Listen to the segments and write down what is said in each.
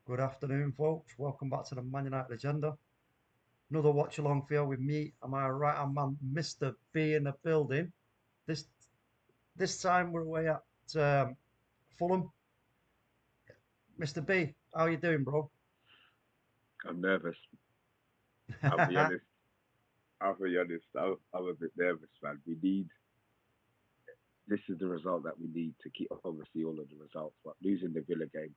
Good afternoon, folks. Welcome back to the Man United Agenda. Another watch along for you with me and my right hand man, Mr. B, in the building. This this time we're away at Fulham. Mr. B, how you doing, bro? I'm nervous. I'll be honest. I'll be honest. I'm a bit nervous, man. This is the result that we need to keep, obviously, all of the results. But losing the Villa game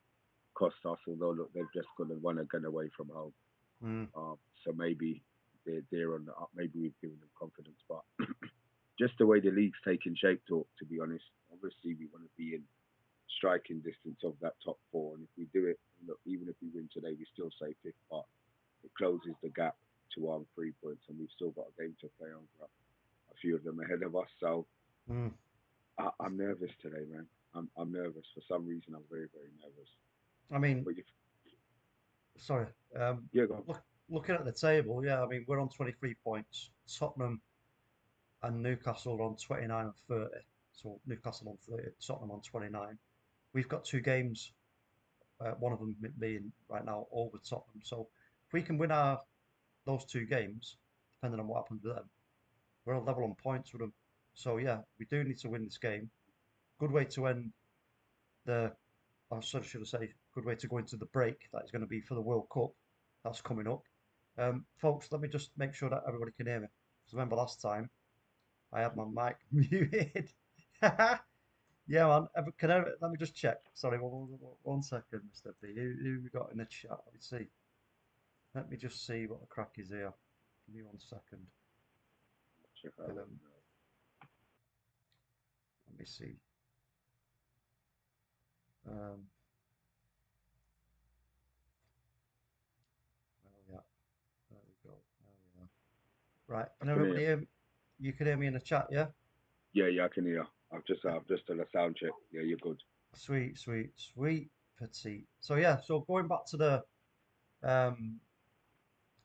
cost us, although, look, they've just got to won again away from home. Mm, So maybe they're on the up. Maybe we've given them confidence. But just the way the league's taking shape, to be honest, obviously, we want to be in striking distance of that top four. And if we do it, look, even if we win today, we still say fifth. But it closes the gap to our 3 points, and we've still got a game to play over a few of them ahead of us. So mm. I'm nervous today, man. I'm nervous for some reason. I'm very very nervous. I mean, But if, sorry. Um, yeah, go on. looking at the table, yeah, I mean, we're on 23 points. Tottenham and Newcastle are on 29 and 30. So Newcastle on 30, Tottenham on 29. We've got two games, one of them being right now over Tottenham. So if we can win our those two games, depending on what happens with them, we're on level on points with them. So yeah, we do need to win this game. Good way to end the, I sort of should have said, good way to go into the break that is going to be for the World Cup. That's coming up. Folks, let me just make sure that everybody can hear me. Because remember last time I had my mic muted. Yeah, man. Let me just check. Sorry, one second, Mr. B. Who we got in the chat? Let me see. Let me just see what the crack is here. Give me 1 second. Check out what Um, you know. let me see. Um, where are we at? There we go. There we are. Right. I Can can hear. everybody hear me? You can hear me in the chat, yeah? Yeah, I can hear. I've just done a sound check. Yeah, you're good. Sweet, sweet, sweet petite. So yeah, so going back to um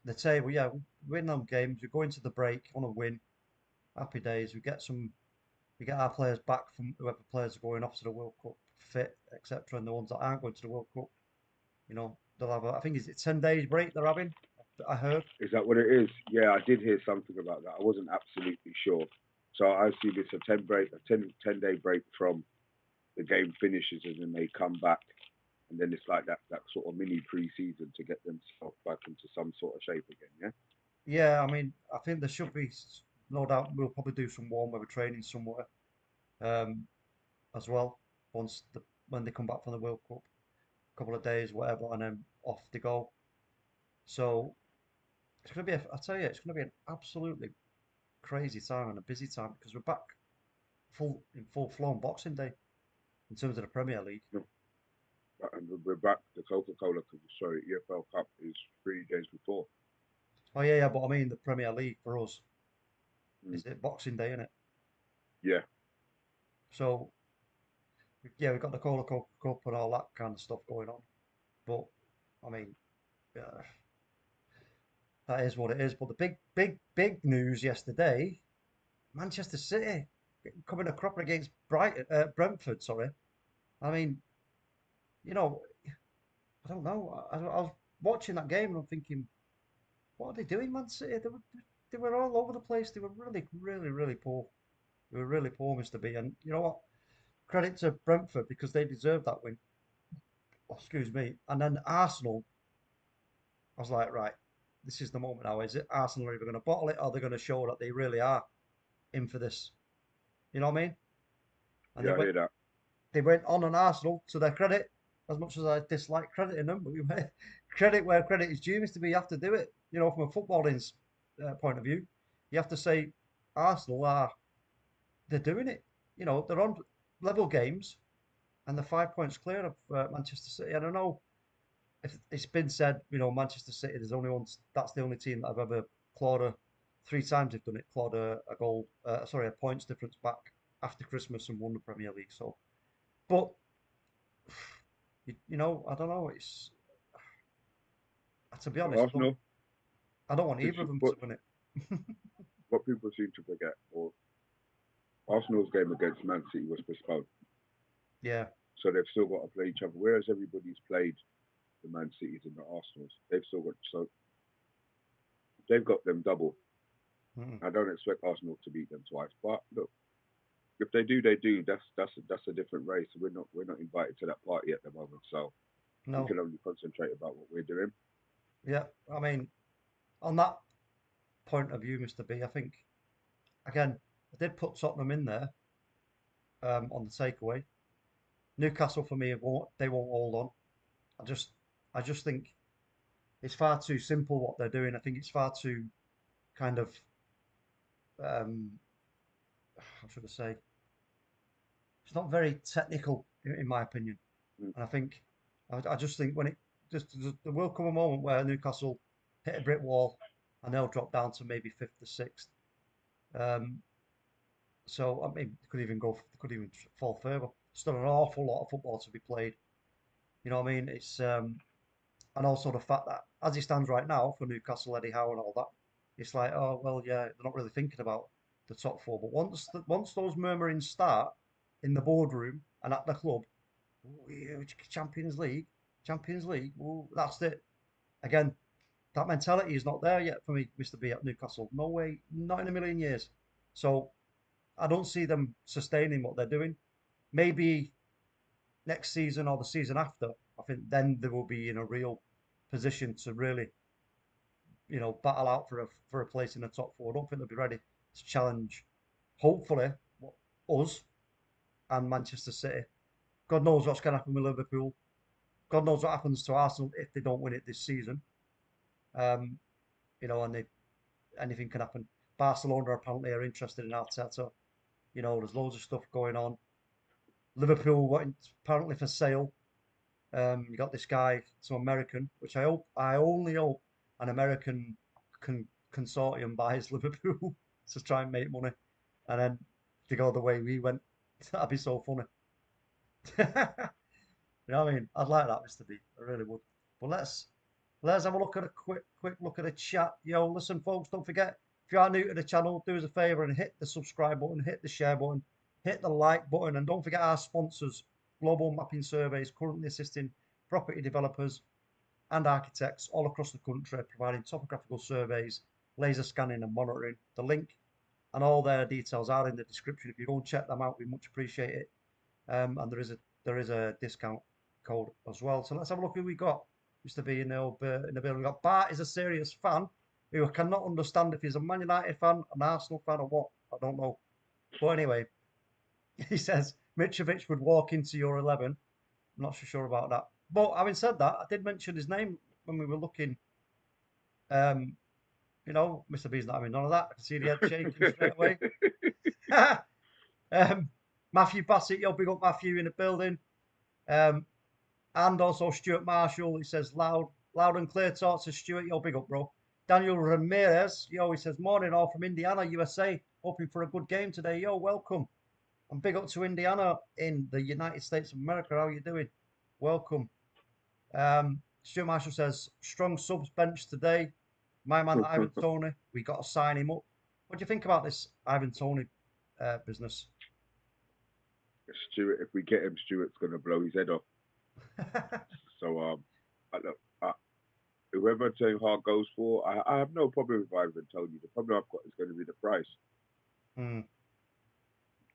the table, yeah, win them games. We go into the break, want to win. Happy days. We get our players back from whoever players are going off to the World Cup fit, etc. And the ones that aren't going to the World Cup, they'll have I think is it 10 days break they're having? I heard. Is that what it is? Yeah, I did hear something about that. I wasn't absolutely sure. So I see this a 10 day break from the game finishes, and then they come back, and then it's like that sort of mini pre-season to get themselves back into some sort of shape again. Yeah. Yeah, I mean, I think there should be no doubt we'll probably do some warm weather training somewhere um, as well when they come back from the World Cup, a couple of days, whatever, and then off they go. So it's going to be, I tell you, it's going to be an absolutely crazy time and a busy time because we're back in full flown Boxing Day in terms of the Premier League. No, and we're back. The Coca-Cola, sorry, EFL Cup is 3 days before. Oh yeah, but I mean the Premier League for us Mm. is it Boxing Day, isn't it? Yeah, So yeah, we've got the Coca-Cola Cup and all that kind of stuff going on. But I mean, yeah, that is what it is. But the big news yesterday, Manchester City coming a cropper against Brentford. Sorry, I mean, you know, I don't know. I was watching that game and I'm thinking, what are they doing, Man City? They were all over the place. They were really poor. They were really poor, Mr. B. And you know what? Credit to Brentford because they deserved that win. Oh, excuse me. And then Arsenal, I was like, right, this is the moment now. Is it Arsenal are either going to bottle it or they're going to show that they really are in for this? You know what I mean? And yeah, I hear that. they went on Arsenal to their credit. As much as I dislike crediting them, but credit where credit is due, Mr. B. You have to do it. You know, from a footballing point of view, you have to say Arsenal are they're doing it. You know, they're on level games and they're 5 points clear of Manchester City. I don't know if it's been said, Manchester City, there's only one, that's the only team that I've ever clawed three times they've done it, clawed a goal, sorry, a points difference back after Christmas and won the Premier League. So, but, I don't know. To be honest, Arsenal, I don't want this either is of them to win it. what people seem to forget, or Arsenal's game against Man City was postponed, Yeah. so they've still got to play each other. Whereas everybody's played the Man Cities and the Arsenals. They've still got they've got them double. Mm. I don't expect Arsenal to beat them twice, but look, if they do, they do. That's a different race. We're not invited to that party at the moment, so we No, can only concentrate about what we're doing. yeah. I mean, on that point of view, Mr. B, I think again, I did put Tottenham in there on the takeaway. Newcastle for me, they won't hold on. I just, I just think it's far too simple what they're doing. I think it's far too kind of, um, how should I say? It's not very technical, in my opinion. Mm. And I think, I just think when it just there will come a moment where Newcastle hit a brick wall and they'll drop down to maybe fifth or sixth. Um, so I mean, they could even fall further. Still an awful lot of football to be played. You know what I mean? It's and also the fact that as it stands right now for Newcastle, Eddie Howe and all that, it's like, oh well, yeah, they're not really thinking about the top four. But once those murmurings start in the boardroom and at the club, "Oh, yeah, Champions League, Champions League, oh, that's it. Again, that mentality is not there yet for me, Mr. B at Newcastle. No way, not in a million years. So I don't see them sustaining what they're doing. Maybe next season or the season after, I think then they will be in a real position to really, battle out for a place in the top four. I don't think they'll be ready to challenge, hopefully, us and Manchester City. God knows what's going to happen with Liverpool. God knows what happens to Arsenal if they don't win it this season. Um, and anything can happen. Barcelona apparently are interested in Arteta. There's loads of stuff going on. Liverpool apparently for sale. You got this guy, some American, which I only hope an American consortium buys Liverpool to try and make money, and then to go the way we went. That'd be so funny. You know what I mean? I'd like that, Mr. B. I really would. But let's have a look at a quick look at the chat. Yo, listen, folks, don't forget if you are new to the channel, do us a favor and hit the subscribe button, hit the share button, hit the like button, and don't forget our sponsors, Global Mapping Surveys, currently assisting property developers and architects all across the country, providing topographical surveys, laser scanning, and monitoring. The link and all their details are in the description. If you go and check them out, we much appreciate it. And there is a discount code as well. So let's have a look who we got. Mr. B in the building. We got Bart is a serious fan who I cannot understand if he's a Man United fan, an Arsenal fan, or what. I don't know. But anyway, he says Mitrovic would walk into your 11. I'm not so sure about that. But having said that, I did mention his name when we were looking. Um, Mr. B's not having none of that. I can see the head shaking straight away. Matthew Bassett, yo, big up Matthew in the building. Um, and also Stuart Marshall, he says loud and clear talk to Stuart, yo, big up, bro. Daniel Ramirez, yo, he says morning all from Indiana, USA. Hoping for a good game today, yo, welcome. And big up to Indiana in the United States of America. How are you doing? Welcome. Stuart Marshall says strong subs bench today. My man Ivan Toney, we got to sign him up. What do you think about this Ivan Toney business? Stuart, if we get him, Stuart's gonna blow his head off. So whoever Ten Hag goes for, I have no problem with Ivan Toney. The problem I've got is going to be the price. Hmm.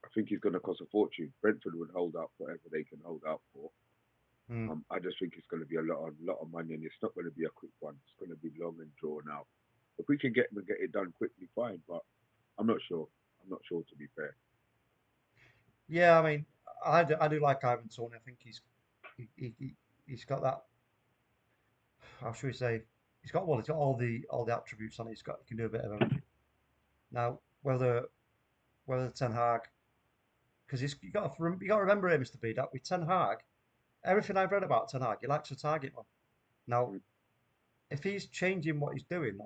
I think he's going to cost a fortune. Brentford would hold out forever they can hold out for. I just think it's going to be a lot of money, and it's not going to be a quick one. It's going to be long and drawn out. If we can get him and get it done quickly, fine. But I'm not sure. I'm not sure, to be fair. Yeah, I mean, I do like Ivan Toney. I think he's got that. How should we say? He's got all the attributes on it. He can do a bit of everything. Now, whether Ten Hag, because you got to remember here, Mr. B, that with Ten Hag, everything I've read about Ten Hag, he likes to target man. Now, if he's changing what he's doing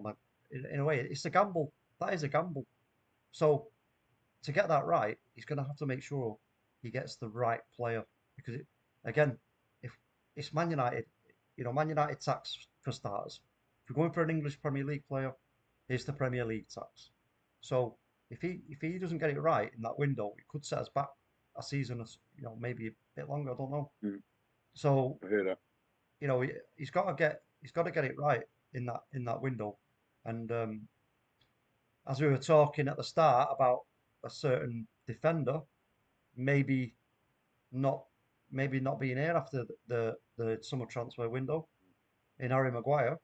in a way, it's a gamble. That is a gamble. So to get that right, he's going to have to make sure he gets the right player because again, if it's Man United, Man United tax for starters. If you're going for an English Premier League player, it's the Premier League tax. So if he doesn't get it right in that window, it could set us back a season, maybe a bit longer. I don't know. Mm. So I hear that. you know, he's got to get it right in that window. And as we were talking at the start about a certain defender, maybe not maybe not being here after the summer transfer window in Harry Maguire,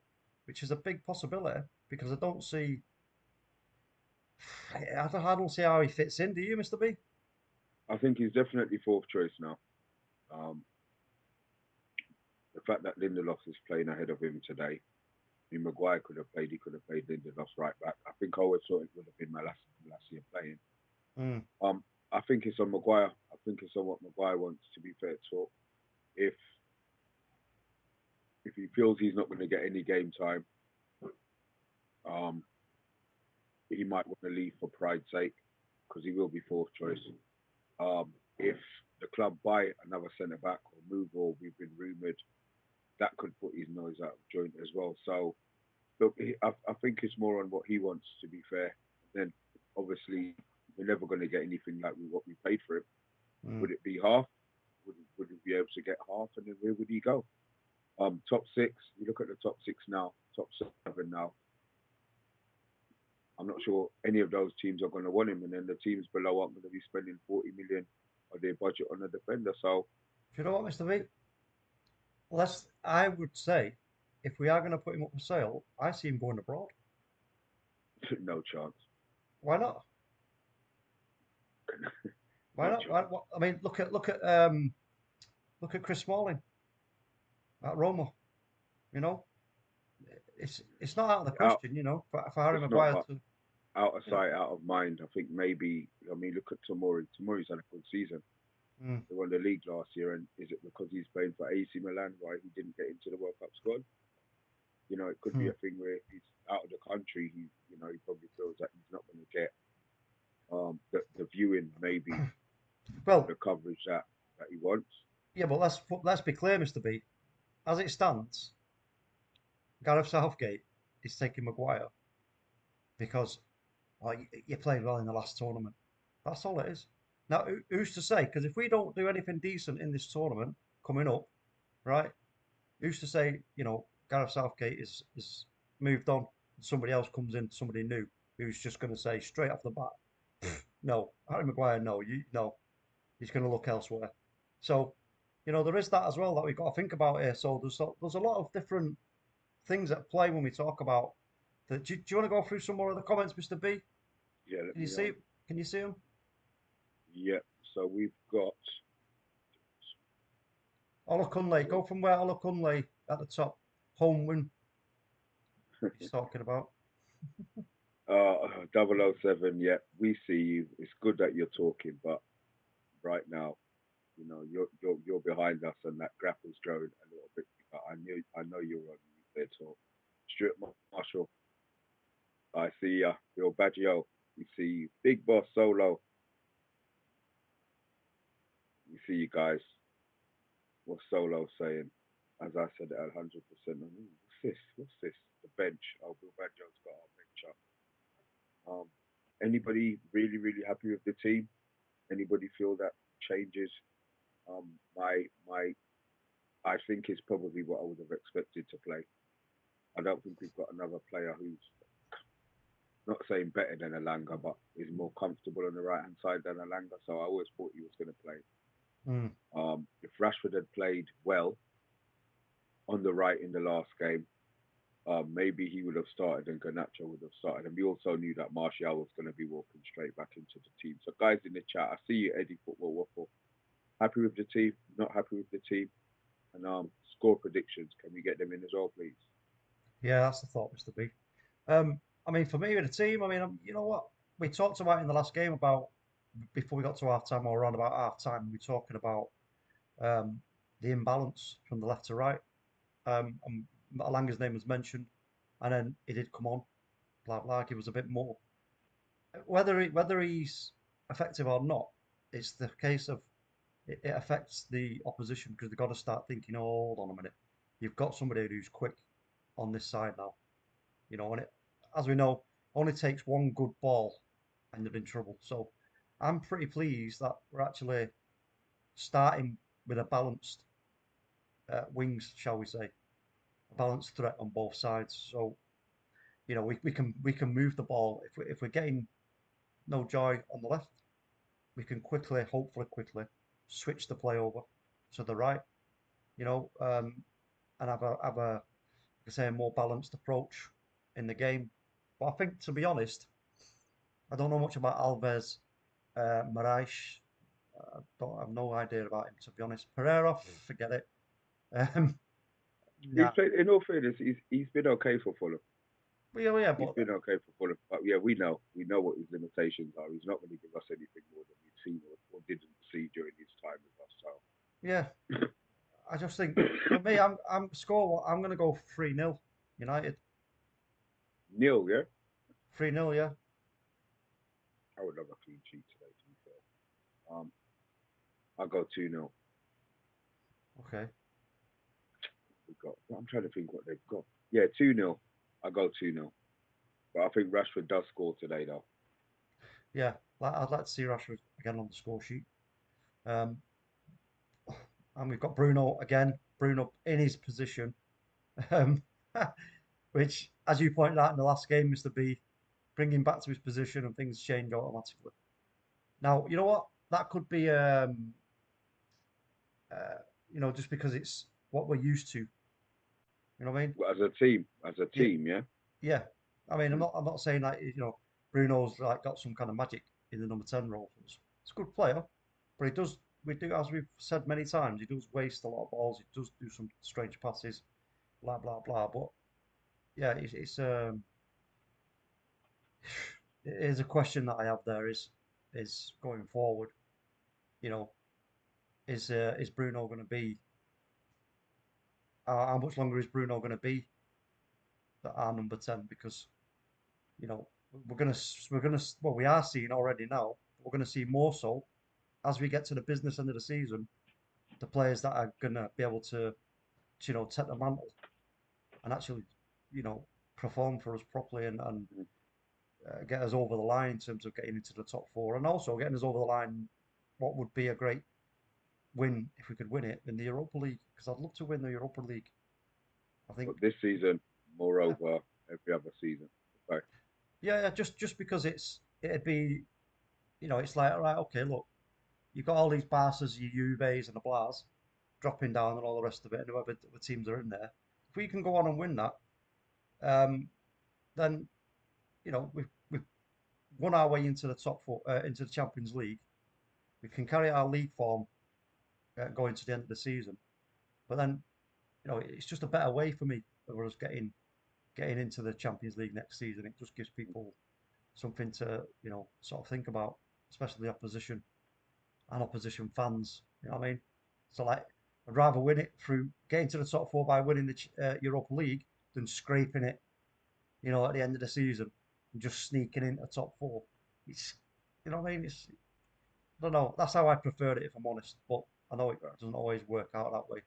which is a big possibility because I don't see I don't see how he fits in. Do you, Mr. B? I think he's definitely fourth choice now. Um, the fact that Lindelof is playing ahead of him today. I mean, Maguire could have played. He could have played Lindelof's right back. I think I always thought it would have been Malacia playing. Mm, Um, I think it's on Maguire. I think it's on what Maguire wants. To be fair, to if if he feels he's not going to get any game time, um, he might want to leave for pride's sake because he will be fourth choice. If the club buy another centre back or move, or we've been rumoured, that could put his nose out of joint as well. So look, I think it's more on what he wants. To be fair, then obviously we're never going to get anything like what we paid for him. mm. Would it be half? Would he be able to get half? And then where would he go? Top six. You look at the top six now, top seven now. I'm not sure any of those teams are going to want him, and then the teams below aren't going to be spending 40 million of their budget on a defender. So Do you know what, Mr. B? I would say, if we are going to put him up for sale, I see him going abroad. no chance, Why not? Why no not? chance. I mean, look at Chris Smalling at Roma. You know, it's not out of the Out, question. You know, for Harry it's not Maguire to, out of you know, sight, out of mind. I think maybe. I mean, look at Tomori. Tomori's had a good season. mm, They won the league last year, and is it because he's playing for AC Milan why he didn't get into the World Cup squad? You know, it could be mm. a thing where if he's out of the country, he probably feels that he's not going to get the viewing maybe or Well, the coverage that he wants. yeah, but let's be clear, Mr. B. As it stands, Gareth Southgate is taking Maguire because well, you played well in the last tournament. That's all it is. Now, who's to say? Because if we don't do anything decent in this tournament coming up, right? Who's to say, you know, Gareth Southgate is moved on, and somebody else comes in, somebody new, who's just going to say straight off the bat, no, Harry Maguire, no, no, he's going to look elsewhere. So, you know, there is that as well that we've got to think about here. So there's a lot of different things at play when we talk about. Do you want to go through some more of the comments, Mr. B? Yeah, let Can you me see? Can you see them? yeah. So we've got Olakunle, go from where Olakunle at the top, home win. He's talking about. 007. Yeah, we see you. It's good that you're talking, but right now, you're behind us, and that graph is growing a little bit. I know you're on mute there, so Stuart Marshall, I see ya. Bill Baggio, we see you. Big Boss Solo, we see you guys. What's Solo saying? As I said, 100%. What's this? What's this? The bench. Oh, Bill Baggio's got our bench up. Um, anybody really happy with the team? Anybody feel that changes? My I think is probably what I would have expected to play. I don't think we've got another player who's not saying better than Alanga, but is more comfortable on the right hand side than Alanga. So I always thought he was going to play. Mm. If Rashford had played well on the right in the last game, maybe he would have started and Garnacho would have started. And we also knew that Martial was going to be walking straight back into the team. So guys in the chat, I see you, Eddie Football Waffle. Happy with the team? Not happy with the team? And score predictions. Can we get them in as well, please? Yeah, that's the thought, Mr. B. I mean, for me with the team, I mean, you know what? We talked about in the last game about before we got to half time or around about half time, we were talking about um, the imbalance from the left to right. And Alanga's name was mentioned, and then he did come on, blah blah. Give us a bit more. Whether he's effective or not, it's the case of it affects the opposition because they've got to start thinking, oh, hold on a minute, you've got somebody who's quick on this side now, you know, and as we know, only takes one good ball and they're in trouble. So I'm pretty pleased that we're actually starting with a balanced wings, shall we say, a balanced threat on both sides. So we can move the ball if we're getting no joy on the left, we can hopefully quickly, switch the play over to the right. You know, and have a like I say, a more balanced approach in the game. But I think, to be honest, I don't know much about Alves, Moraes. I don't have no idea about him, to be honest. Pereira, forget it. Um, He's nah. played. In all fairness, he's been okay for Fulham. Well, yeah, yeah, He's but been okay for Fulham. But yeah, we know what his limitations are. He's not going to give us anything more than we've seen or didn't see during his time with us. yeah, I just think for me, I'm gonna go 3-0 United. Neil, yeah, 3-0, yeah. I would love a clean sheet today. To be fair, I'll go 2-0. Okay. We got. I'm trying to think what they've got. Yeah, 2-0. I'll go 2-0. But I think Rashford does score today, though. Yeah, I'd like to see Rashford again on the score sheet. Um, and we've got Bruno again. Bruno in his position, um, which, as you pointed out in the last game, Mr. B, bring him back to his position and things change automatically. Now, you know what? That could be, uh, just because it's what we're used to. You know what I mean? Well, as a Yeah, team, yeah. yeah. I mean, I'm Mm. not, I'm not saying that Bruno's like got some kind of magic in the number 10 role for us. He's a good player, but he does. We do, as we've said many times, he does waste a lot of balls. He does do some strange passes, blah blah blah. But yeah, it is a question that I have there is going forward. You know, is Bruno going to be? How much longer is Bruno going to be our number 10? Because you know we're gonna well, we are seeing already now. We're going to see more so as we get to the business end of the season. The players that are going to be able to take the mantle and actually you know perform for us properly and get us over the line in terms of getting into the top four, and also getting us over the line. What would be a great win if we could win it in the Europa League? Because I'd love to win the Europa League. I think, But this season, yeah, moreover, every other season. Okay. yeah, yeah. Just because it'd be, it's like, all right, okay, look, you've got all these Barca's, your Juves, and the Blas dropping down and all the rest of it, and whoever the teams are in there. If we can go on and win that, um, then we've won our way into the top four, into the Champions League. We can carry our league form going to the end of the season. But then, it's just a better way for me of us getting into the Champions League next season. It just gives people something to, sort of think about, especially the opposition and opposition fans. You know what I mean? So like, I'd rather win it through getting to the top four by winning the Europa League than scraping it, at the end of the season and just sneaking into top four. It's, you know what I mean? I don't know. That's how I preferred it, if I'm honest. But I know it Okay. doesn't always work out that way.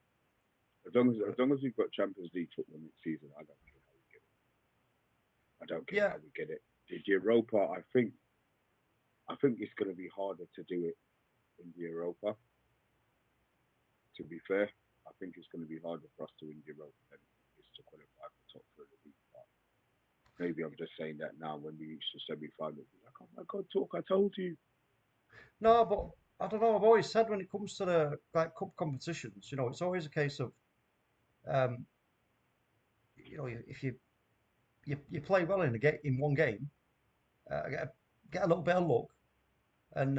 As long as we've got Champions League football next season, I don't care how we get it. I don't care Yeah, how we get it. The Europa, I think it's going to be harder to do it in the Europa. To be fair, I think it's going to be harder for us to win the Europa than it is to qualify for top four of the league. But maybe I'm just saying that now when we reach the semi-finals. Like, oh my God, talk! I told you. no, but I don't know. I've always said when it comes to the like cup competitions, it's always a case of, um, if you play well in one game, get a little bit of luck, and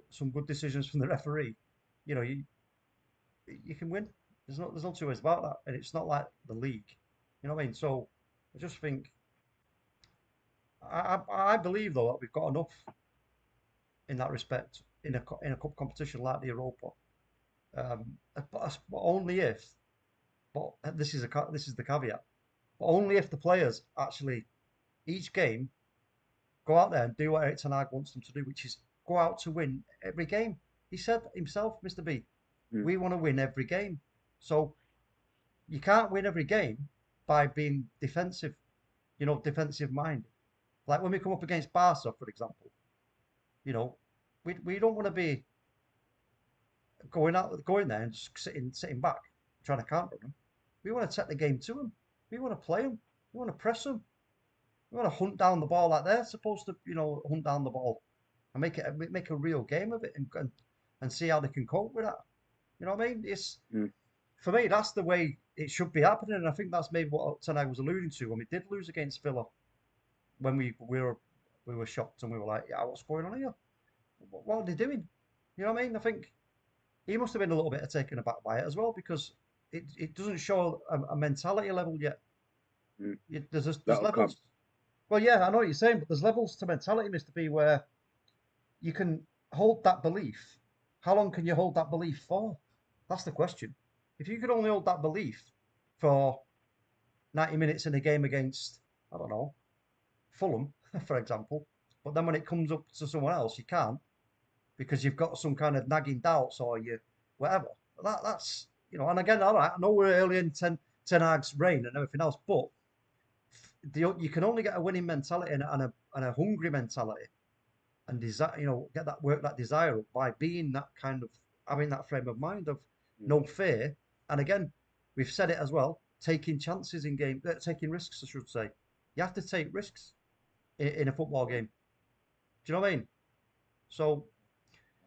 some good decisions from the referee, you know, you can win. There's no two ways about that, and it's not like the league. You know what I mean? So I just think I believe though that we've got enough in that respect in a cup competition like the Europa. But only if, but this is the caveat. But only if the players actually each game go out there and do what Eric Ten Hag wants them to do, which is go out to win every game. He said himself, Mr. B, Hmm. we want to win every game. So you can't win every game by being defensive, defensive minded. Like when we come up against Barca, for example, you know, we don't want to be going there and just sitting back, trying to counter them. We want to take the game to them. We want to play them. We want to press them. We want to hunt down the ball like they're supposed to, hunt down the ball and make a real game of it and see how they can cope with that. You know what I mean? It's for me, that's the way it should be happening, and I think that's maybe what Tenag was alluding to when we did lose against Villa. When we were shocked and we were like, yeah, what's going on here? What are they doing? You know what I mean? I think he must have been a little bit taken aback by it as well because it doesn't show a mentality level yet. There's That'll levels. come. Well, yeah, I know what you're saying, but there's levels to mentality, Mr. B, where you can hold that belief. How long can you hold that belief for? That's the question. If you could only hold that belief for 90 minutes in a game against, I don't know, Fulham, for example, but then when it comes up to someone else, you can't because you've got some kind of nagging doubts or you whatever. That's and again, all right, I know we're early in Ten Hag's reign and everything else, but you can only get a winning mentality and a hungry mentality and desire, get that desire up by being that kind of having that frame of mind of no fear. And again, we've said it as well, taking chances in game, taking risks, I should say. You have to take risks in a football game. Do you know what I mean? So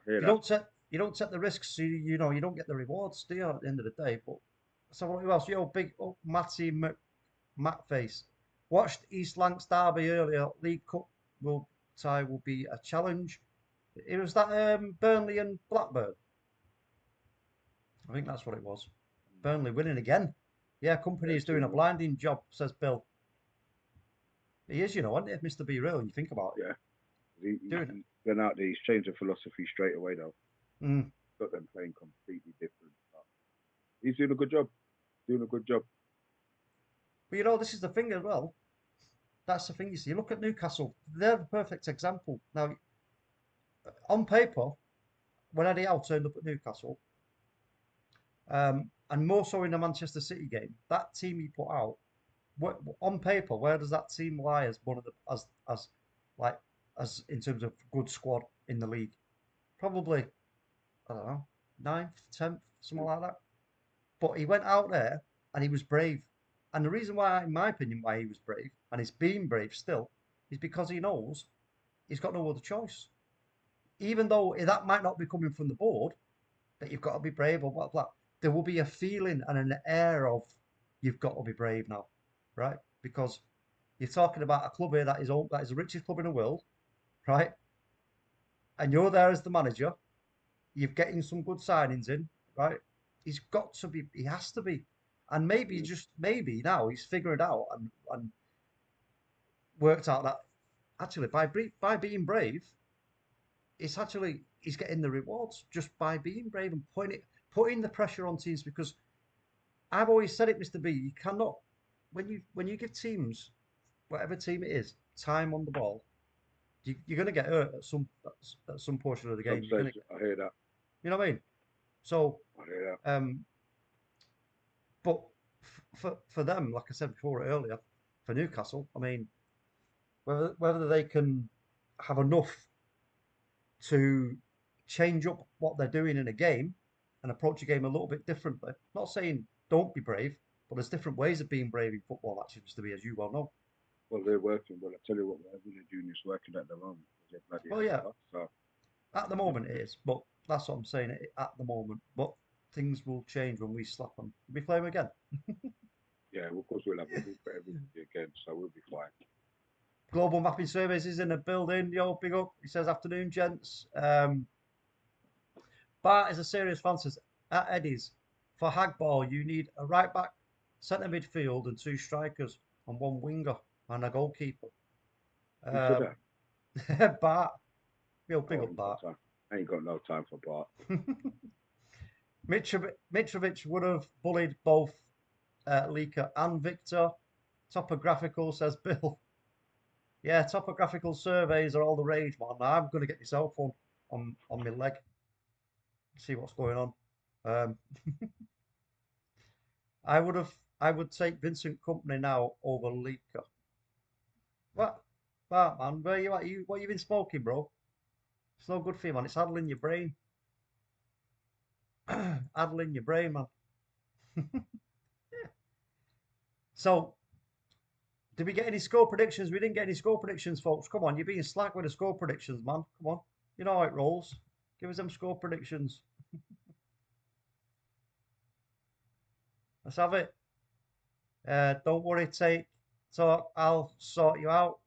you don't take the risks, you don't get the rewards, do you, at the end of the day? But so what else? Big Matty Matface. Watched East Lancs Derby earlier. League Cup tie will be a challenge. It was that Burnley and Blackburn. I think that's what it was. Burnley winning again. Yeah, company is doing a blinding job, says Bill. He is, isn't it, Mr. B real when you think about it? Yeah. He went out there, he's changed the philosophy straight away though. Got them playing completely different. He's doing a good job. But this is the thing as well. That's the thing you see. Look at Newcastle. They're the perfect example. Now, on paper, when Eddie Howe turned up at Newcastle, and more so in the Manchester City game, that team he put out, on paper, where does that team lie as one of the as in terms of good squad in the league? Probably, I don't know, 9th, 10th, something like that. But he went out there and he was brave. And the reason why, in my opinion, why he was brave, and he's being brave still, is because he knows he's got no other choice. Even though that might not be coming from the board, that you've got to be brave or blah, blah, there will be a feeling and an air of you've got to be brave now, right? Because you're talking about a club here that is the richest club in the world, right? And you're there as the manager. You're getting some good signings in, right? He has to be. And maybe now he's figured out and worked out that actually by being brave, he's getting the rewards just by being brave and putting the pressure on teams because I've always said it, Mr. B, you cannot when you give teams, whatever team it is, time on the ball, you're going to get hurt at some portion of the game. I hear that. You know what I mean? So I hear that. But for them, like I said before earlier, for Newcastle, I mean, whether they can have enough to change up what they're doing in a game and approach a game a little bit differently. Not saying don't be brave, but there's different ways of being brave in football, actually, Mr. B, as you well know. Well, they're working. Well, I tell you what, whatever they're doing is working at the moment. Well, yeah. At the moment it is, but that's what I'm saying at the moment. But things will change when we slap them. We play them again. Yeah, of course we'll have a look at everything again, so we'll be fine. Global Mapping Services is in the building. Yo, big up. He says, afternoon, gents. Bart is a serious fan, says, at Eddie's, for Hagball, you need a right back, centre midfield, and 2 strikers, and 1 winger, and a goalkeeper. Bart. Yo, big up, Bart. I ain't got no time for Bart. Mitrovic would have bullied both Lika and Victor. Topographical, says Bill. Yeah, topographical surveys are all the rage, man. I'm going to get myself one on my leg. See what's going on. I would take Vincent Company now over Lika. What? What, man? Where you at? What you been smoking, bro? It's no good for you, man. It's addling your brain. Addling your brain, man. So, did we get any score predictions? We didn't get any score predictions, folks. Come on, you're being slack with the score predictions, man. Come on. You know how it rolls. Give us them score predictions. Let's have it. Don't worry, take. So I'll sort you out.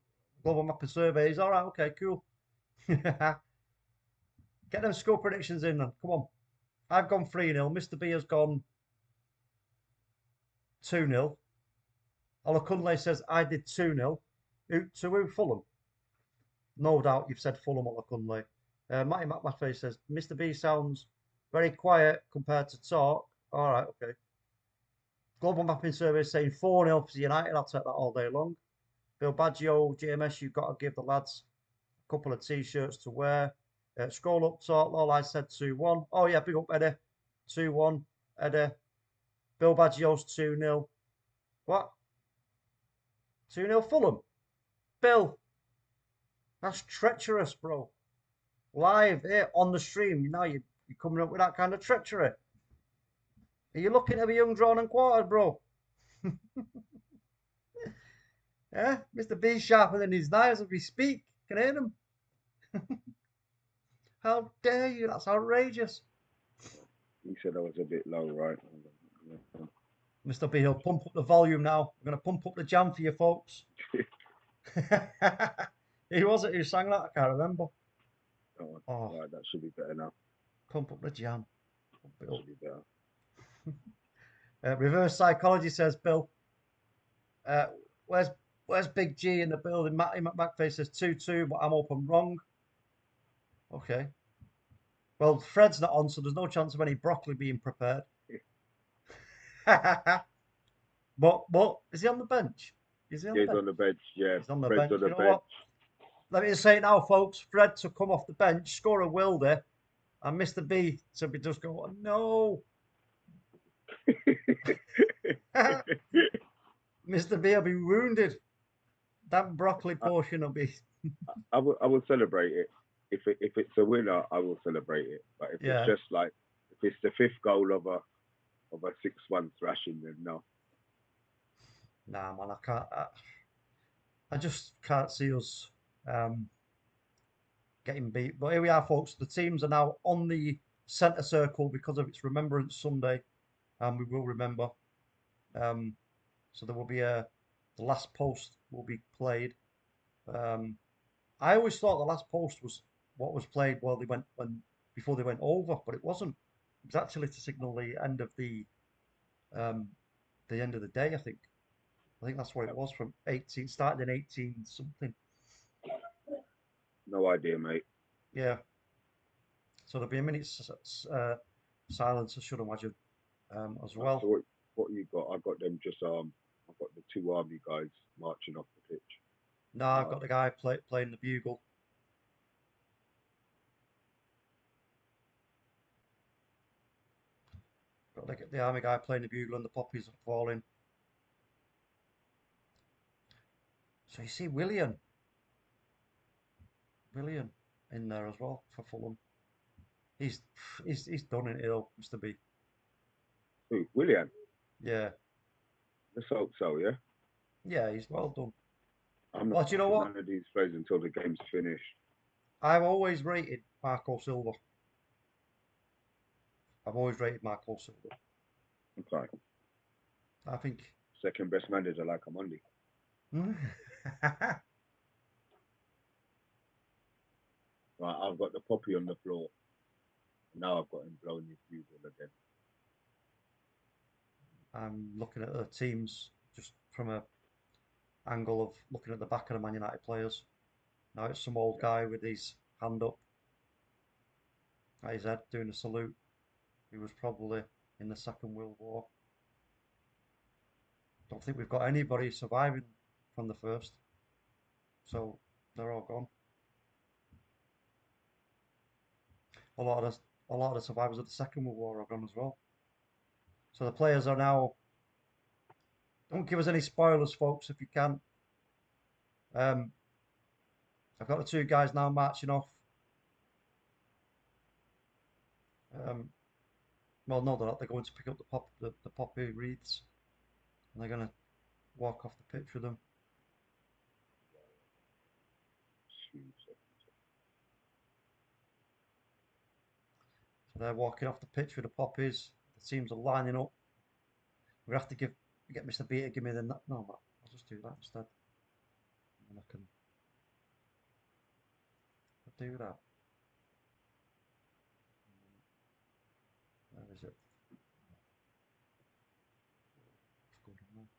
Global mapping surveys. All right, okay, cool. Get them score predictions in then. Come on. I've gone 3-0. Mr. B has gone 2-0. Olakunle says I did 2-0. To who? Fulham. No doubt you've said Fulham, Olakunle. Matty McMaffey says Mr. B sounds very quiet compared to talk. All right, okay. Global mapping survey saying 4-0 for United. I'll take that all day long. Bill Baggio, GMS, you've got to give the lads a couple of t-shirts to wear. Scroll up, talk. All I said 2-1. Oh, yeah, big up, Eddie. 2-1, Eddie. Bill Baggio's 2-0. What? 2-0 Fulham? Bill, that's treacherous, bro. Live here on the stream. Now you're coming up with that kind of treachery. Are you looking to be young, drawn, and quartered, bro? Yeah, Mr. B sharper than his knives as we speak. Can hear them. How dare you? That's outrageous. He said I was a bit low, right? Mr. B, he'll pump up the volume now. We're going to pump up the jam for you, folks. Who was it who sang that? I can't remember. Oh, right, that should be better now. Pump up the jam. That should be better. Reverse psychology says, Bill, where's Big G in the building? Matty McFace says 2-2, but I'm open wrong. Okay. Well, Fred's not on, so there's no chance of any broccoli being prepared. But is he on the bench? Is he on He's the bench? on the bench. Yeah, He's on the Fred's bench. on the You know bench. what? Let me just say it now, folks. Fred to come off the bench, score a wilder, and Mr. B to be just go, no. Mr. B will be wounded. That broccoli portion will be. I will celebrate it. If it's a winner, I will celebrate it. But if Yeah. it's just like if it's the fifth goal of a 6-1 thrashing, then no. Nah, man, I can't. I just can't see us getting beat. But here we are, folks. The teams are now on the centre circle because of its Remembrance Sunday, and we will remember. So there will be the last post will be played. I always thought the last post was what was played while they went before they went over, but it wasn't. It was actually to signal the end of the day. I think that's what it was from 18, started in 18 something. No idea, mate. Yeah. So there'll be a minute's silence, I should imagine, as well. So what you got? I got them just I've got the two army guys marching off the pitch. No, I've got the guy playing the bugle. Got the army guy playing the bugle and the poppies are falling. So you see Willian in there as well for Fulham. He's done it ill, Mr. B. Who? Willian? Yeah. Let's hope so, yeah? Yeah, he's well done. I'm not Well, do you know what? none of these players until the game's finished. I've always rated Marco Silva. Okay. I think. Second best manager like Omundi. Right, I've got the poppy on the floor. Now I've got him blowing his bugle again. I'm looking at the teams just from a angle of looking at the back of the Man United players. Now it's some old guy with his hand up at his head doing a salute. He was probably in the Second World War. Don't think we've got anybody surviving from the first. So they're all gone. A lot of the survivors of the Second World War are gone as well. So the players are now. Don't give us any spoilers, folks, if you can. I've got the two guys now marching off. Well, no, they're not. They're going to pick up the poppy wreaths, and they're going to walk off the pitch with them. So they're walking off the pitch with the poppies. The teams are lining up. We have to get Mr. B to give me the no, Matt, I'll just do that instead, and I can do that. Where is it? It's good on there.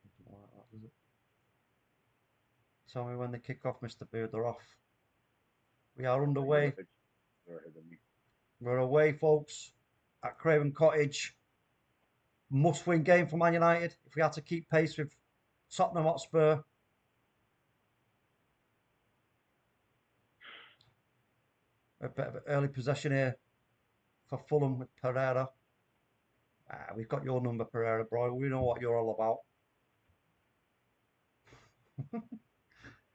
Doesn't like that, does it? Tell me when they kick off, Mr. B. They're off. We are underway. You're ahead of me. We're away, folks, at Craven Cottage. Must-win game for Man United if we had to keep pace with Tottenham Hotspur. A bit of an early possession here for Fulham with Pereira. We've got your number, Pereira, bro. We know what you're all about.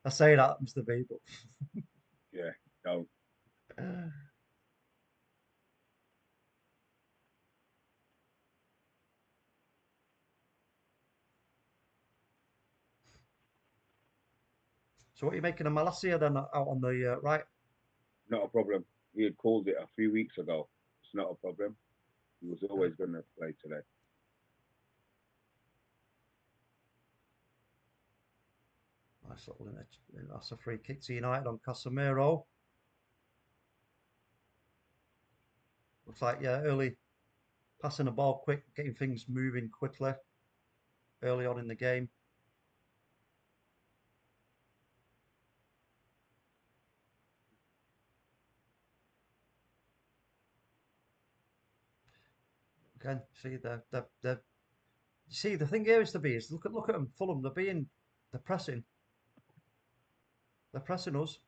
I say that, Mr. B, but Yeah, don't. So what are you making of Malacia then out on the right? Not a problem. He had called it a few weeks ago. It's not a problem. He was always going to play today. Nice little that's a free kick to United on Casemiro. Looks like, yeah, early passing the ball quick, getting things moving quickly early on in the game. Again, see you see the thing here is look at them, Fulham. They're pressing us.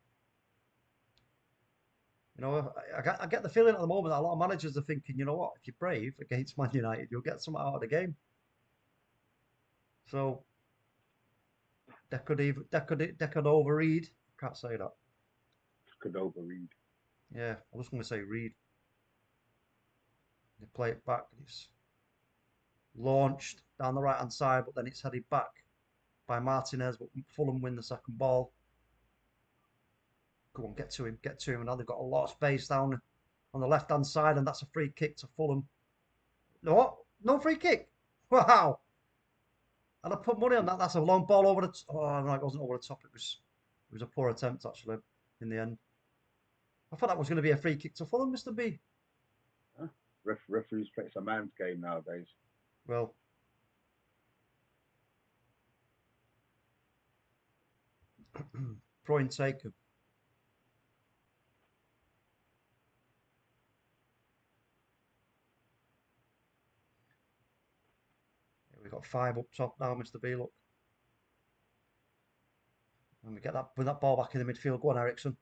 You know, I get the feeling at the moment that a lot of managers are thinking, you know what, if you're brave against Man United, you'll get something out of the game. So they could overread. Can't say that. Could overread. Yeah, I was going to say read. They play it back. It's launched down the right hand side, but then it's headed back by Martinez. But Fulham win the second ball. Go on, get to him. And now they've got a lot of space down on the left hand side, and that's a free kick to Fulham. No, no free kick. Wow. And I put money on that. That's a long ball over the. Oh no, it wasn't over the top. It was a poor attempt actually. In the end, I thought that was going to be a free kick to Fulham, Mr. B. Huh? Referees play a man's game nowadays. Well, point taken. We've got 5 up top now, Mr. B. Look, and we get that with that ball back in the midfield. Go on, Ericsson.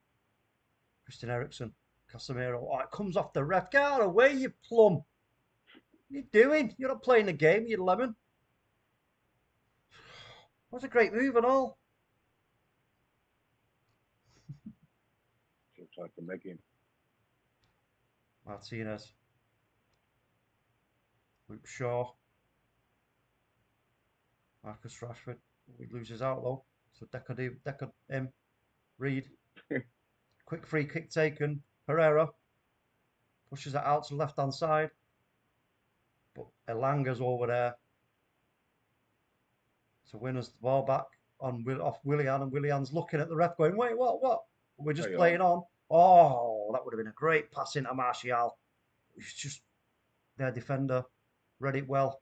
Christian Eriksen. Casemiro. Oh, it comes off the ref. Get out of the way, you plum. What are you doing? You're not playing the game, you lemon. What a great move and all. Just like to make him. Martinez. Luke Shaw. Marcus Rashford. He loses out though. So Decker Reed. Quick free kick taken. Pereira pushes it out to the left hand side. But Elanga's over there. So winners the ball back off Willian, and Willian's looking at the ref going, wait, what? We're just playing on. Oh, that would have been a great pass into Martial. He's just their defender. Read it well.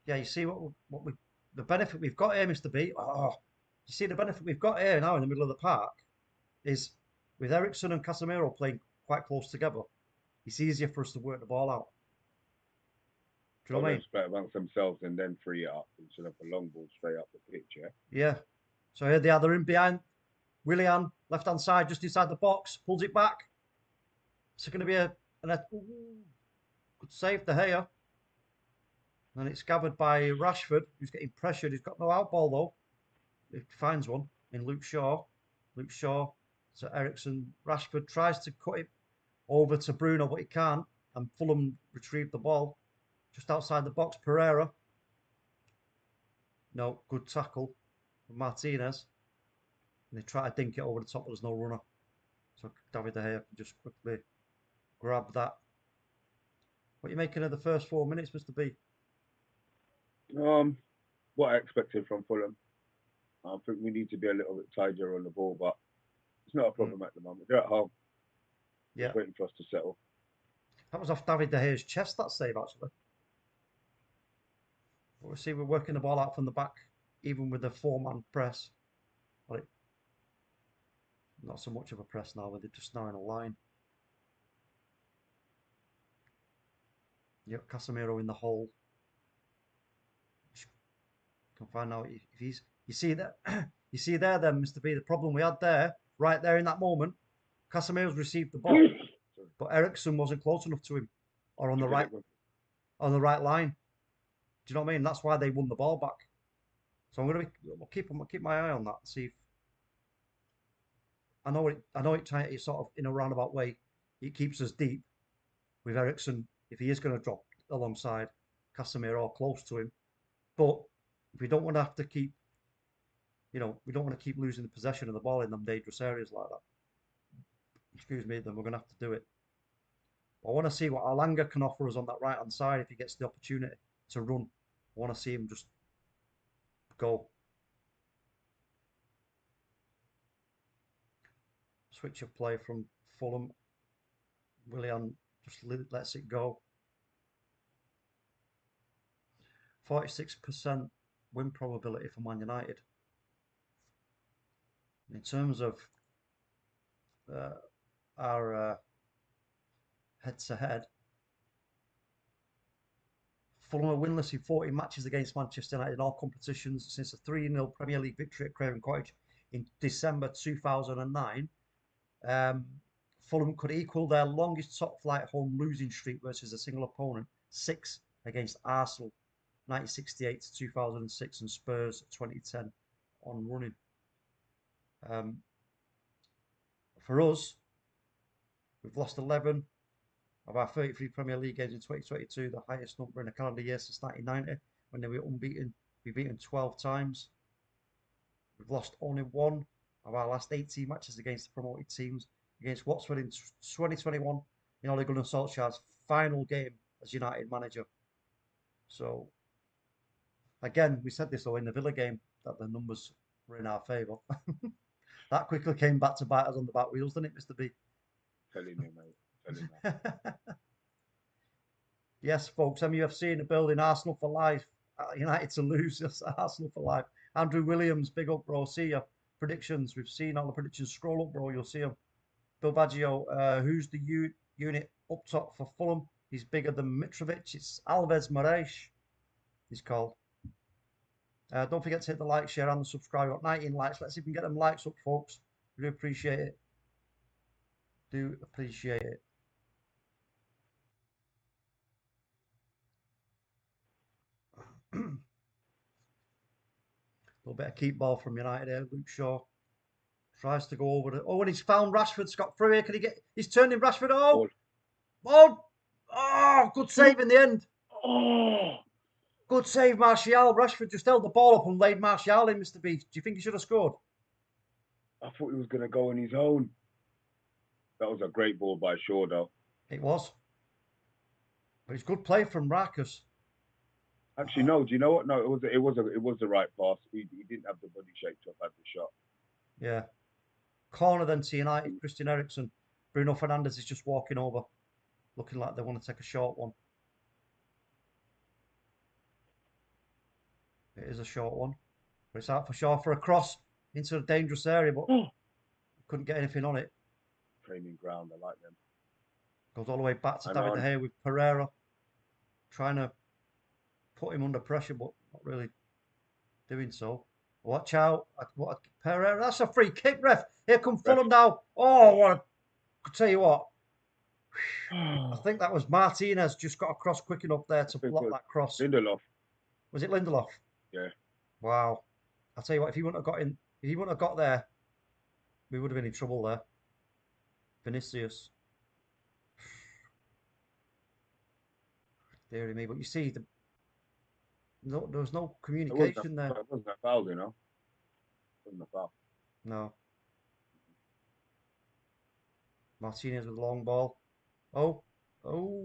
Yeah, you see the benefit we've got here, Mr. B. Oh, you see the benefit we've got here now in the middle of the park is with Eriksen and Casemiro playing quite close together. It's easier for us to work the ball out. Do you know what I mean? Split amongst themselves and then free it up instead of a long ball straight up the pitch, yeah? Yeah. So here they are, they're in behind. Willian, left hand side, just inside the box, pulls it back. It's going to be a good save to Gea. And it's gathered by Rashford, who's getting pressured. He's got no out ball though. He finds one in Luke Shaw. Luke Shaw So Ericsson, Rashford tries to cut it over to Bruno, but he can't. And Fulham retrieve the ball just outside the box. Pereira. No, good tackle from Martinez. And they try to dink it over the top, but there's no runner. So David De Gea can just quickly grab that. What are you making of the first 4 minutes, Mr. B? What I expected from Fulham. I think we need to be a little bit tidier on the ball, but it's not a problem at the moment. They're at home. Yeah. Just waiting for us to settle. That was off David De Gea's chest, that save, actually. But we see we're working the ball out from the back, even with the 4-man press. But not so much of a press now, they're just now in a line. Yep, Casemiro in the hole. Can find out if he's. You see that? You see there, then, Mr. B. The problem we had there, right there in that moment, Casemiro's received the ball, but Ericsson wasn't close enough to him, or on the right line. Do you know what I mean? That's why they won the ball back. So I'm gonna keep my eye on that. See if I know it trying sort of in a roundabout way. It keeps us deep with Ericsson if he is going to drop alongside Casemiro or close to him. But we don't want to have to keep, we don't want to keep losing the possession of the ball in them dangerous areas like that. Excuse me, then we're going to have to do it. I want to see what Alanga can offer us on that right hand side if he gets the opportunity to run. I want to see him just go. Switch of play from Fulham. Willian just lets it go. 46% win probability for Man United. In terms of our head-to-head, Fulham are winless in 40 matches against Manchester United in all competitions since a 3-0 Premier League victory at Craven Cottage in December 2009. Fulham could equal their longest top-flight home losing streak versus a single opponent, 6 against Arsenal, 1968 to 2006, and Spurs 2010 on running. For us, we've lost 11 of our 33 Premier League games in 2022, the highest number in a calendar year since 1990, when they were unbeaten. We've beaten 12 times. We've lost only 1 of our last 18 matches against the promoted teams. Against Watford in 2021 in Ole Gunnar Solskjaer's final game as United manager. So, again, we said this though in the Villa game that the numbers were in our favour. That quickly came back to bite us on the back wheels, didn't it, Mr. B? Telling you, mate. Telling you. Yes, folks, MUFC in the building. Arsenal for life. United to lose. Arsenal for life. Andrew Williams, big up, bro. See ya. Predictions. We've seen all the predictions. Scroll up, bro. You'll see them. Bill Baggio, who's the unit up top for Fulham? He's bigger than Mitrovic. It's Alves Moraes, he's called. Don't forget to hit the like, share, and the subscribe. We've got 19 likes. Let's see if we can get them likes up, folks. We do appreciate it. Do appreciate it. A little bit of keep ball from United here. Luke Shaw tries to go over the. Oh, and he's found Rashford. Scott through here. Can he get? He's turning Rashford. Oh, good save in the end. Oh, good save, Martial. Rashford just held the ball up and laid Martial in, Mr. B. Do you think he should have scored? I thought he was going to go on his own. That was a great ball by Shaw, though. It was. But it's good play from Marcus. Actually, no. Do you know what? No, it was the right pass. He didn't have the body shape to have had the shot. Yeah. Corner then to United. Christian Eriksen. Bruno Fernandes is just walking over, looking like they want to take a short one. It is a short one. But it's out for Shaw for a cross into a dangerous area, but couldn't get anything on it. Training ground, I like them. Goes all the way back to David De Gea with Pereira. Trying to put him under pressure, but not really doing so. Watch out. Pereira. That's a free kick, ref. Here come Fulham now. Oh, I tell you what. I think that was Martinez just got across quick enough there to block that cross. Lindelof. Was it Lindelof? Yeah. Wow. I'll tell you what, if he wouldn't have got there, we would have been in trouble there. Vinicius. Dear me, but you see, there was no communication there. It wasn't a foul, you know. It wasn't a foul. No. Martinez with a long ball. Oh,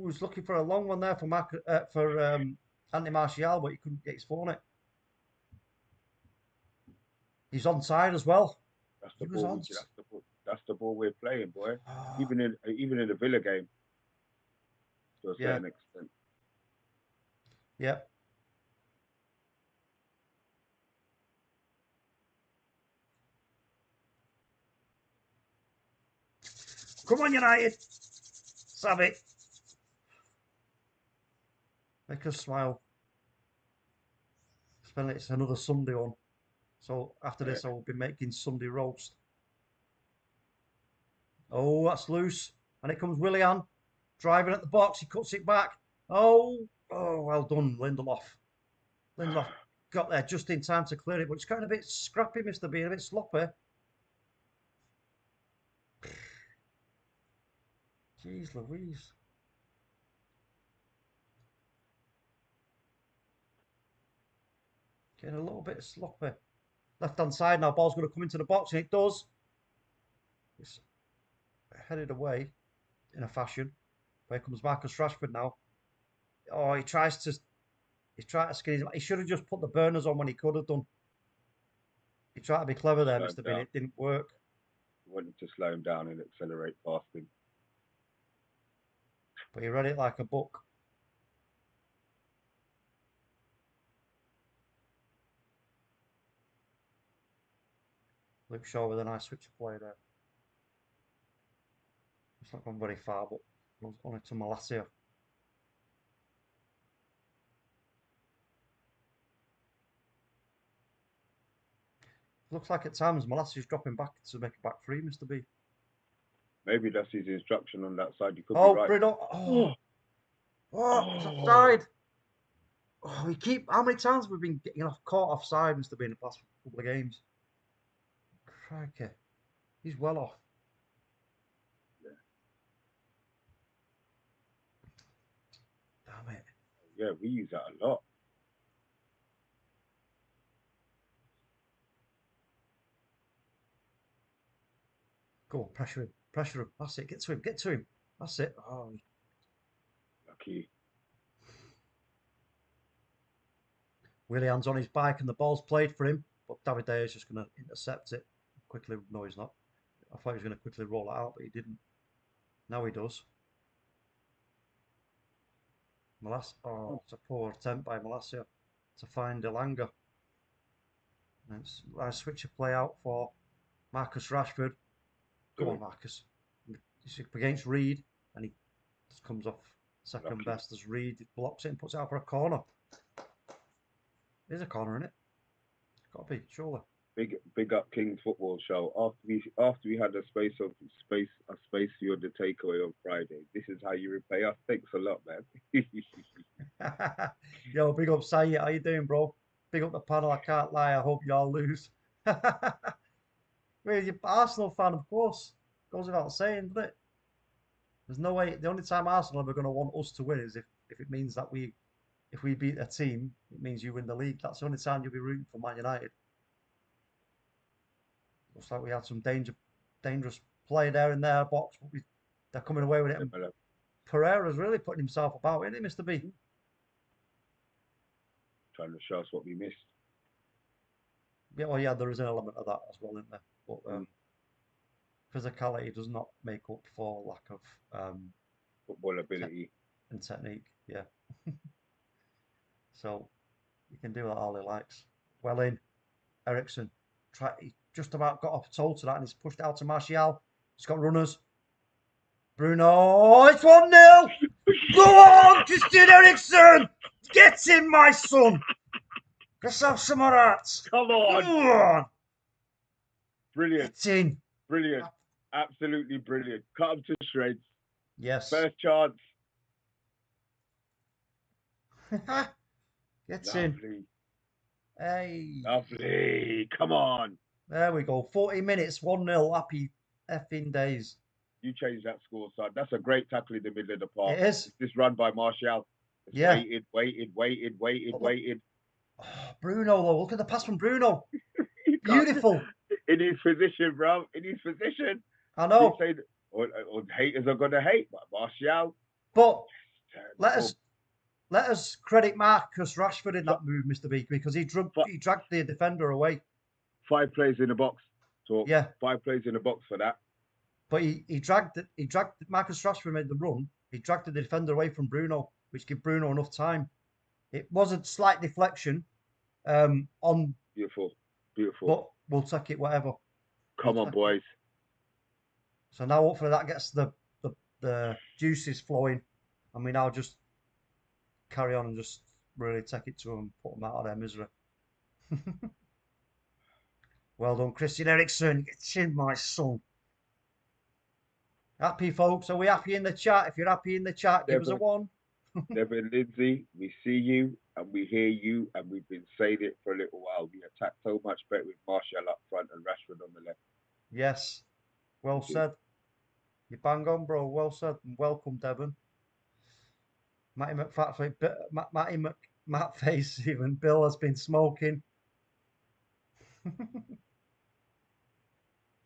he's looking for a long one there for Anthony Martial, but he couldn't get his foot on it. He's onside as well. That's the ball. That's the ball we're playing, boy. Oh, Even in the Villa game, to a certain extent. yeah. Come on, United. Save it. Make us smile. It's another Sunday one. So after this, I will be making Sunday roast. Oh, that's loose. And it comes Willian. Driving at the box. He cuts it back. Oh, well done, Lindelof. Lindelof got there just in time to clear it, but it's kind of a bit scrappy, Mr. Bean, a bit sloppy. Jeez Louise. Getting a little bit sloppy. Left hand side now, ball's going to come into the box, and it does. It's headed away in a fashion. Where comes Marcus Rashford now? Oh, he tries to skin his. He should have just put the burners on when he could have done. He tried to be clever there, Mr. Bean. It didn't work. He wanted to slow him down and accelerate past him. But he read it like a book. Luke Shaw with a nice switch of play there. It's not gone very far, but only to Malacia. Looks like at times Malacia's dropping back to make a back three, Mr. B. Maybe that's his instruction on that side. You could be right. Bruno. It's offside. Oh, how many times have we been getting caught offside, Mr. B, in the past couple of games? Crikey. He's well off. Yeah. Damn it. Yeah, we use that a lot. Go on, pressure him. That's it. Get to him. That's it. Oh, Lucky. Willian's on his bike and the ball's played for him, but David De Gea is just going to intercept it quickly. No, he's not. I thought he was going to quickly roll it out, but he didn't. Now he does. It's a poor attempt by Malacia to find Elanga. And it's a switch of play out for Marcus Rashford. Go on, Marcus. He's up against Reed, and he just comes off second best as Reed blocks it and puts it out for a corner. There's a corner in it. Got to be, surely. Big up King's Football Show. After we had a space for you on the takeaway on Friday. This is how you repay us. Thanks a lot, man. Yo, big up Sayed. How you doing, bro? Big up the panel. I can't lie. I hope y'all lose. Well, you're Arsenal fan, of course. Goes without saying, doesn't it? There's no way. The only time Arsenal are going to want us to win is if it means that if we beat a team, it means you win the league. That's the only time you'll be rooting for Man United. Looks like we had some dangerous play there in their box, but they're coming away with it. And Pereira's really putting himself about, isn't he, Mr. B? Trying to show us what we missed. Yeah, well, yeah, there is an element of that as well, isn't there? But physicality does not make up for lack of football ability and technique. Yeah. So he can do that all he likes. Well in. Ericsson. He just about got off toe to that and he's pushed out to Martial. He's got runners. Bruno. It's 1-0. Go on, Christian Eriksen. Get in, my son. Let's have some of that. Come on. Come on. Brilliant. Get in. Brilliant. Absolutely brilliant. Cut him to shreds. Yes. First chance. Get Lovely. in. Hey. Lovely. Come on. There we go. 40 minutes, 1-0. Happy effing days. You changed that score, son. That's a great tackle in the middle of the park. It is. It's this run by Martial. It's Yeah. waited. Oh, Bruno, though. Look at the pass from Bruno. You can't. Beautiful. In his position, bro. In his position. I Keep know. saying, or haters are gonna hate, but Martial. But let Terrible. us credit Marcus Rashford in F- that move, Mr. B, because he f- dragged the defender away. 5 players in the box. Talk. Yeah. 5 players in the box for that. But he dragged Marcus Rashford made the run. He dragged the defender away from Bruno, which gave Bruno enough time. It was a slight deflection on, Beautiful. but we'll take it whatever. Come on, boys. So now hopefully that gets the juices flowing, and we now just carry on and just really take it to them, put them out of their misery. Well done, Christian Eriksen. Get in, my son. Happy, folks? Are we happy in the chat? If you're happy in the chat, give us a 1. Devin Lindsay, we see you and we hear you, and we've been saying it for a little while. We attack so much better with Martial up front and Rashford on the left. Yes. Well said. You bang on, bro. Well said. And welcome, Devon. Matty McFace, even. Bill has been smoking.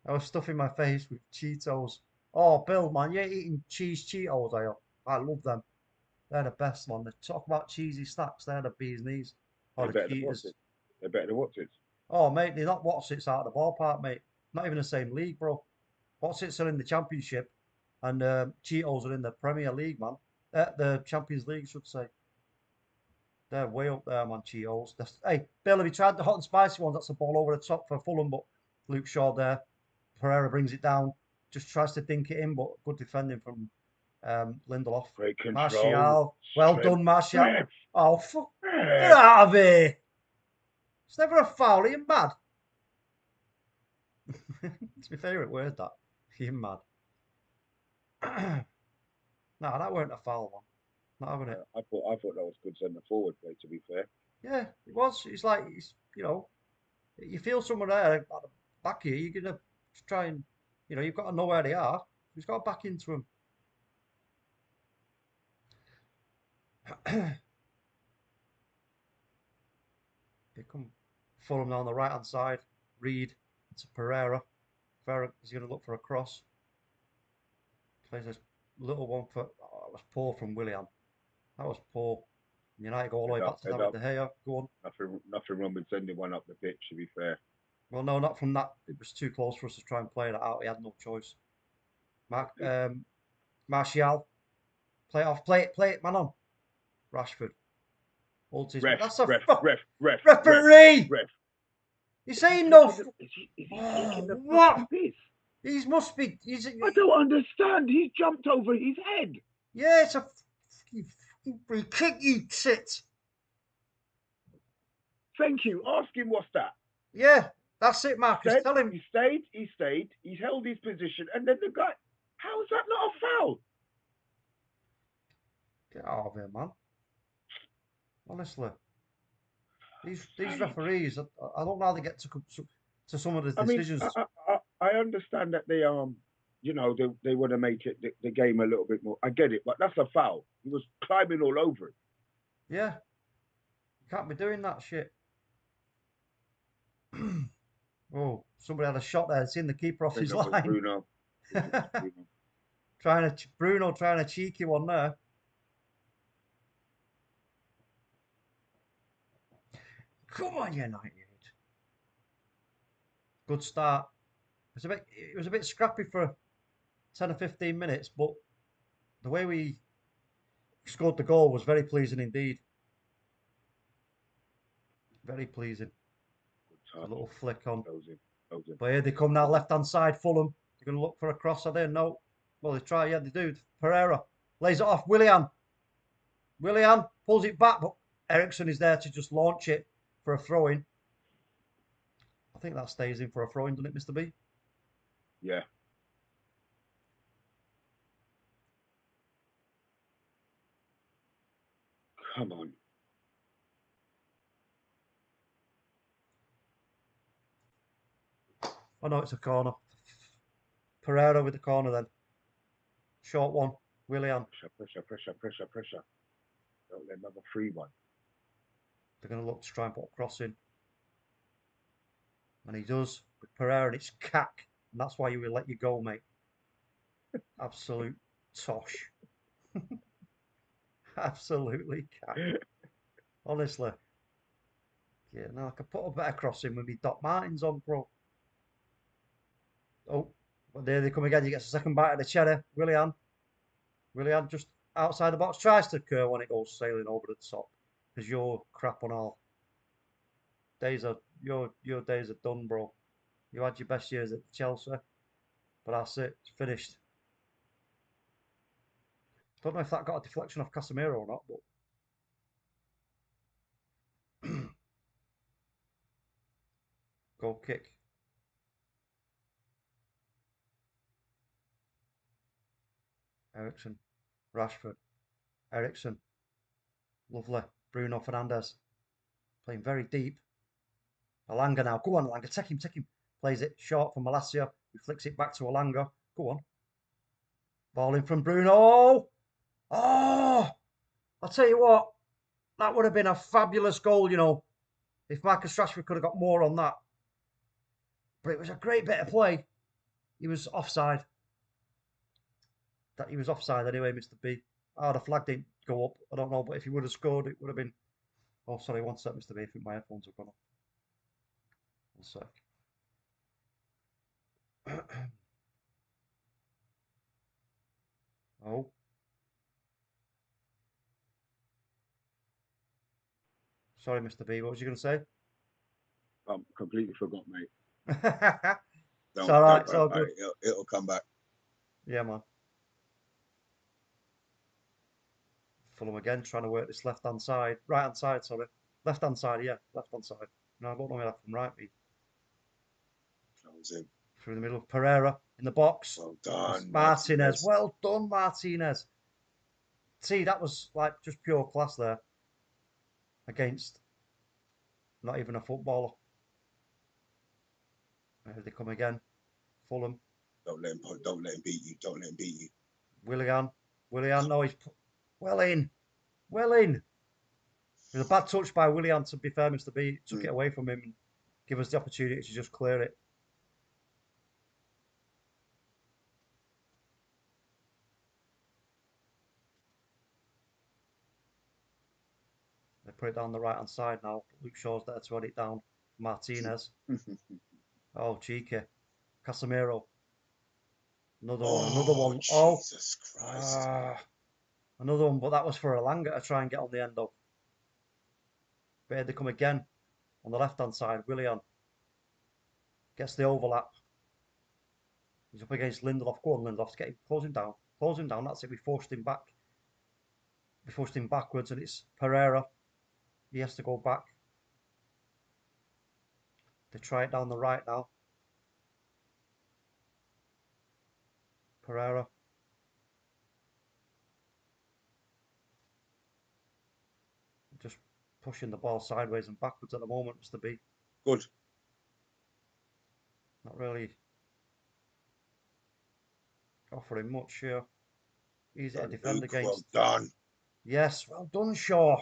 I was stuffing my face with Cheetos. Oh, Bill, man, you're eating cheese Cheetos, are you? I love them. They're the best one. They talk about cheesy snacks. They're the bee's knees. Or the cheaters. They're better than Watsits. Oh, mate, they're not Watsits out of the ballpark, mate. Not even the same league, bro. Watsits are in the Championship, and Cheetos are in the Premier League, man. The Champions League, I should say. They're way up there, man, Cheetos. Hey, Bill, have you tried the hot and spicy ones? That's a ball over the top for Fulham, but Luke Shaw there. Pereira brings it down. Just tries to dink it in, but good defending from Lindelof. Great control. Martial. Well done, Martial. Ref. Oh, fuck. Get out of here. It's never a foul. Are you mad? It's my favourite word, that. Are you mad? No, that weren't a foul, man. Not having it. I thought that was good centre forward play, to be fair. Yeah, it was. It's like, you know, you feel someone there at the back here, you're going to try and, you've got to know where they are. You've got to back into them. Here come Fulham down the right-hand side. Reed to Pereira. Pereira is going to look for a cross. Plays a little one for... Oh, it was poor from Willian. That was poor. United go all the way back to David De Gea. Go on. Nothing wrong with sending one up the pitch, to be fair. Well, no, not from that. It was too close for us to try and play that out. He had no choice. Martial. Play it off. Play it, man on. Rashford. That's a referee! Ref. He's saying no. Is he taking the What? piss? He must be. I don't understand. He's jumped over his head. Yeah, it's a free kick, you tit. Thank you. Ask him what's that. Yeah, that's it, Marcus. Tell him. He stayed. He's held his position. And then the guy, how is that not a foul? Get out of here, man. Honestly. These referees, I don't know how they get to some of the decisions. I understand that they they want to make it the game a little bit more. I get it, but that's a foul. He was climbing all over it. Yeah. You can't be doing that shit. Oh, somebody had a shot there. It's in the keeper off his line. Bruno. Bruno trying a cheeky one there. Come on, United. Good start. It was a bit scrappy for 10 or 15 minutes, but the way we scored the goal was very pleasing indeed. Very pleasing. A little flick on. But here they come now, left-hand side, Fulham. They're going to look for a cross, are they? No. Well, they try, yeah, they do. Pereira lays it off. Willian pulls it back, but Eriksen is there to just launch it for a throw-in. I think that stays in for a throw-in, doesn't it, Mr. B? Yeah. Come on. Oh no, it's a corner. Pereira with the corner then. Short one. Willian. Pressure. Don't let another free one. They're going to look to try and put a cross in. And he does with Pereira, and it's cack. And that's why you will let you go, mate. Absolute tosh. Absolutely cack. Honestly. Yeah, no, I could put a better cross in with me Doc Martens on, bro. Oh, but there they come again. He gets a second bite of the cherry. Willian just outside the box tries to curl when it goes sailing over the top. Because you're crap on all. Your days are done, bro. You had your best years at Chelsea, but that's it. It's finished. Don't know if that got a deflection off Casemiro or not, but goal kick. Ericsson, Rashford, Ericsson, lovely. Bruno Fernandes playing very deep. Alanga now. Go on, Alanga. Take him. Plays it short for Malacia, who flicks it back to Alanga. Go on. Ball in from Bruno. Oh, I'll tell you what. That would have been a fabulous goal, you know, if Marcus Rashford could have got more on that. But it was a great bit of play. He was offside. That he was offside anyway, Mr. B. Oh, the flag didn't go up. I don't know, but if he would have scored, it would have been. Oh, sorry, one sec, Mr. B. I think my headphones have gone off. One sec. Oh, sorry, Mr. B. What was you going to say? Completely forgot, mate. It's all right. It's all Don't good. it'll come back. Yeah, man. Fulham again trying to work this left-hand side. Right-hand side, sorry. Left-hand side, yeah. Left-hand side. No, I don't know where left from right be. That was it. Through the middle of Pereira in the box. Well done, Martinez. Well done, Martinez. See, that was like just pure class there. Against not even a footballer. Here they come again. Fulham. Don't let him beat you. Don't let him beat you. Willian, no, he's well in. Well in. It was a bad touch by Willian, to be fair, Mr. B. Took it away from him and give us the opportunity to just clear it. They put it down the right-hand side now. Luke Shaw's there to run it down. Martinez. Oh, cheeky. Casemiro. Another one. Oh, Jesus Christ. Another one, but that was for Alanga to try and get on the end of. But here they come again on the left-hand side. Willian gets the overlap. He's up against Lindelof. Go on, Lindelof. Get him. Close him down. Close him down. That's it. We forced him back. We forced him backwards, and it's Pereira. He has to go back. They try it down the right now. Pereira. Just pushing the ball sideways and backwards at the moment, Mr. B. Good. Not really offering much here. Easy to defend against. Well done. Yes, well done, Shaw.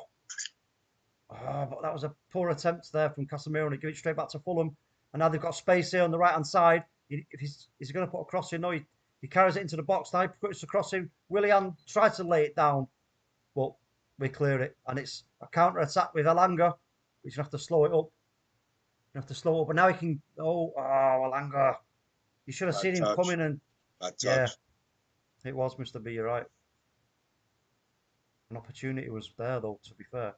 Oh, but that was a poor attempt there from Casemiro, and he gave it straight back to Fulham. And now they've got space here on the right-hand side. If he's going to put a cross in, no, he carries it into the box. Now he puts the cross in. Willian tried to lay it down, but we clear it. And it's a counter-attack with Alanga, which you have to slow it up. You have to slow it up. But now he can... Oh, Alanga. You should have seen him coming and... Yeah, it was, Mr. B, you're right. An opportunity was there, though, to be fair.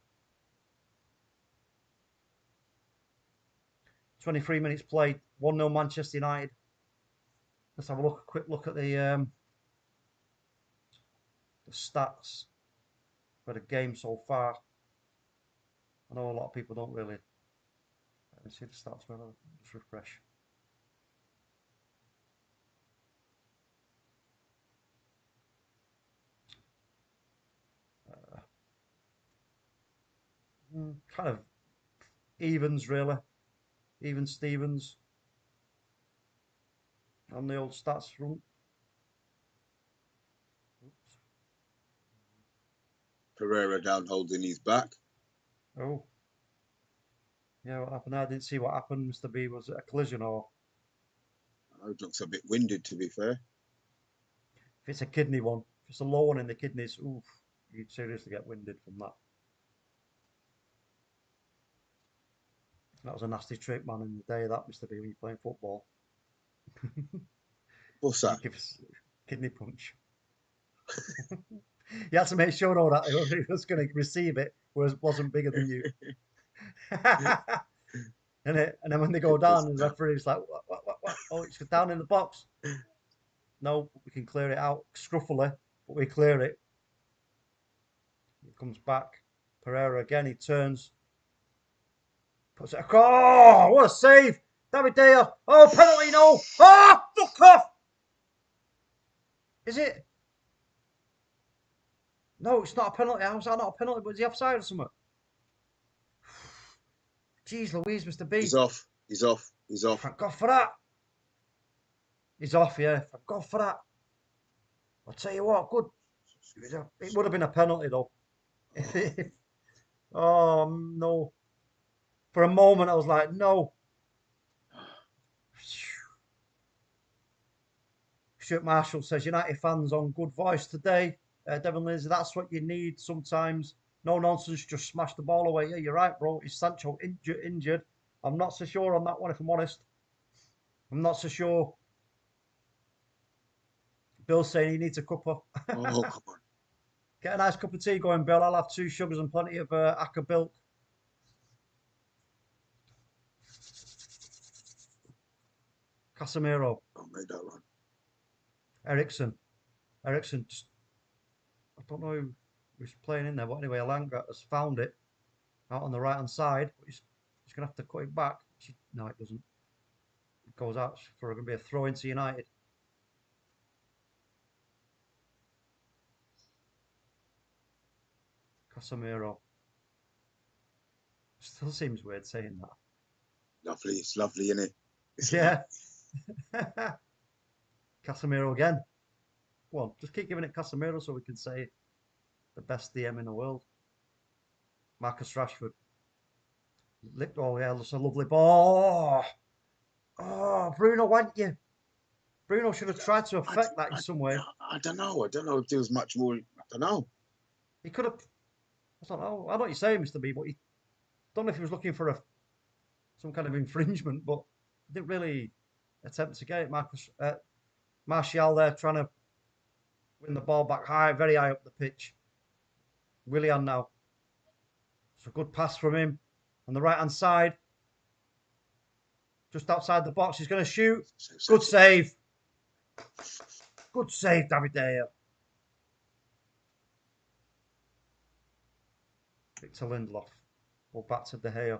23 minutes played, 1-0 Manchester United. Let's have a quick look at the stats for the game so far. I know a lot of people don't really. Let me see the stats. Just refresh. Kind of evens, really. Even Stevens. on the old stats front. Oops. Pereira down holding his back. Oh. Yeah, what happened? I didn't see what happened, Mr. B. Was it a collision or It looks a bit winded, to be fair. if it's a kidney one? If it's a low one in the kidneys, oof, you'd seriously get winded from that. That was a nasty trick, man, in the day, that, Mr. B, when you're playing football. What's You that? give us a kidney punch. You had to make sure, though, that whoever was going to receive it wasn't bigger than you. And then when they go down, and the referee's like, what? Oh, it's down in the box. No, we can clear it out scruffily, but we clear it. He comes back. Pereira again, he turns. Puts it across. Oh, what a save! David Dyer. Oh, penalty, no. Oh, fuck off! Is it? No, it's not a penalty. How's that not a penalty? But is he offside or something? Jeez Louise, Mr. B. He's off. He's off. He's off. Thank God for that. He's off, yeah. Thank God for that. I'll tell you what, good. It would have been a penalty, though. Oh, no. For a moment, I was like, no. Stuart Marshall says, United fans on good voice today. Devon Lindsay, that's what you need sometimes. No nonsense, just smash the ball away. Yeah, you're right, bro. Is Sancho injured? I'm not so sure on that one, if I'm honest. I'm not so sure. Bill's saying he needs a cuppa. Oh, come on. Get a nice cup of tea going, Bill. I'll have 2 sugars and plenty of Acker milk. Casemiro. Don't make that run. Ericsson, just, I don't know who's playing in there, but anyway, Alanga has found it out on the right hand side. But he's going to have to cut it back. No, it doesn't. It goes out for going to be a throw into United. Casemiro. Still seems weird saying that. Lovely. It's lovely, isn't it? Yeah. Casemiro again. Well, just keep giving it Casemiro so we can say the best DM in the world. Marcus Rashford. Oh, yeah, that's a lovely ball. Oh, Bruno went you. Bruno should have tried to affect that in some way. I don't know. I don't know if there was much more. I don't know. He could have. I don't know. I know what you're saying, Mr. B, but he don't know if he was looking for some kind of infringement, but he didn't really attempt to get it. Martial there trying to win the ball back high, very high up the pitch. Willian now. It's a good pass from him on the right hand side. Just outside the box. He's going to shoot. Good save. Good save, David Dyer. Victor Lindelof. Well, back to De Gea.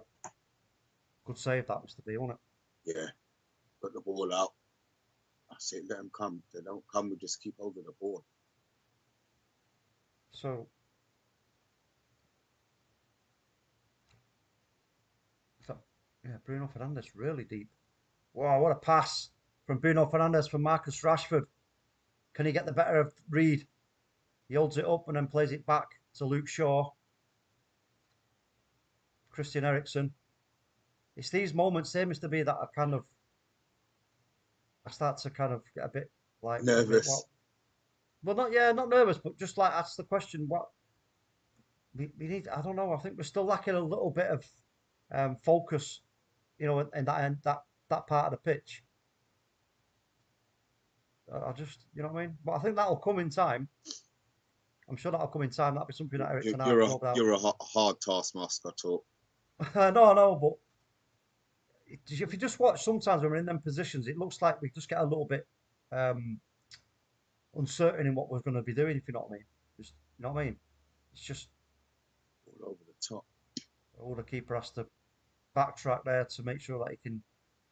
Good save that, Mr. B, wasn't it? Yeah. Put the ball out. I said, let them come. If they don't come, we just keep holding the ball. So, yeah, Bruno Fernandes really deep. Wow, what a pass from Bruno Fernandes for Marcus Rashford. Can he get the better of Reed? He holds it up and then plays it back to Luke Shaw. Christian Eriksen. It's these moments here, Mr. B, that I start to kind of get a bit like nervous. Well, not nervous, but just like ask the question, what we need. I don't know. I think we're still lacking a little bit of focus, in that part of the pitch. I just, you know what I mean. But I think that'll come in time. I'm sure that'll come in time. That'll be something that Eric and I know about. You're a hard taskmaster, talk. No, but if you just watch, sometimes when we're in them positions, it looks like we just get a little bit uncertain in what we're going to be doing. If you know what I mean, just, you know what I mean. It's just all over the top. All the keeper has to backtrack there to make sure that he can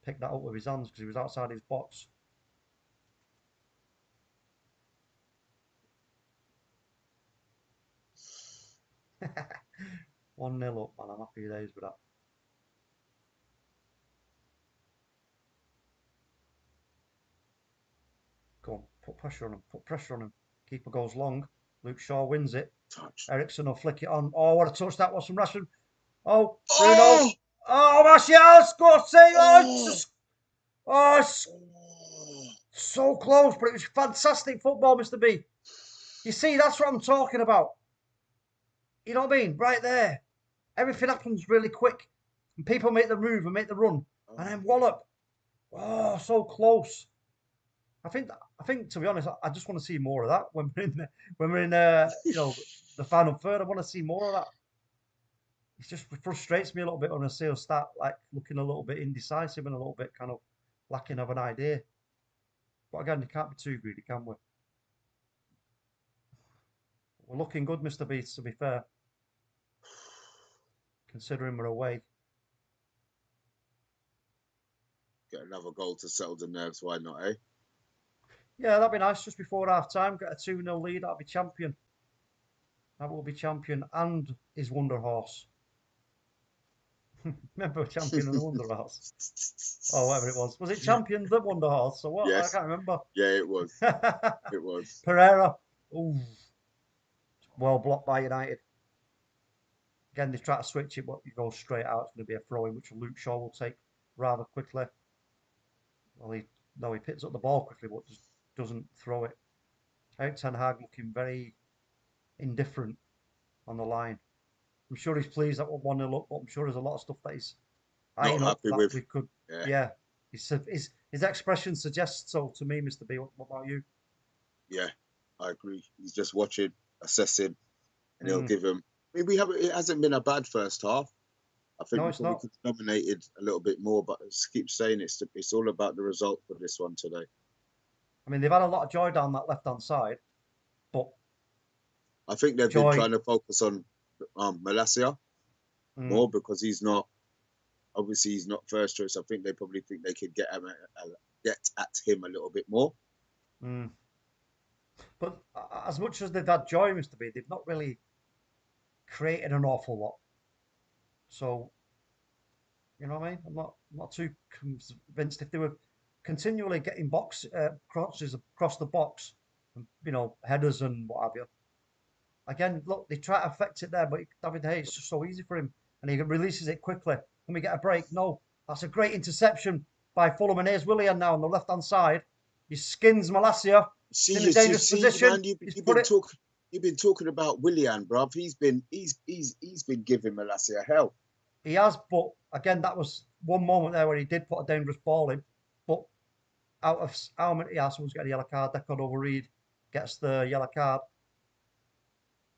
pick that up with his hands because he was outside his box. One 0 up, man. I'm happy days with that. Put pressure on him. Put pressure on him. Keeper goes long. Luke Shaw wins it. Touch. Ericsson will flick it on. Oh, what a touch that was from Rashford. Oh, Bruno. Oh! Oh, Martial scored. Save. Oh, Oh! just, oh, it's so close, but it was fantastic football, Mr. B. You see, that's what I'm talking about. You know what I mean? Right there. Everything happens really quick. And people make the move and make the run. And then wallop. Oh, so close. I think to be honest, I just want to see more of that when we're in you know, the final third. I want to see more of that. It just frustrates me a little bit when I see us start like looking a little bit indecisive and a little bit kind of lacking of an idea. But again, you can't be too greedy, can we? We're looking good, Mr. Beats, to be fair. Considering we're away. Get another goal to settle the nerves. Why not, eh? Yeah, that'd be nice. Just before half time, get a 2-0 lead. That'll be champion. That will be champion and his wonder horse. Remember champion and the wonder horse? Or whatever it was. Was it champion the wonder horse? Or what? Yes. I can't remember. Yeah, it was. It was. Pereira. Ooh. Well blocked by United. Again, they try to switch it, but you go straight out. It's going to be a throw-in, which Luke Shaw will take rather quickly. Well, he picks up the ball quickly, but just doesn't throw it. I think Ten Hag looking very indifferent on the line. I'm sure he's pleased that we're 1-0 up, but I'm sure there's a lot of stuff that he's eyeing up that with. we could. Yeah. Yeah. His expression suggests so to me, Mr. B. What about you? Yeah, I agree. He's just watching, assessing, and he'll give him. I mean, it hasn't been a bad first half. I think we could have dominated a little bit more, but I just keep saying it's all about the result for this one today. I mean, they've had a lot of joy down that left-hand side, but I think they've been trying to focus on Malacia more because he's not first choice. I think they probably think they could get at him a little bit more. But as much as they've had joy, Mr. B, they've not really created an awful lot. So, you know what I mean? I'm not too convinced if they were continually getting crosses across the box, and, you know, headers and what have you. Again, look, they try to affect it there, but David Hay, it's just so easy for him, and he releases it quickly. Can we get a break? No. That's a great interception by Fulham, and here's Willian now on the left-hand side. He skins Malacia in a dangerous position. Man, you've been talking about Willian, bruv. He's been giving Malacia hell. He has, but again, that was one moment there where he did put a dangerous ball in. But out of how many, someone's got a yellow card. Declan Overreed gets the yellow card.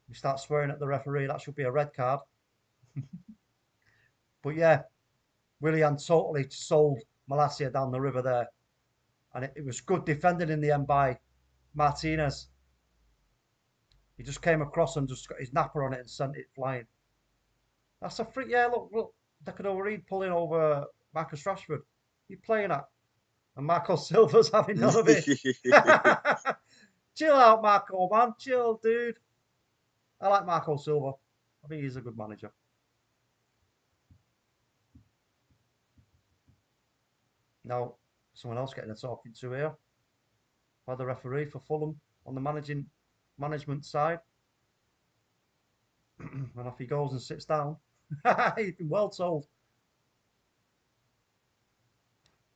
We start swearing at the referee. That should be a red card. But yeah, Willian totally sold Malacia down the river there. And it was good defending in the end by Martinez. He just came across and just got his napper on it and sent it flying. That's a free. Yeah, look. Declan Overreed pulling over Marcus Rashford. He's playing at. And Marco Silva's having none of it. Chill out, Marco, man. Chill, dude. I like Marco Silva. I think he's a good manager. Now, someone else getting a talking to here by the referee for Fulham on the management side. And off he goes and sits down. He's been well told.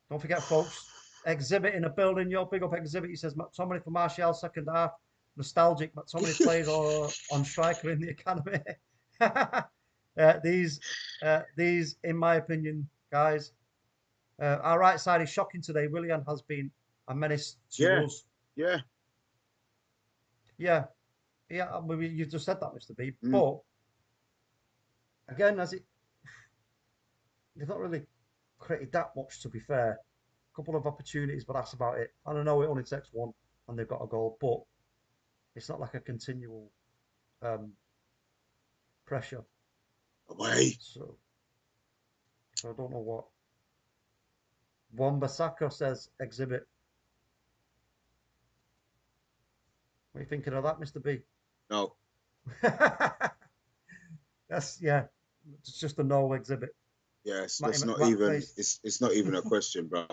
Don't forget, folks, Exhibit in a building. Your big up Exhibit. He says McTominay for Martial second half. Nostalgic. McTominay plays on striker in the academy. These, in my opinion, guys, our right side is shocking today. Willian has been a menace to us. Yeah. I mean, you just said that, Mr. B. But again, they've not really created that much, to be fair. A couple of opportunities, but that's about it. And I know it only takes one, and they've got a goal, but it's not like a continual pressure. Away. So I don't know what. Wan-Bissaka says Exhibit. What are you thinking of that, Mr. B? No. It's just a no Exhibit. Yes, that's not even. It's not even a question, bro.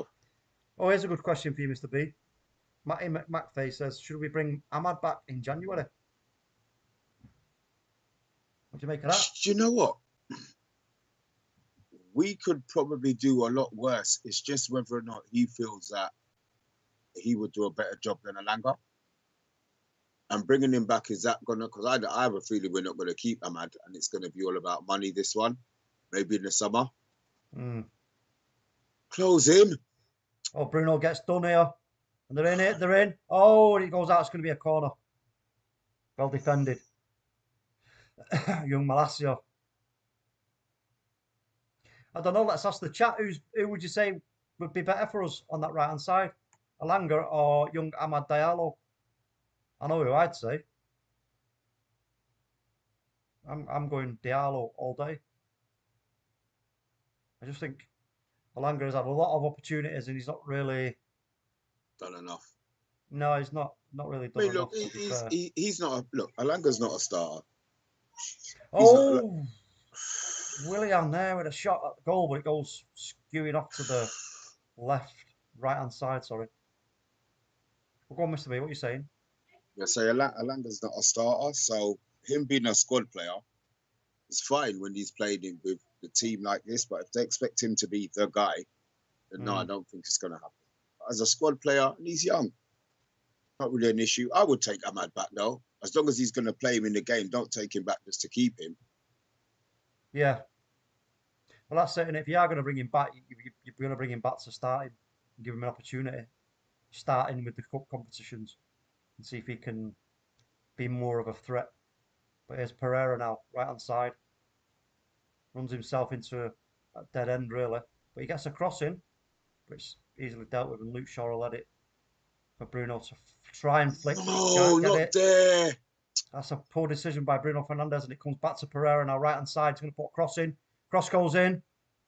Oh, here's a good question for you, Mr. B. Matty McFay says, should we bring Ahmad back in January? What do you make of that? Do you know what? We could probably do a lot worse. It's just whether or not he feels that he would do a better job than Alanga. And bringing him back, is that going to... Because I have a feeling we're not going to keep Ahmad, and it's going to be all about money, this one. Maybe in the summer. Close him. Oh, Bruno gets done here. And they're in it. They're in. Oh, and it goes out. It's going to be a corner. Well defended. Young Malacia. I don't know. Let's ask the chat. Who would you say would be better for us on that right hand side? Alanga or young Amad Diallo? I know who I'd say. I'm going Diallo all day. I just think Alanga has had a lot of opportunities and he's not really done enough. No, he's not really done enough. He's not. Look, Alanga's not a starter. Willian there with a shot at the goal, but it goes skewing off to the right hand side. Sorry. Well, go on, Mr. B. What are you saying? Yeah, so Alanga's not a starter, so him being a squad player is fine when he's playing with the team like this. But if they expect him to be the guy, then no, I don't think it's going to happen. As a squad player, and he's young, not really an issue. I would take Ahmad back though, as long as he's going to play him in the game. Don't take him back just to keep him. Yeah. Well, that's it. And if you are going to bring him back, you're going to bring him back to starting and give him an opportunity, starting with the cup competitions, and see if he can be more of a threat. But here's Pereira now, right hand side. Runs himself into a dead end, really. But he gets a cross in, which easily dealt with, and Luke Shaw will let it for Bruno to try and flick. No, not there. That's a poor decision by Bruno Fernandes, and it comes back to Pereira now, right hand side. He's going to put a cross in. Cross goes in,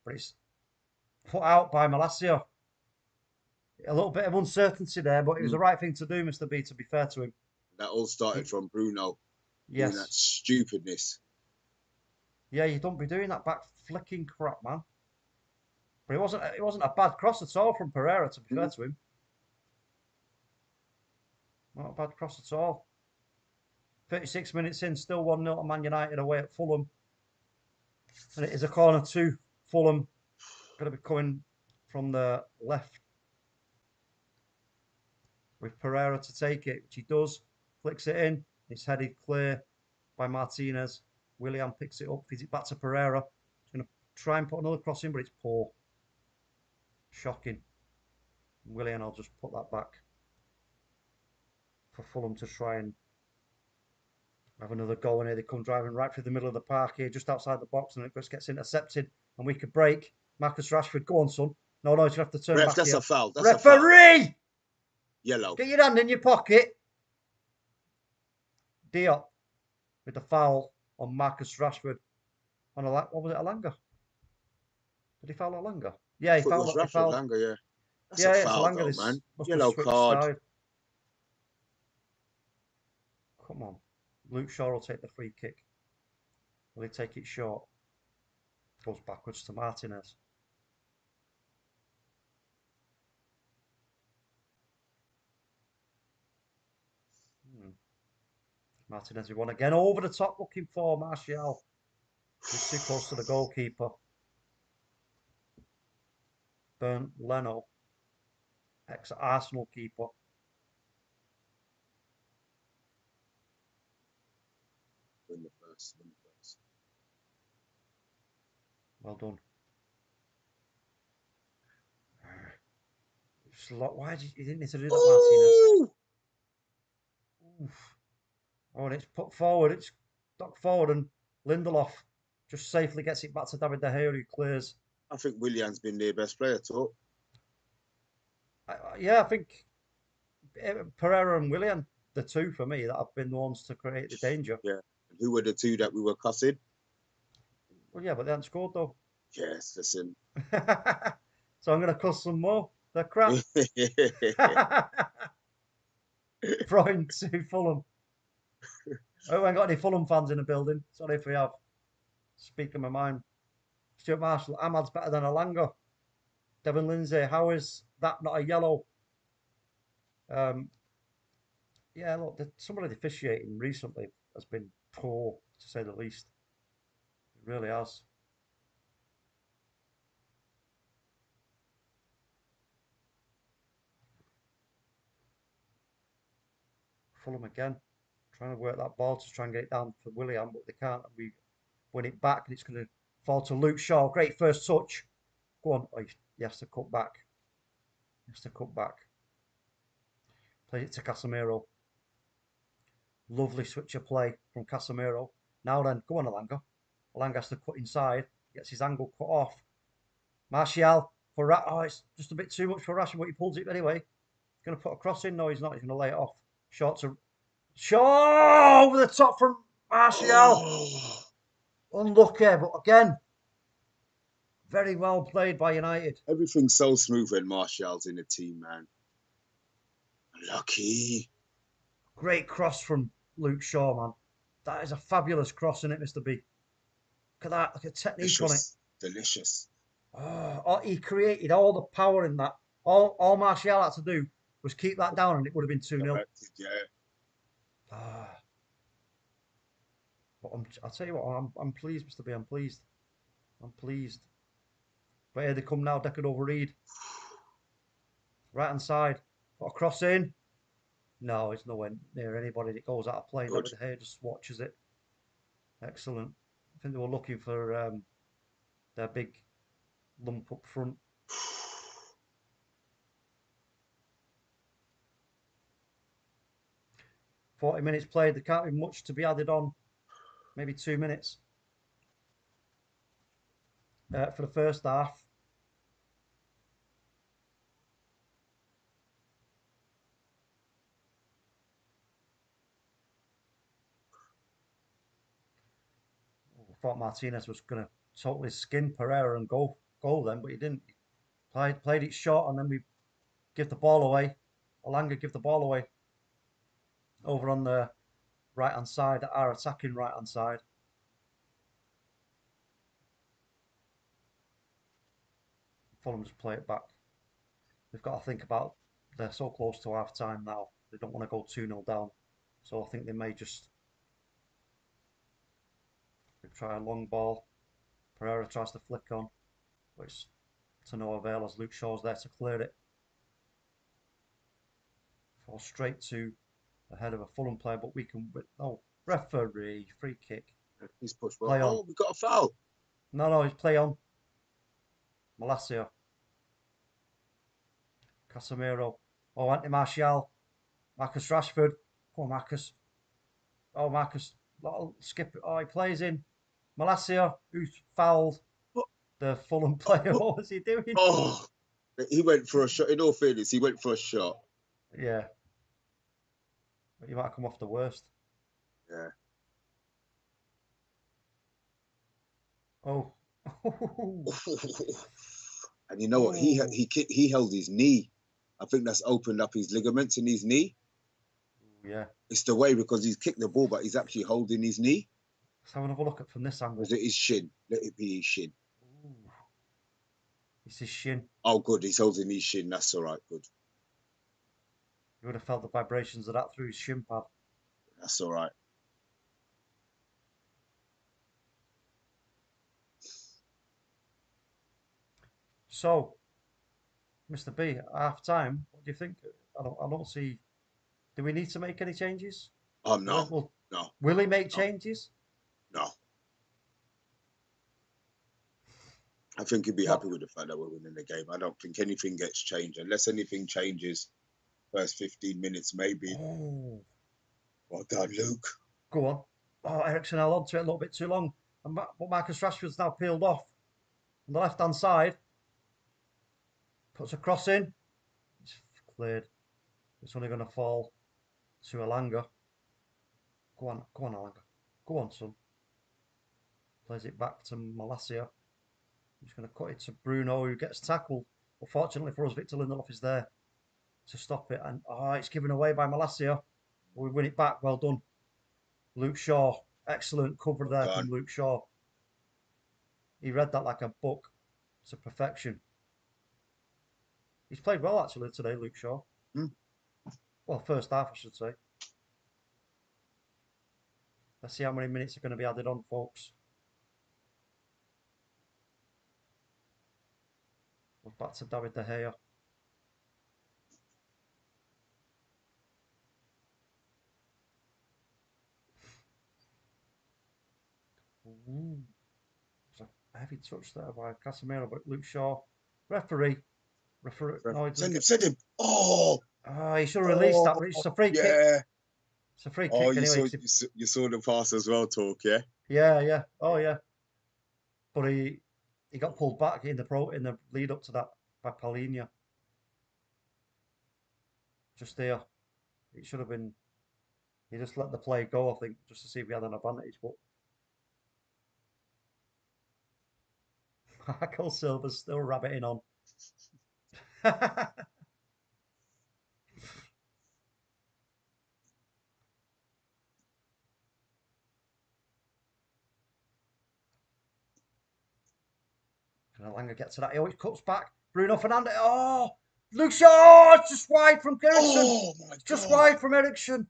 but it's put out by Malacia. A little bit of uncertainty there, but it was the right thing to do, Mr. B, to be fair to him. That all started from Bruno. Yes. Doing that stupidness. Yeah, you don't be doing that back flicking crap, man. But it wasn't a bad cross at all from Pereira, to be fair to him. Not a bad cross at all. 36 minutes in, still 1-0 to Man United away at Fulham. And it is a corner to Fulham. Going to be coming from the left. With Pereira to take it, which he does. Flicks it in. It's headed clear by Martinez. Willian picks it up, feeds it back to Pereira. He's going to try and put another cross in, but it's poor. Shocking. Willian, I'll just put that back for Fulham to try and have another goal in here. They come driving right through the middle of the park here, just outside the box, and it just gets intercepted. And we could break. Marcus Rashford, go on, son. No, you have to turn back. That's here. A foul. That's Referee! A foul. Yellow. Get your hand in your pocket. Diop with the foul on Marcus Rashford. On what was it, Alanga? Did he foul Alanga? Yeah, he fouled Alanga, yeah. That's a foul, Alanga, though, man. Must Yellow card. Side. Come on. Luke Shaw will take the free kick. Will he take it short? Goes backwards to Martinez. Martinez, we won again. Over the top looking for Martial. He's too close to the goalkeeper. Bernd Leno, ex-Arsenal keeper. Win the first. Well done. Why did you didn't need to do that, Martinez? Oof. Oh, and it's put forward. It's knocked forward, and Lindelof just safely gets it back to David De Gea, who clears. I think Willian's been their best player, too. Yeah, I think Pereira and Willian, the two for me that have been the ones to create the danger. Yeah. And who were the two that we were cussing? Well, yeah, but they haven't scored though. Yes, listen. So I'm going to cuss some more. They're crap. Brian to Fulham. I haven't got any Fulham fans in the building. Sorry if we have. Speaking my mind. Stuart Marshall, Ahmad's better than Alanga. Devin Lindsay, how is that not a yellow? Yeah, look, some of the officiating recently has been poor, to say the least. It really has. Fulham again, trying to work that ball to try and get it down for Willian, but they can't. We win it back, and it's going to fall to Luke Shaw. Great first touch. Go on. Oh, he has to cut back. He has to cut back. Play it to Casemiro. Lovely switch of play from Casemiro. Now then, go on, Alanga. Alanga has to cut inside. Gets his angle cut off. Martial for oh, it's just a bit too much for Rashford, but he pulls it anyway. He's going to put a cross in. No, he's not. He's going to lay it off. Short to Shaw over the top from Martial. Oh, Unlucky, but again, very well played by United. everything's so smooth when Martial's in the team, man. Lucky. Great cross from Luke Shaw, man. That is a fabulous cross, isn't it, Mr. B? Look at that. Look at the technique on it. Delicious. Oh, he created all the power in that. All Martial had to do was keep that down and it would have been 2-0. Yeah. But I'll tell you what, I'm pleased, Mr. B. I'm pleased. I'm pleased. But here they come now, Deckard over Reed. Right hand side. Got a cross in. No, it's nowhere near anybody that goes out of play. Nobody here just watches it. Excellent. I think they were looking for their big lump up front. 40 minutes played. There can't be much to be added on. Maybe 2 minutes for the first half. I thought Martinez was going to totally skin Pereira and goal then, but he didn't. Played it short, and then we give the ball away. Alanga give the ball away over on the right hand side, our attacking right hand side. Fulham just play it back. They've got to think about they're so close to half time now. They don't want to go 2-0 down. So I think they may just try a long ball. Pereira tries to flick on, but it's to no avail as Luke Shaw's there to clear it. Fall straight to the head of a Fulham player, but we can. Oh, referee, free kick. He's pushed Play well. on. Oh, we got a foul. No, he's play on. Malacia. Casemiro. Oh, Anthony Martial. Marcus Rashford. Come on, Marcus. Oh, Marcus. Skip it. Oh, he plays in. Malacia, who's fouled the Fulham player. What was he doing? Oh, he went for a shot. In all fairness, he went for a shot. Yeah. But you might come off the worst. Yeah. Oh. And you know what? He held his knee. I think that's opened up his ligaments in his knee. Yeah. It's the way because he's kicked the ball, but he's actually holding his knee. Let's have another look at from this angle. Was it his shin? Let it be his shin. Ooh. It's his shin. Oh, good. He's holding his shin. That's all right. Good. You would have felt the vibrations of that through his shin pad. That's all right. So, Mr. B, half time. What do you think? I don't see. Do we need to make any changes? No. No. Will he make changes? No. I think he'd be happy with the fact that we're winning the game. I don't think anything gets changed unless anything changes. First 15 minutes, maybe. Oh. Well done, Luke. Go on. Oh, Ericsson held on to it a little bit too long. But Marcus Rashford's now peeled off on the left-hand side. Puts a cross in. It's cleared. It's only going to fall to Alanga. Go on, Alanga. Go on, son. Plays it back to Malacia. He's going to cut it to Bruno, who gets tackled. But fortunately for us, Victor Lindelof is there to stop it. And it's given away by Malacia. We win it back. Well done. Luke Shaw. Excellent cover there from Luke Shaw. He read that like a book to perfection. He's played well, actually, today, Luke Shaw. Well, first half, I should say. Let's see how many minutes are going to be added on, folks. We're back to David De Gea. Ooh. There's a heavy touch there by Casemiro, but Luke Shaw. Referee. No, Send him. Oh, he should have released that, but it's a free kick. It's a free kick anyway. You saw the pass as well, Talk, yeah? Yeah. Oh, yeah. But he got pulled back in the lead up to that by Paulinho. Just there. It should have been. He just let the play go, I think, just to see if we had an advantage. But Michael Silver's still rabbiting on. Can Alanga get to that? He always cuts back. Bruno Fernandes. Oh, Luke Shaw! It's just wide from Ericsson. Oh my God. Just wide from Ericsson.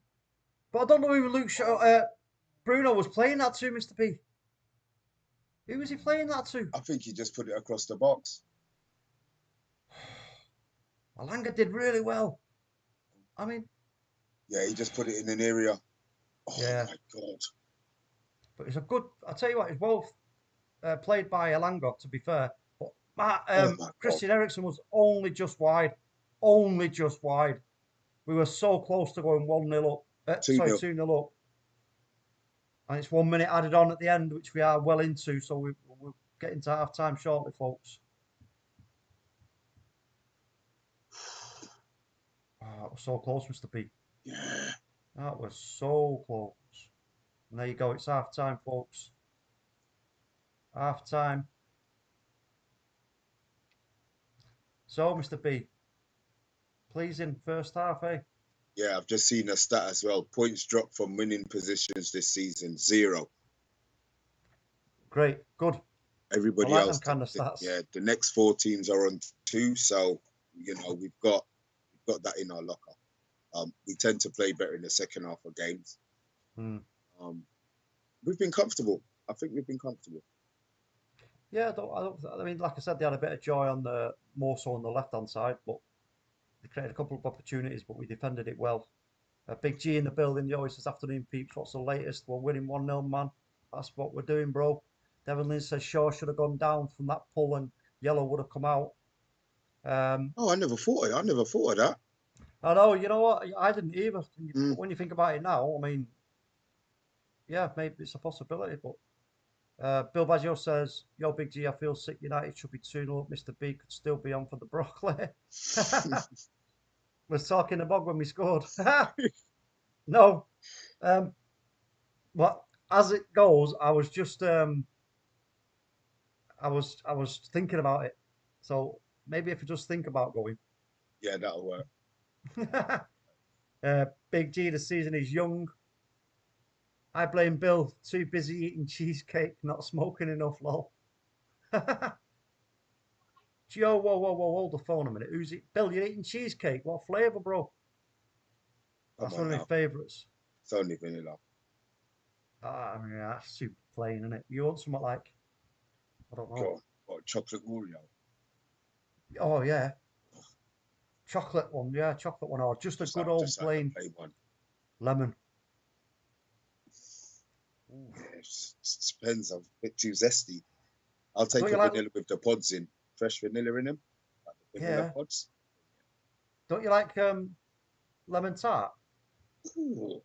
But I don't know who Luke Shaw. Bruno was playing that to, Mr. P. Who was he playing that to? I think he just put it across the box. Alanga did really well. I mean. Yeah, he just put it in an area. Oh yeah. My God. But it's a good. I'll tell you what. It's well played by Alanga, to be fair. But Christian Eriksen was only just wide. Only just wide. We were so close to going 1-0 up. 2-0 up. And it's 1 minute added on at the end, which we are well into. So we're getting to half time shortly, folks. Oh, that was so close, Mr. P. Yeah. That was so close. And there you go. It's half time, folks. Half time. So, Mr. B, pleasing first half, eh? Yeah, I've just seen a stat as well. Points dropped from winning positions this season, 0. Great, good. Everybody I like else, them kind of stats. Yeah, the next 4 teams are on 2, so you know we've got that in our locker. We tend to play better in the second half of games. We've been comfortable. I think we've been comfortable. Yeah, I mean, like I said, they had a bit of joy more so on the left-hand side, but they created a couple of opportunities, but we defended it well. Big G in the building. He always says, "Afternoon, peeps. What's the latest? We're winning 1-0, man. That's what we're doing, bro." Devin Lynn says Shaw should have gone down from that pull and yellow would have come out. Oh, I never thought of that. I know. You know what? I didn't either. When you think about it now, I mean, yeah, maybe it's a possibility, but. Bill Baggio says, "Yo, Big G, I feel sick. United should be 2-0 up. Mr. B could still be on for the broccoli." Was talking about when we scored. No. But as it goes, I was just I was thinking about it. So maybe if you just think about going. Yeah, that'll work. Big G, the season is young. I blame Bill. Too busy eating cheesecake, not smoking enough, lol. Joe, whoa, hold the phone a minute. Who's it? Bill, you're eating cheesecake. What flavour, bro? That's one of my favourites. It's only vanilla. I mean, that's super plain, isn't it? You want something like, I don't know. What, chocolate Oreo? Oh, yeah. Chocolate one, yeah, chocolate one. Or just a good old plain one. Lemon. Yeah, it depends. I'm a bit too zesty. I'll take a vanilla with the pods in. Fresh vanilla in them. Like the vanilla pods. Don't you like lemon tart? Ooh.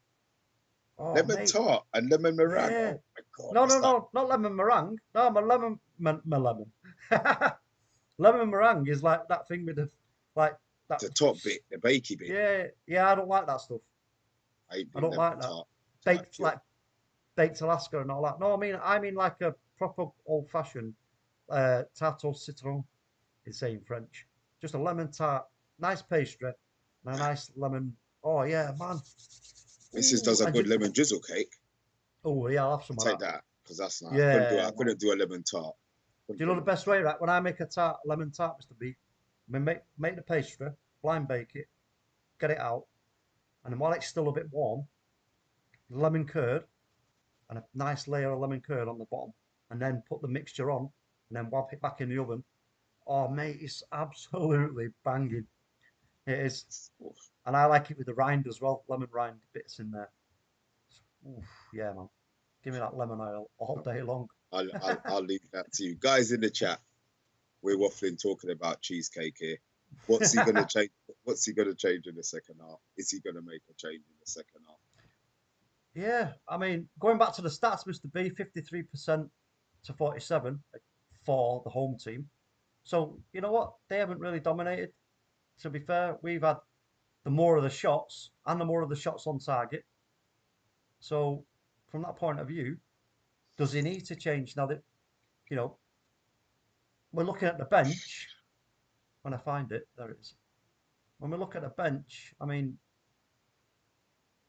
Oh, lemon tart and lemon meringue. Yeah. Oh my God. No, not lemon meringue. No, my lemon. Lemon meringue is like that thing with the top bit, the bakey bit. Yeah, I don't like that stuff. I don't like that. Baked Alaska and all that. No, I mean like a proper old-fashioned tarte au citron, it's saying French. Just a lemon tart, nice pastry, and a nice lemon. Oh yeah, man. Mrs. does a good lemon drizzle cake. Oh yeah, I'll have some. I'll take that because that's nice. Yeah, I couldn't do a lemon tart. Do you know the best way, right? When I make a lemon tart, Mr. B, I mean, make the pastry, blind bake it, get it out, And then while it's still a bit warm, lemon curd and a nice layer of lemon curd on the bottom, and then put the mixture on, and then whap it back in the oven. Oh, mate, it's absolutely banging. It is. And I like it with the rind as well, lemon rind bits in there. Oof, yeah, man. Give me that lemon oil all day long. I'll leave that to you. Guys in the chat, we're waffling talking about cheesecake here. What's he gonna change? What's he gonna change in the second half? Is he gonna make a change in the second half? Yeah, I mean, going back to the stats, Mr. B, 53% to 47 for the home team. So, you know what? They haven't really dominated. To be fair, we've had the more of the shots and the more of the shots on target. So, from that point of view, does he need to change now that, you know, we're looking at the bench? When I find it, there it is. When we look at the bench, I mean,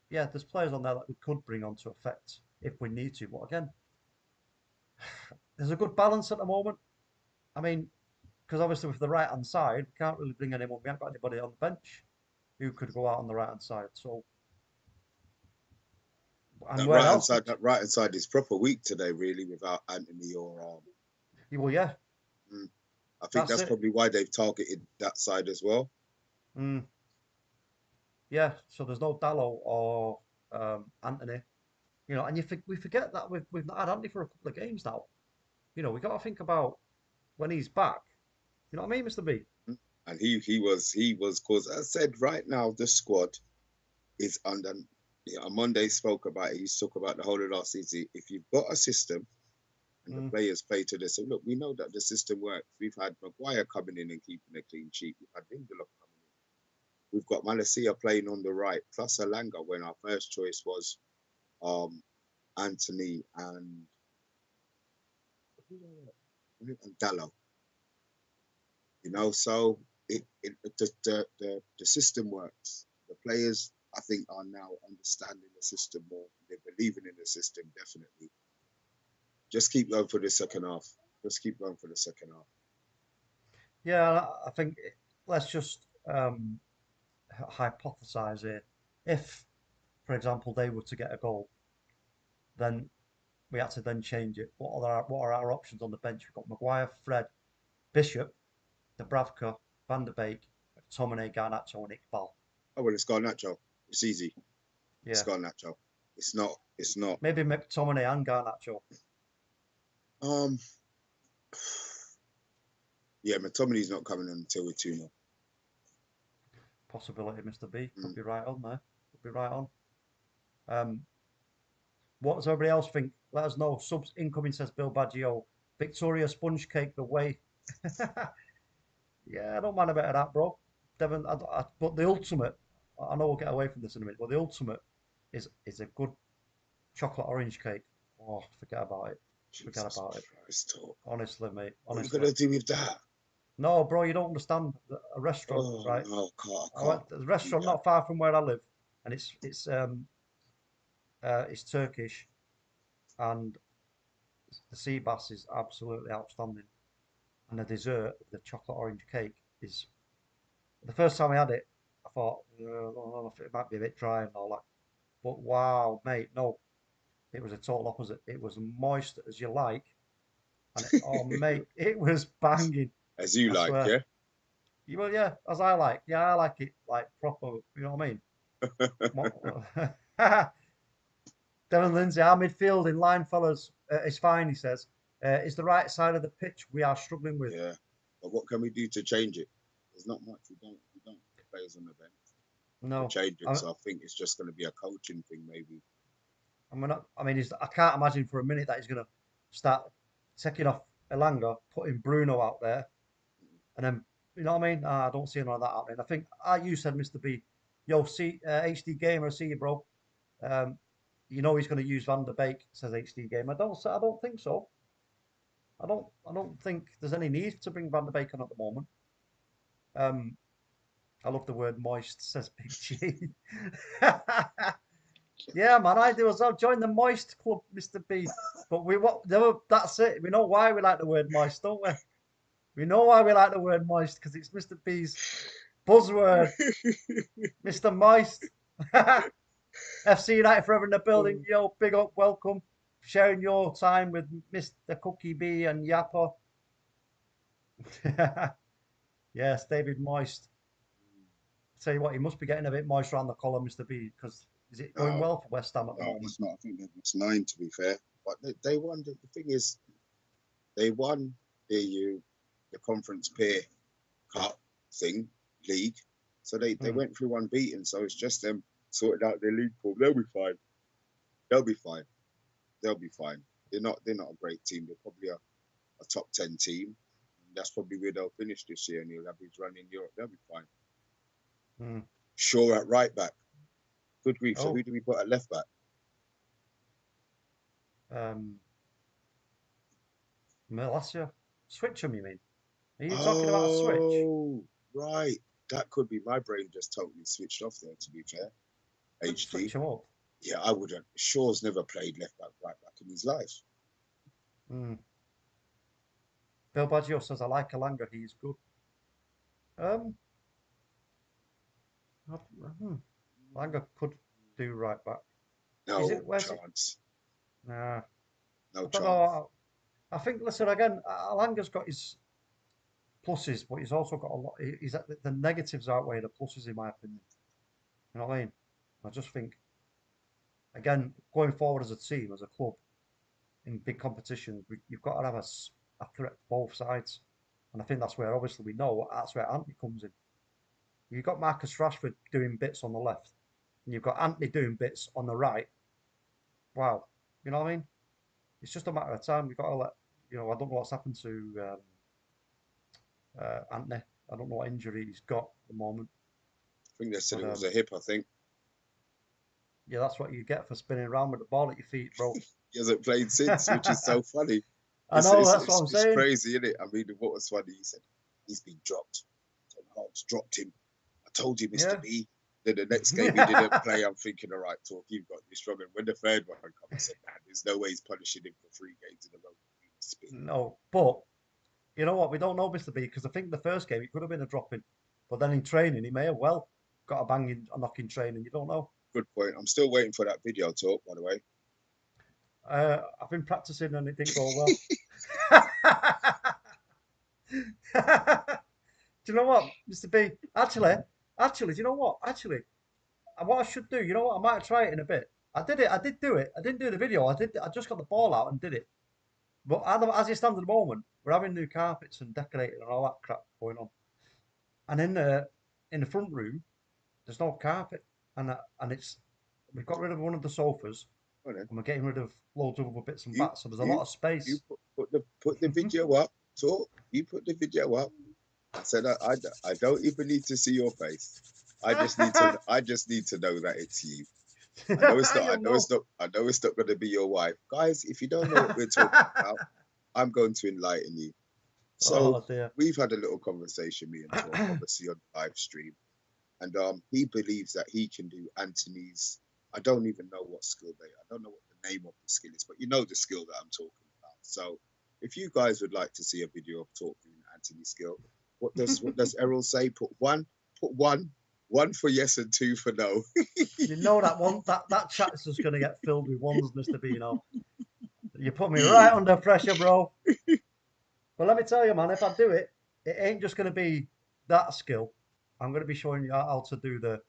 yeah, there's players on there that we could bring onto effect if we need to. But again, there's a good balance at the moment. I mean, because obviously with the right hand side, we can't really bring anyone. We haven't got anybody on the bench who could go out on the right hand side. So, and That where right hand else? side, that right hand side is proper weak today, really, without Anthony or. Well, yeah. I think that's probably why they've targeted that side as well. Yeah. So there's no Dallo or Anthony. You know, and we forget that we've not had Anthony for a couple of games now. You know, we got to think about when he's back. You know what I mean, Mr. B? And he was because I said right now the squad is under. Yeah, Monday spoke about it. He spoke about the whole of last season. If you've got a system and the players play to this, so look, we know that the system works. We've had Maguire coming in and keeping a clean sheet. We've had Lindelof coming in. We've got Malacia playing on the right, plus Alanga when our first choice was Anthony and Dallo. You know, so the system works. The players, I think, are now understanding the system more. They're believing in the system, definitely. Just keep going for the second half. Just keep going for the second half. Yeah, I think let's just hypothesize here. If, for example, they were to get a goal, then we had to then change it. What are our options on the bench? We've got Maguire, Fred, Bishop, Dubravka, Van der Beek, McTominay, Garnacho, and Iqbal. Oh well, it's Garnacho. It's easy. Yeah. It's Garnacho. It's not. Maybe McTominay and Garnacho. Yeah, McTominay's not coming on until we're 2-0. Possibility, Mr. B. Could be right on there. Could be right on. What does everybody else think? Let us know. Subs incoming, says Bill Baggio. Victoria sponge cake the way. Yeah, I don't mind a bit of that, bro. Devon, but the ultimate, I know we'll get away from this in a minute, but the ultimate is a good chocolate orange cake. Oh, forget about it. Forget about it. Honestly, mate. Honestly. What are you going to do with that? No, bro, you don't understand. A restaurant, right? No, I went to the restaurant not far from where I live, and it's Turkish, and the sea bass is absolutely outstanding, and the dessert, the chocolate orange cake, is. The first time I had it, I thought it might be a bit dry and all that, but wow, mate, no, it was a total opposite. It was moist as you like, and oh, mate, it was banging. As you like, yeah. Well, yeah, as I like. Yeah, I like it like proper. You know what I mean? Devon Lindsay, our midfield in line, fellas, is fine. He says, "Is the right side of the pitch we are struggling with." Yeah, but what can we do to change it? There's not much. We don't put players on the bench. No, change it. So I think it's just going to be a coaching thing, maybe. I can't imagine for a minute that he's going to start taking off Elanga, putting Bruno out there, and then, you know what I mean? I don't see none of that happening. I think, you said, Mr. B, yo, HD Gamer, see you, bro. You know he's going to use Van der Beek, says HD Gamer. I don't think so. I don't think there's any need to bring Van der Beek on at the moment. I love the word moist, says Big G. Yeah, man, I do as well. Join the moist club, Mr. B. But that's it. We know why we like the word moist, don't we? We know why we like the word moist, because it's Mr. B's buzzword. Mr. Moist. FC United forever in the building. Yo, big up, welcome. Sharing your time with Mr. Cookie B and Yappo. Yes, David Moist. Tell you what, he must be getting a bit moist around the collar, Mr. B, because is it going well for West Ham at the moment? It's not. I think they've lost 9, to be fair. But they won. The thing is, they won the Conference Peer Cup league. So they went through unbeaten. So it's just them sorted out their league form. They'll be fine. They'll be fine. They'll be fine. They're not a great team. They're probably a top 10 team. That's probably where they'll finish this year, and he'll have his run in Europe. They'll be fine. Shaw at right back. Good grief. So who do we put at left back? Malacia. Switch him, you mean? Are you talking about a switch? Oh, right. That could be. My brain just totally switched off there, to be fair. HD. Switch him up. Yeah, I wouldn't. Shaw's never played left back, right back in his life. Bill Baggio says, I like Alanga, he's good. Alanga could do right back. No chance. Nah. No chance. I think, listen, again, Alanga's got his pluses, but he's also got a lot. The negatives outweigh the pluses, in my opinion. You know what I mean? I just think, again, going forward as a team, as a club, in big competitions, you've got to have a threat both sides. And I think that's where, obviously, we know that's where Anthony comes in. You've got Marcus Rashford doing bits on the left, and you've got Anthony doing bits on the right. Wow. You know what I mean? It's just a matter of time. We've got to let, I don't know what's happened to Anthony. I don't know what injury he's got at the moment. I think they said it was a hip, I think. Yeah, that's what you get for spinning around with the ball at your feet, bro. He hasn't played since, which is so funny. That's what I'm saying. It's crazy, isn't it? I mean, what was funny, he said, he's been dropped. Ten Hag's dropped him. I told you, Mr. B. Then the next game he didn't play. I'm thinking, all right, talk, you've got this wrong. And when the third one comes, I said, man, there's no way he's punishing him for 3 games in a row. No, but you know what? We don't know, Mr. B, because I think the first game it could have been a drop-in. But then in training, he may have well got a knock-in training. You don't know. Good point. I'm still waiting for that video talk, by the way. I've been practicing and it didn't go well. Do you know what, Mr. B? Actually, do you know what? Actually, what I should do, you know what? I might try it in a bit. I did do it. I didn't do the video. I just got the ball out and did it. But as it stands at the moment, we're having new carpets and decorating and all that crap going on. And in the front room, there's no carpet, and we've got rid of one of the sofas, and we're getting rid of loads of other bits and bats. So there's a lot of space. You put the video up. Talk. You put the video up. I said I don't even need to see your face. I just need to know that it's you. I know it's not. I know it's not going to be your wife, guys. If you don't know what we're talking about, I'm going to enlighten you. So we've had a little conversation, me and Talk, obviously on the live stream, and he believes that he can do Anthony's. I don't even know what skill I don't know what the name of the skill is, but you know the skill that I'm talking about. So if you guys would like to see a video of Talk doing Anthony's skill, what does Errol say? Put one for yes and 2 for no. You know that chat's just going to get filled with ones, Mr. Beano. You put me right under pressure, bro. But let me tell you, man, if I do it, it ain't just going to be that skill. I'm going to be showing you how to do the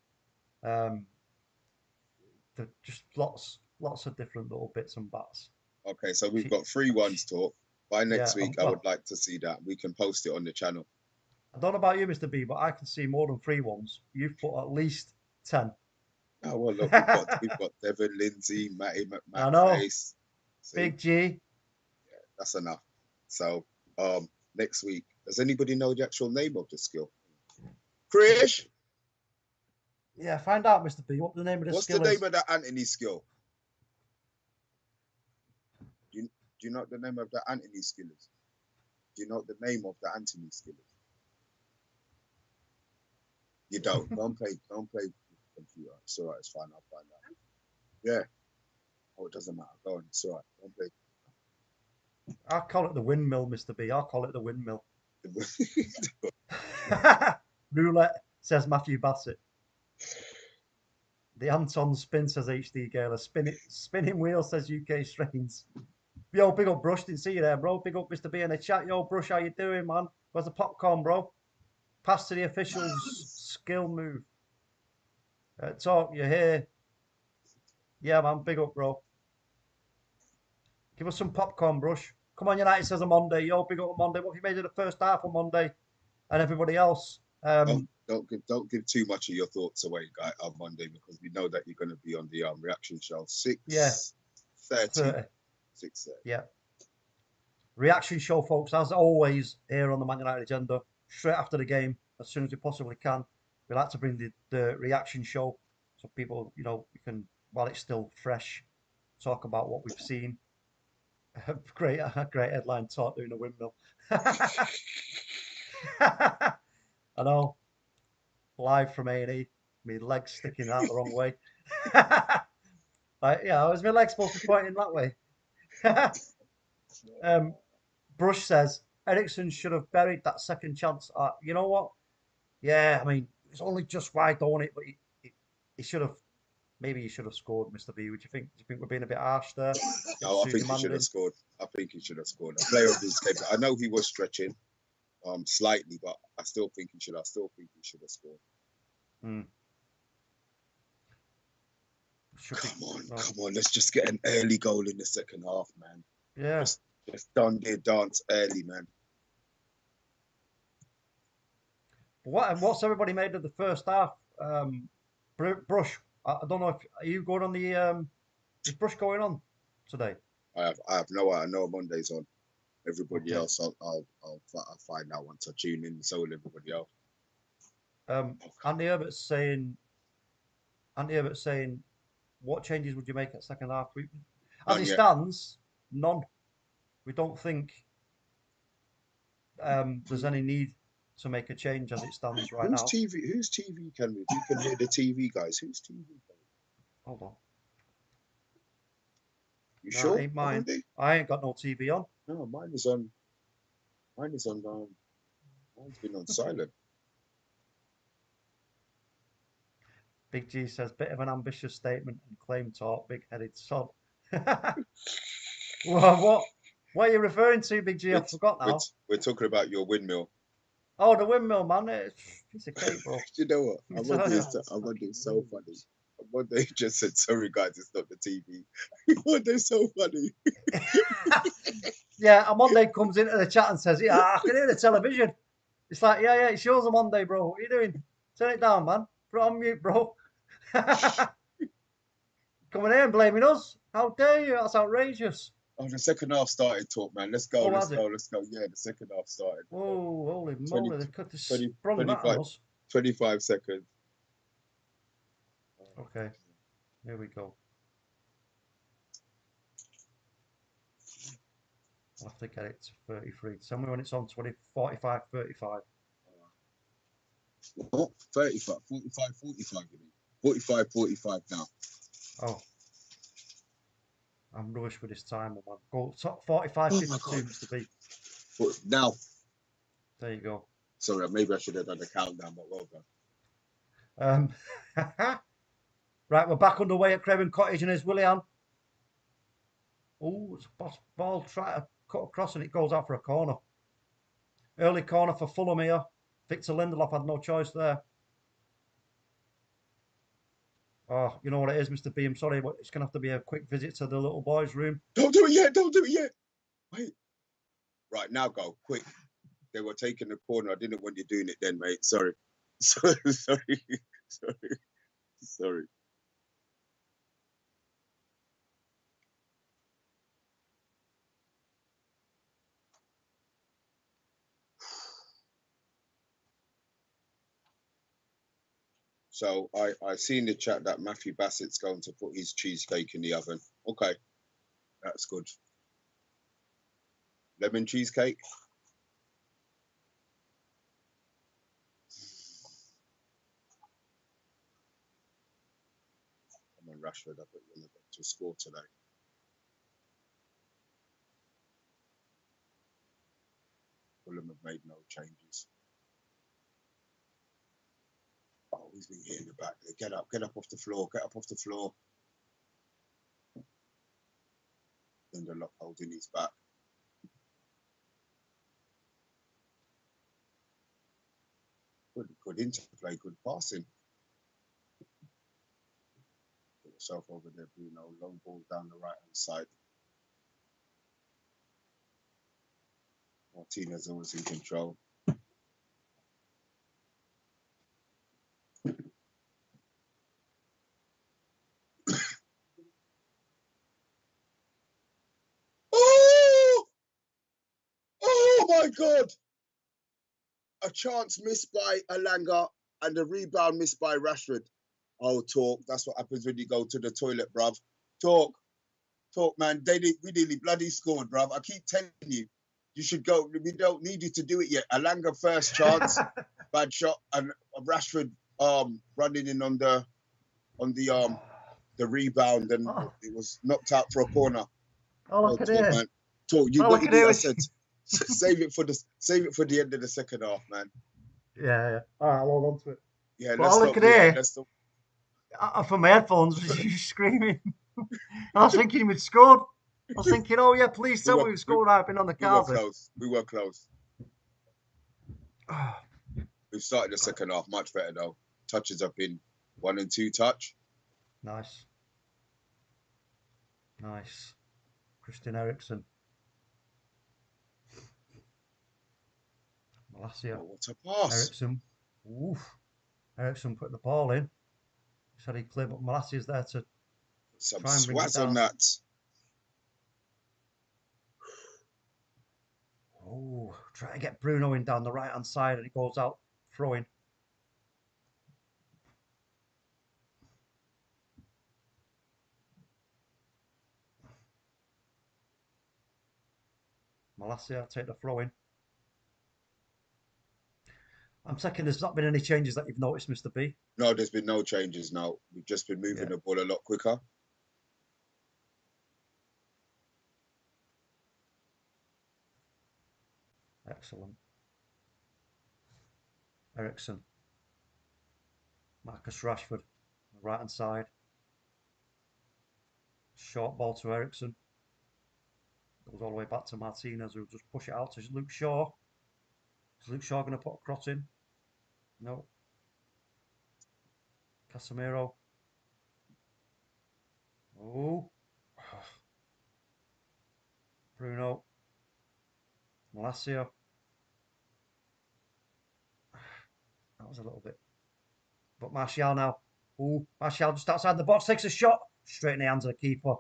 just lots of different little bits and bats. Okay, so we've got 3 ones, Talk. By next week, I would like to see that. We can post it on the channel. I don't know about you, Mr. B, but I can see more than 3 ones. You've put at least 10. Oh, well, look, we've got Devon, Lindsay, Matty I know. Face. Big G. Yeah, that's enough. So, next week, does anybody know the actual name of the skill? Krish? Yeah, find out, Mr. B, what the name of the skill is. What's the name of that Anthony skill? Do you know what the name of the Anthony skill is? Do you know what the name of the Anthony skill is? You don't. Don't play computer. It's all right. It's fine. I'll find out. Yeah. Oh, it doesn't matter. Go on. It's all right. Don't play. I'll call it the windmill, Mr. B. I'll call it the windmill. Roulette, says Matthew Bassett. The Anton spin, says HD Galer. Spinning wheel, says UK Strains. Yo, big up Brush. Didn't see you there, bro. Big up Mr. B in the chat. Yo, Brush, how you doing, man? Where's the popcorn, bro? Pass to the officials. Skill move. Talk, you're here. Yeah, man. Big up, bro. Give us some popcorn, Brush. Come on, United, says on Monday. Yo, big up on Monday. What have you made of the first half on Monday? And everybody else. Don't give too much of your thoughts away, guy, on Monday, because we know that you're going to be on the reaction show 6:30. Yeah. 6:30. Yeah. Reaction show, folks, as always, here on the Man United Agenda, straight after the game, as soon as we possibly can. We like to bring the reaction show so people, you know, we can, while it's still fresh, talk about what we've seen. Great headline, Talk doing a windmill. I know. Live from A&E, my legs sticking out the wrong way. Yeah, was my leg supposed to be pointing that way? Brush says Ericsson should have buried that second chance. You know what? Yeah, I mean, it's only just wide, don't it? But he should have. Maybe he should have scored, Mr. B. Would you think? Do you think we're being a bit harsh there? No, I think he should have scored. I think he should have scored. A player of his capability. I know he was stretching, slightly, but I still think he should. I still think he should have scored. Come on. Let's just get an early goal in the second half, man. Yeah. Just done their dance early, man. What's everybody made of the first half? Brush, I don't know if are you going on the is Brush going on today? I have no idea. I know Monday's on. Everybody else, I'll find out once I tune in. So will everybody else. Andy Herbert's saying, what changes would you make at second half? As it stands, none. We don't think there's any need to make a change as it stands right now. Whose TV can we? You can hear the TV guys. Whose TV? Hold on. You sure? Ain't mine. I ain't got no TV on. No, mine is on. Mine's been on silent. Big G says, bit of an ambitious statement and claim Talk, big-headed sod. Well, what are you referring to, Big G? I forgot now. We're talking about your windmill. Oh, the windmill, man. It's a piece of cake, bro. You know what? Amondi's so funny. Amondi just said, sorry, guys, it's not the TV. Amondi's so funny. Yeah, Amondi comes into the chat and says, yeah, I can hear the television. It's like, yeah, it shows Amondi, bro. What are you doing? Turn it down, man. Put it on mute, bro. Coming here and blaming us. How dare you? That's outrageous. Oh, the second half started, Talk, man. Let's go. Let's go. Yeah, the second half started. Oh, holy moly. They could have sprung 25, that on us. 25 seconds. Okay. Here we go. I'll have to get it to 33. Tell me when it's on 45, 35. What? 35, 45, 45, you mean? 45, 45 now. Oh. I'm rubbish with this time, man. Go top 45, 52, Mr. B. Now. There you go. Sorry, maybe I should have done the countdown, but well done. Right, we're back underway at Craven Cottage, and here's Willian. Oh, it's a ball try to cut across, and it goes out for a corner. Early corner for Fulham here. Victor Lindelof had no choice there. Oh, you know what it is, Mr. B. I'm sorry, but it's going to have to be a quick visit to the little boy's room. Don't do it yet. Don't do it yet. Wait. Right, now go. Quick. They were taking the corner. I didn't want you doing it then, mate. Sorry. Sorry. So I see in the chat that Matthew Bassett's going to put his cheesecake in the oven. Okay, that's good. Lemon cheesecake. Come on, Rashford, I bet you're going to score today. Fulham have made no changes. Oh, he's been hitting the back there. Get up off the floor. Get up off the floor. Lindelof holding his back. Good interplay, good passing. Get yourself over there, Bruno. Long ball down the right hand side. Martinez always in control. Oh my God! A chance missed by Alanga and a rebound missed by Rashford. Oh, talk. That's what happens when you go to the toilet, bruv. Talk, man. We nearly bloody scored, bruv. I keep telling you, you should go. We don't need you to do it yet. Alanga first chance, bad shot, and Rashford running in on the rebound, and it was knocked out for a corner. All I could hear, man. Talk. You got it. I said, save it for the end of the second half, man. Yeah. All right, I'll hold on to it. Yeah, but all I could hear from my headphones was you screaming. I was thinking we'd scored. I was thinking, oh yeah, please tell me we've scored. I've been on the cards. We were close. We've started the second half much better though. Touches up in 1 and 2 touch. Nice. Christian Eriksen. Malacia. Oh, what a pass. Eriksen. Oof. Eriksen put the ball in. Said he'd clear, but Malacia's there to some try and bring it swaz down. on that. Oh, try to get Bruno in down the right hand side and he goes out throwing. Malacia take the throw in. I'm checking there's not been any changes that you've noticed, Mr. B. No, there's been no changes now. We've just been moving the ball a lot quicker. Excellent. Eriksen. Marcus Rashford, right hand side. Short ball to Eriksen. Goes all the way back to Martinez, who'll just push it out to Luke Shaw. Is Luke Shaw going to put a cross in? No. Casemiro. Oh. Bruno. Malacia. That was a little bit. But Martial now. Oh, Martial just outside the box, takes a shot. Straight in the hands of the keeper.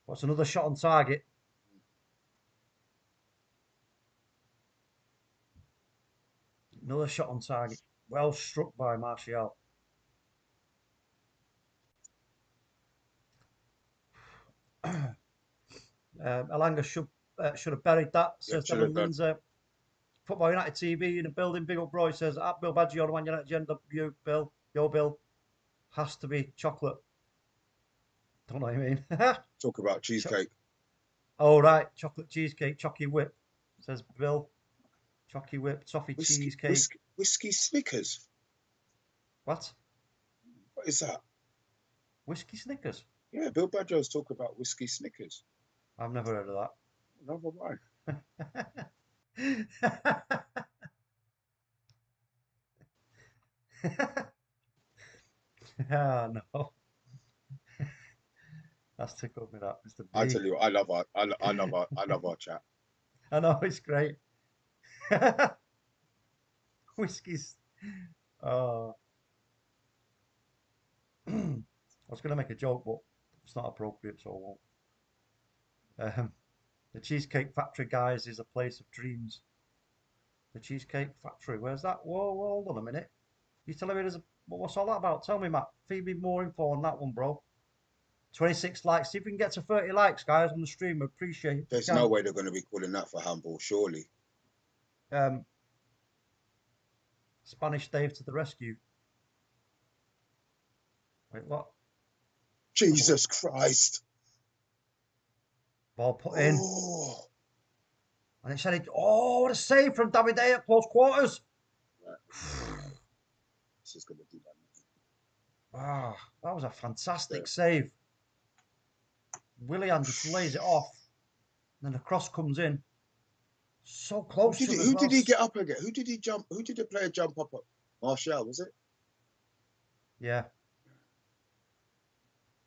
What's another shot on target? Another shot on target. Well struck by Martial. Alanga should have buried that, says Devon Lindsay. Football United TV in the building. Big up, bro. He says, at Bill Badger on Man United agenda. You, Bill. Your Bill. Has to be chocolate. Don't know what you mean. Talk about cheesecake. Oh, right. Chocolate cheesecake. Chocky whip, says Bill. Chocky whip. Toffee cheesecake. Whiskey Snickers. What? What is that? Whiskey Snickers? Yeah, Bill Badger's talking about Whiskey Snickers. I've never heard of that. Never mind. No. That's tickled me, that, Mr. B. I tell you, I love our chat. I know, it's great. Whiskies. Oh. I was going to make a joke, but it's not appropriate, so I won't. The Cheesecake Factory, guys, is a place of dreams. The Cheesecake Factory, where's that? Whoa, hold on a minute. You telling me what's all that about? Tell me, Matt. Feed me more info on that one, bro. 26 likes. See if we can get to 30 likes, guys, on the stream. I appreciate it. There's no way they're going to be calling that for handball, surely. Spanish Dave to the rescue. Wait, what? Jesus Christ. Ball put in. And it said, oh, what a save from David Day at close quarters. Right. else is going to do that. Ah, that was a fantastic save. Willian just lays it off. Then the cross comes in. So close to him as Who well. did he get up again? Who did he jump? Who did the player jump up at? Martial, was it? Yeah.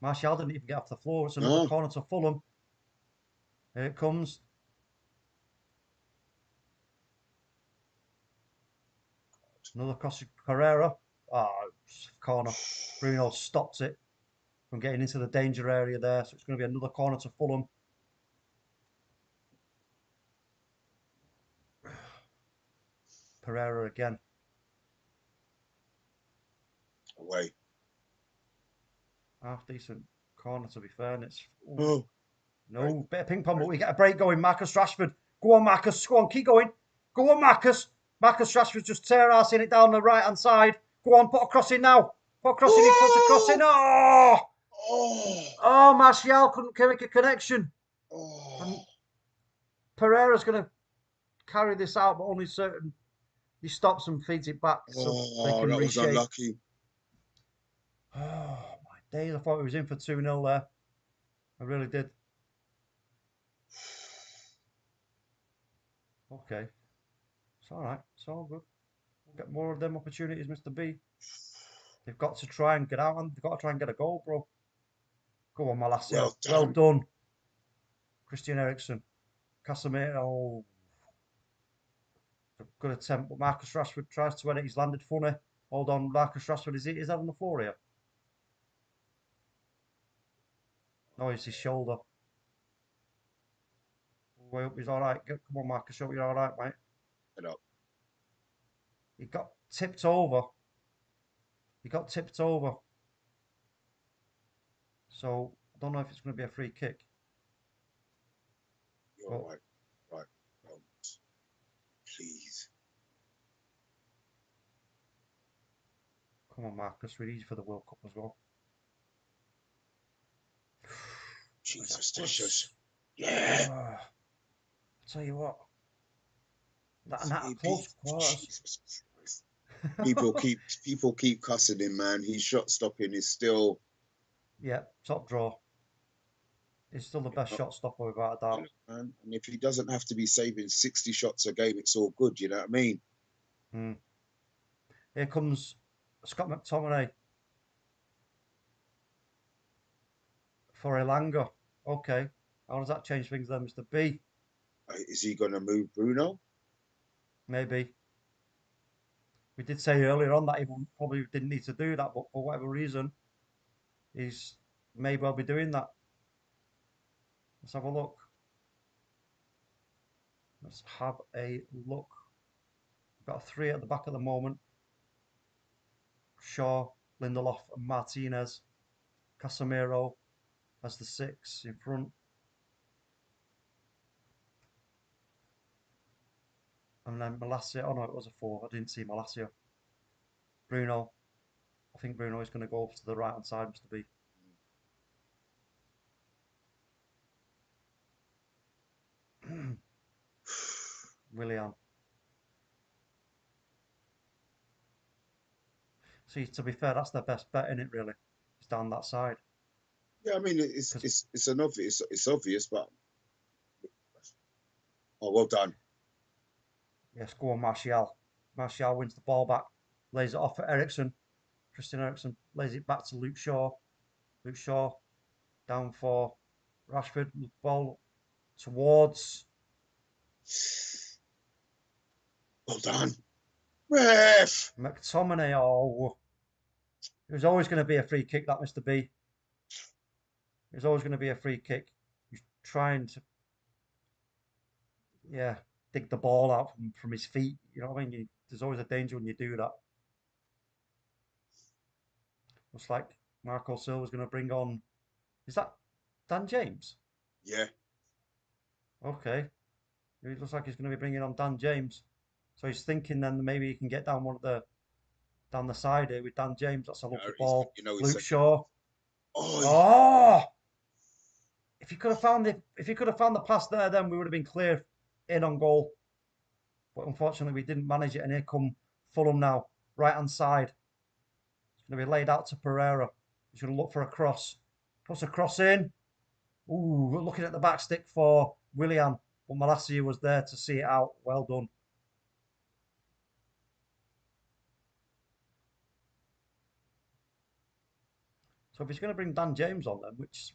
Martial didn't even get off the floor. It's another corner to Fulham. Here it comes. Another cross to Pereira. Corner. Bruno stops it from getting into the danger area there. So it's going to be another corner to Fulham. Pereira again. Away. Half decent corner to be fair. And it's no, bit of ping pong, but we get a break going. Marcus Rashford. Go on, Marcus. Go on, keep going. Go on, Marcus. Marcus Rashford just tear-assing it down the right-hand side. Go on, put a cross in now. Put a cross in, he puts a cross in. Oh, Martial couldn't make a connection. And Pereira's going to carry this out, but only certain. He stops and feeds it back so they can that reshape. was unlucky. Oh, my days. I thought he was in for 2-0 there. I really did. Okay. It's all right. It's all good. We'll get more of them opportunities, Mr. B. They've got to try and get out, and they've got to try and get a goal, bro. Go on, Malacia. Well done. Christian Eriksen. Casemiro. A good attempt, but Marcus Rashford tries to win it. He's landed funny. Hold on, Marcus Rashford. Is that on the floor here? No, it's his shoulder. Way up, he's all right. Come on, Marcus. You're all right, mate. Get up. He got tipped over. So, I don't know if it's going to be a free kick. You're right. Right. Please. Come on, Marcus. We need you for the World Cup as well. Jesus. Yeah. I'll tell you what. That close quarters. People keep cussing him, man. His shot stopping is still. Yeah, top draw. He's still the best shot stopper without a doubt. Man. And if he doesn't have to be saving 60 shots a game, it's all good. You know what I mean? Here comes Scott McTominay for Elanga. Okay. How does that change things then, Mr. B? Is he going to move Bruno? Maybe. We did say earlier on that he probably didn't need to do that, but for whatever reason, he's may well be doing that. Let's have a look. We've got 3 at the back at the moment. Shaw, Lindelof and Martinez. Casemiro as the 6 in front. And then Malacia. Oh no, it was a 4. I didn't see Malacia. Bruno. I think Bruno is going to go over to the right hand side, Mr. B. Willian. See, to be fair, that's their best bet, isn't it, really? It's down that side. Yeah, I mean, it's an obvious, it's obvious, but well done. Yes, go on, Martial. Martial wins the ball back, lays it off for Eriksen. Christian Eriksen lays it back to Luke Shaw. Luke Shaw down for Rashford. Ball towards. Well done. Ref! McTominay. Oh, it was always going to be a free kick, that, Mr. B. It was always going to be a free kick. He's trying to, dig the ball out from his feet. You know what I mean? There's always a danger when you do that. Looks like Marco Silva's going to bring on. Is that Dan James? Yeah. Okay. It looks like he's going to be bringing on Dan James. So he's thinking then maybe he can get down down the side here with Dan James. That's a lovely ball. Luke Shaw. Oh! If he could have found the pass there, then we would have been clear in on goal. But unfortunately, we didn't manage it. And here come Fulham now, right hand side. going to be laid out to Pereira. He's going to look for a cross. Puts a cross in. Ooh, looking at the back stick for Willian. But Malacia was there to see it out. Well done. So if he's going to bring Dan James on then, which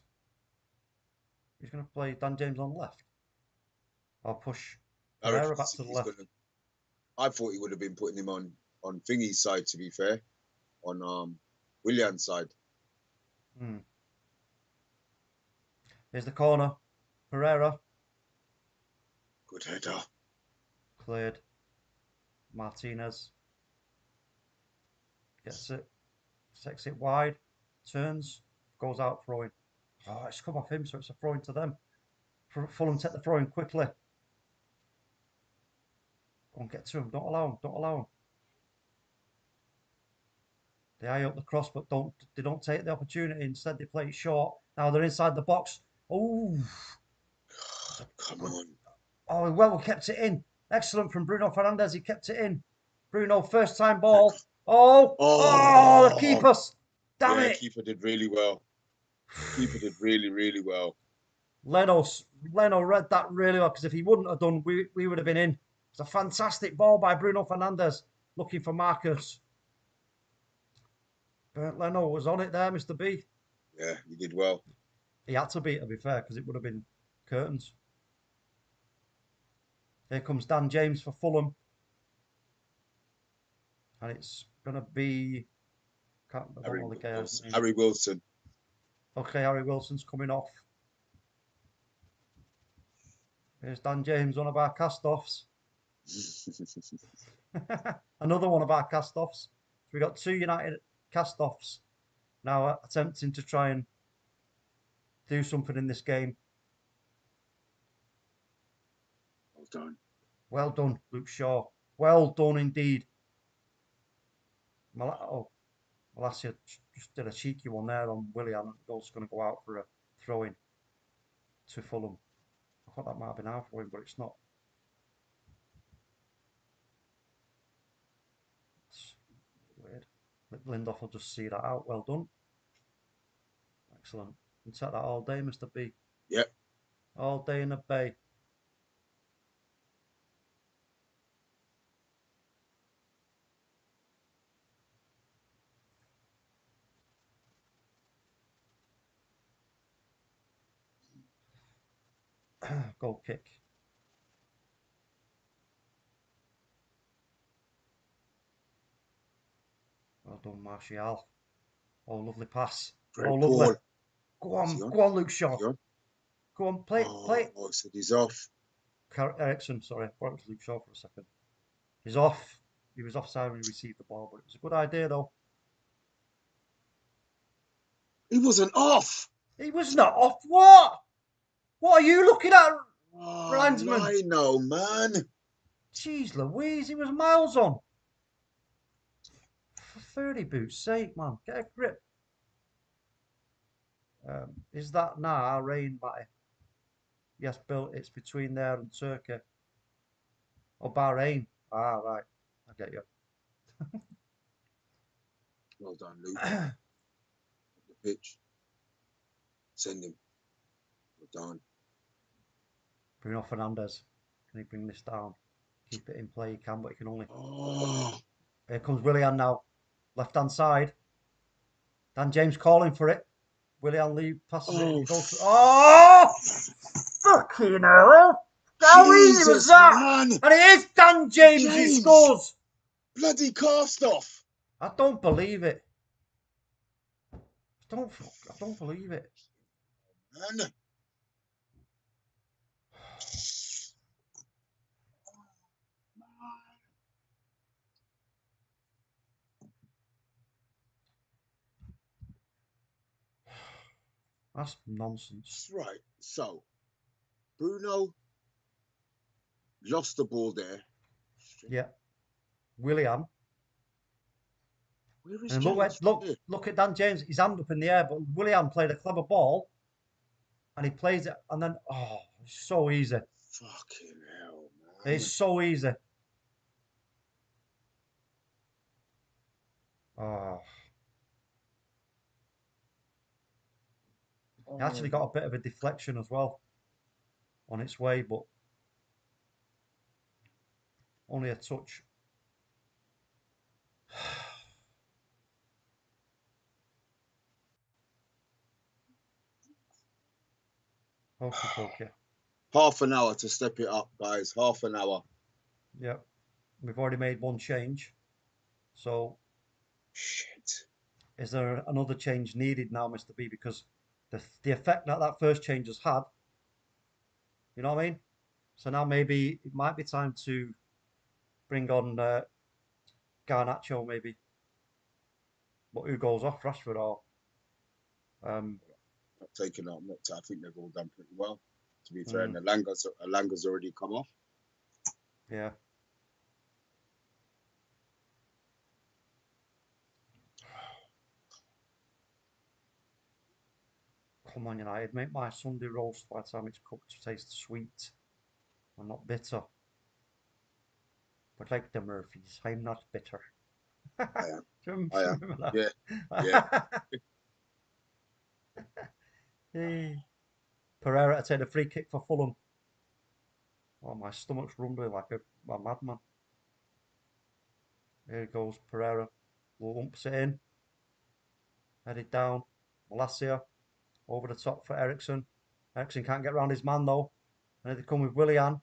he's going to play Dan James on left. I'll push Pereira back to the left. I thought he would have been putting him on Thingy's side, to be fair. On Willian's side. Here's the corner. Pereira. Good header. Cleared. Martinez. Gets it. Takes it wide. Turns. Goes out throwing. Oh, it's come off him, so it's a throw in to them. Fulham take the throw in quickly. Go on, get to him. Don't allow him. Don't allow him. They eye up the cross, but they don't take the opportunity. Instead, they play it short. Now they're inside the box. Oh, come on. Oh, well, we kept it in. Excellent from Bruno Fernandes. He kept it in. Bruno, first time ball. Oh, the keeper. Damn it. The keeper did really well. Keeper did really, really well. Leno read that really well, because if he wouldn't have done, we would have been in. It's a fantastic ball by Bruno Fernandes, looking for Marcus. Bernd Leno was on it there, Mr. B. Yeah, he did well. He had to be fair, because it would have been curtains. Here comes Dan James for Fulham. And it's going to be... I don't know the guy's name. Harry Wilson. Okay, Harry Wilson's coming off. Here's Dan James, one of our cast-offs. Another one of our cast-offs. So we got 2 United cast-offs now attempting to try and do something in this game. Well done. Well done, Luke Shaw. Well done indeed. Malacia just did a cheeky one there on Willian. The goal's going to go out for a throw-in to Fulham. I thought that might have been out for him, but it's not. It's weird. Lindoff will just see that out. Well done. Excellent. You can take that all day, Mr. B. Yep. All day in the bay. Goal kick. Well done, Martial. Oh, lovely pass. Great lovely. Ball. Go on, Luke Shaw. Go on, play. Oh, so he's off. Ericsson, sorry. I thought it was Luke Shaw for a second. He's off. He was offside when he received the ball, but it was a good idea, though. He wasn't off. He was not off. What? What are you looking at, Linesman? I know, man. Jeez Louise, he was miles on. For 30 boots sake, man. Get a grip. Is that rain, Matty? Yes, Bill, it's between there and Turkey. Or Bahrain. Ah, right. I get you. Well done, Luke. The pitch. Send him. Well done. Bruno Fernandes. Can he bring this down? Keep it in play. He can, but he can only... Here comes Willian now. Left-hand side. Dan James calling for it. Willian Lee passes it. He goes fucking hell! How easy was that? Man. And it is Dan James who scores. Bloody cast off. I don't believe it. I don't believe it. Man. That's nonsense. Right. So, Bruno lost the ball there. Yeah. Willian. Where is and James? Look at Dan James. His hand up in the air, but Willian played a clever ball, and he plays it, and then it's so easy. Fucking hell, man! It's so easy. Oh. He actually got a bit of a deflection as well on its way, but only a touch. Okay. Half an hour to step it up, guys. Half an hour. Yep. We've already made one change. So, shit. Is there another change needed now, Mr. B? Because the effect that first change has had, you know what I mean? So now maybe it might be time to bring on Garnacho, maybe. But who goes off, Rashford or? Not taking out. I think they've all done pretty well. To be fair, and Alanga's already come off. Yeah. Come on, United, make my Sunday roast by the time it's cooked to taste sweet and not bitter. But like the Murphys, I'm not bitter. I am. I am. Yeah. Hey. Pereira to take a free kick for Fulham. Oh, my stomach's rumbling like a madman. Here goes Pereira. Lumps it in. Headed down. Malacia. Over the top for Ericsson. Ericsson can't get around his man though. And they come with Willian.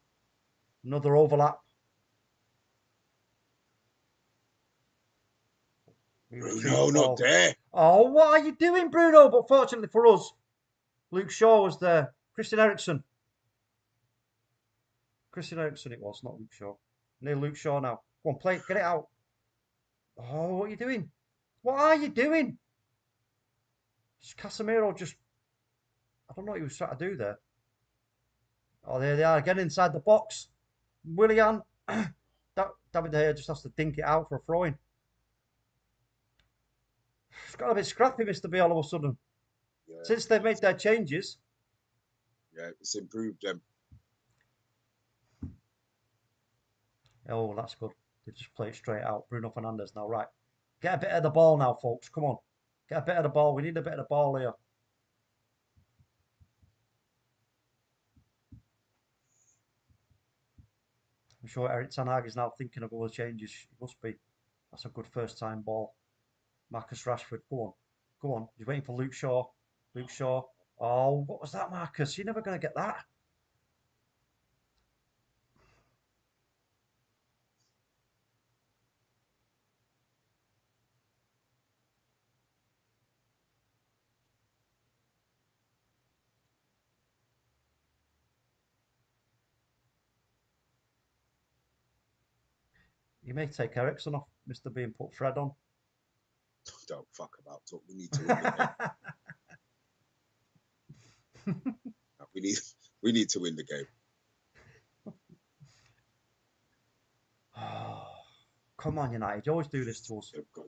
Another overlap. Bruno, not there. Oh, what are you doing, Bruno? But fortunately for us, Luke Shaw was there. Christian Eriksen it was, not Luke Shaw. Near Luke Shaw now. Go on, play. Get it out. Oh, what are you doing? What are you doing? Casemiro just... I don't know what he was trying to do there. Oh, there they are again inside the box. Willian. David De Gea just has to dink it out for a throw-in. It's got a bit scrappy, Mr. B, all of a sudden. Yeah. Since they've made their changes. Yeah, it's improved them. Oh, that's good. They just play it straight out. Bruno Fernandes now, right. Get a bit of the ball now, folks. Come on. Get a bit of the ball. We need a bit of the ball here. I'm sure Erik Ten Hag is now thinking of all the changes. It must be. That's a good first time ball. Marcus Rashford. Go on. Go on. He's waiting for Luke Shaw. Luke Shaw. Oh, what was that, Marcus? You're never going to get that. You may take Ericsson off, Mr. B, and put Fred on. Don't fuck about talk. We need to win the game. we need to win the game. Oh, come on, United. You always do this to us. They've got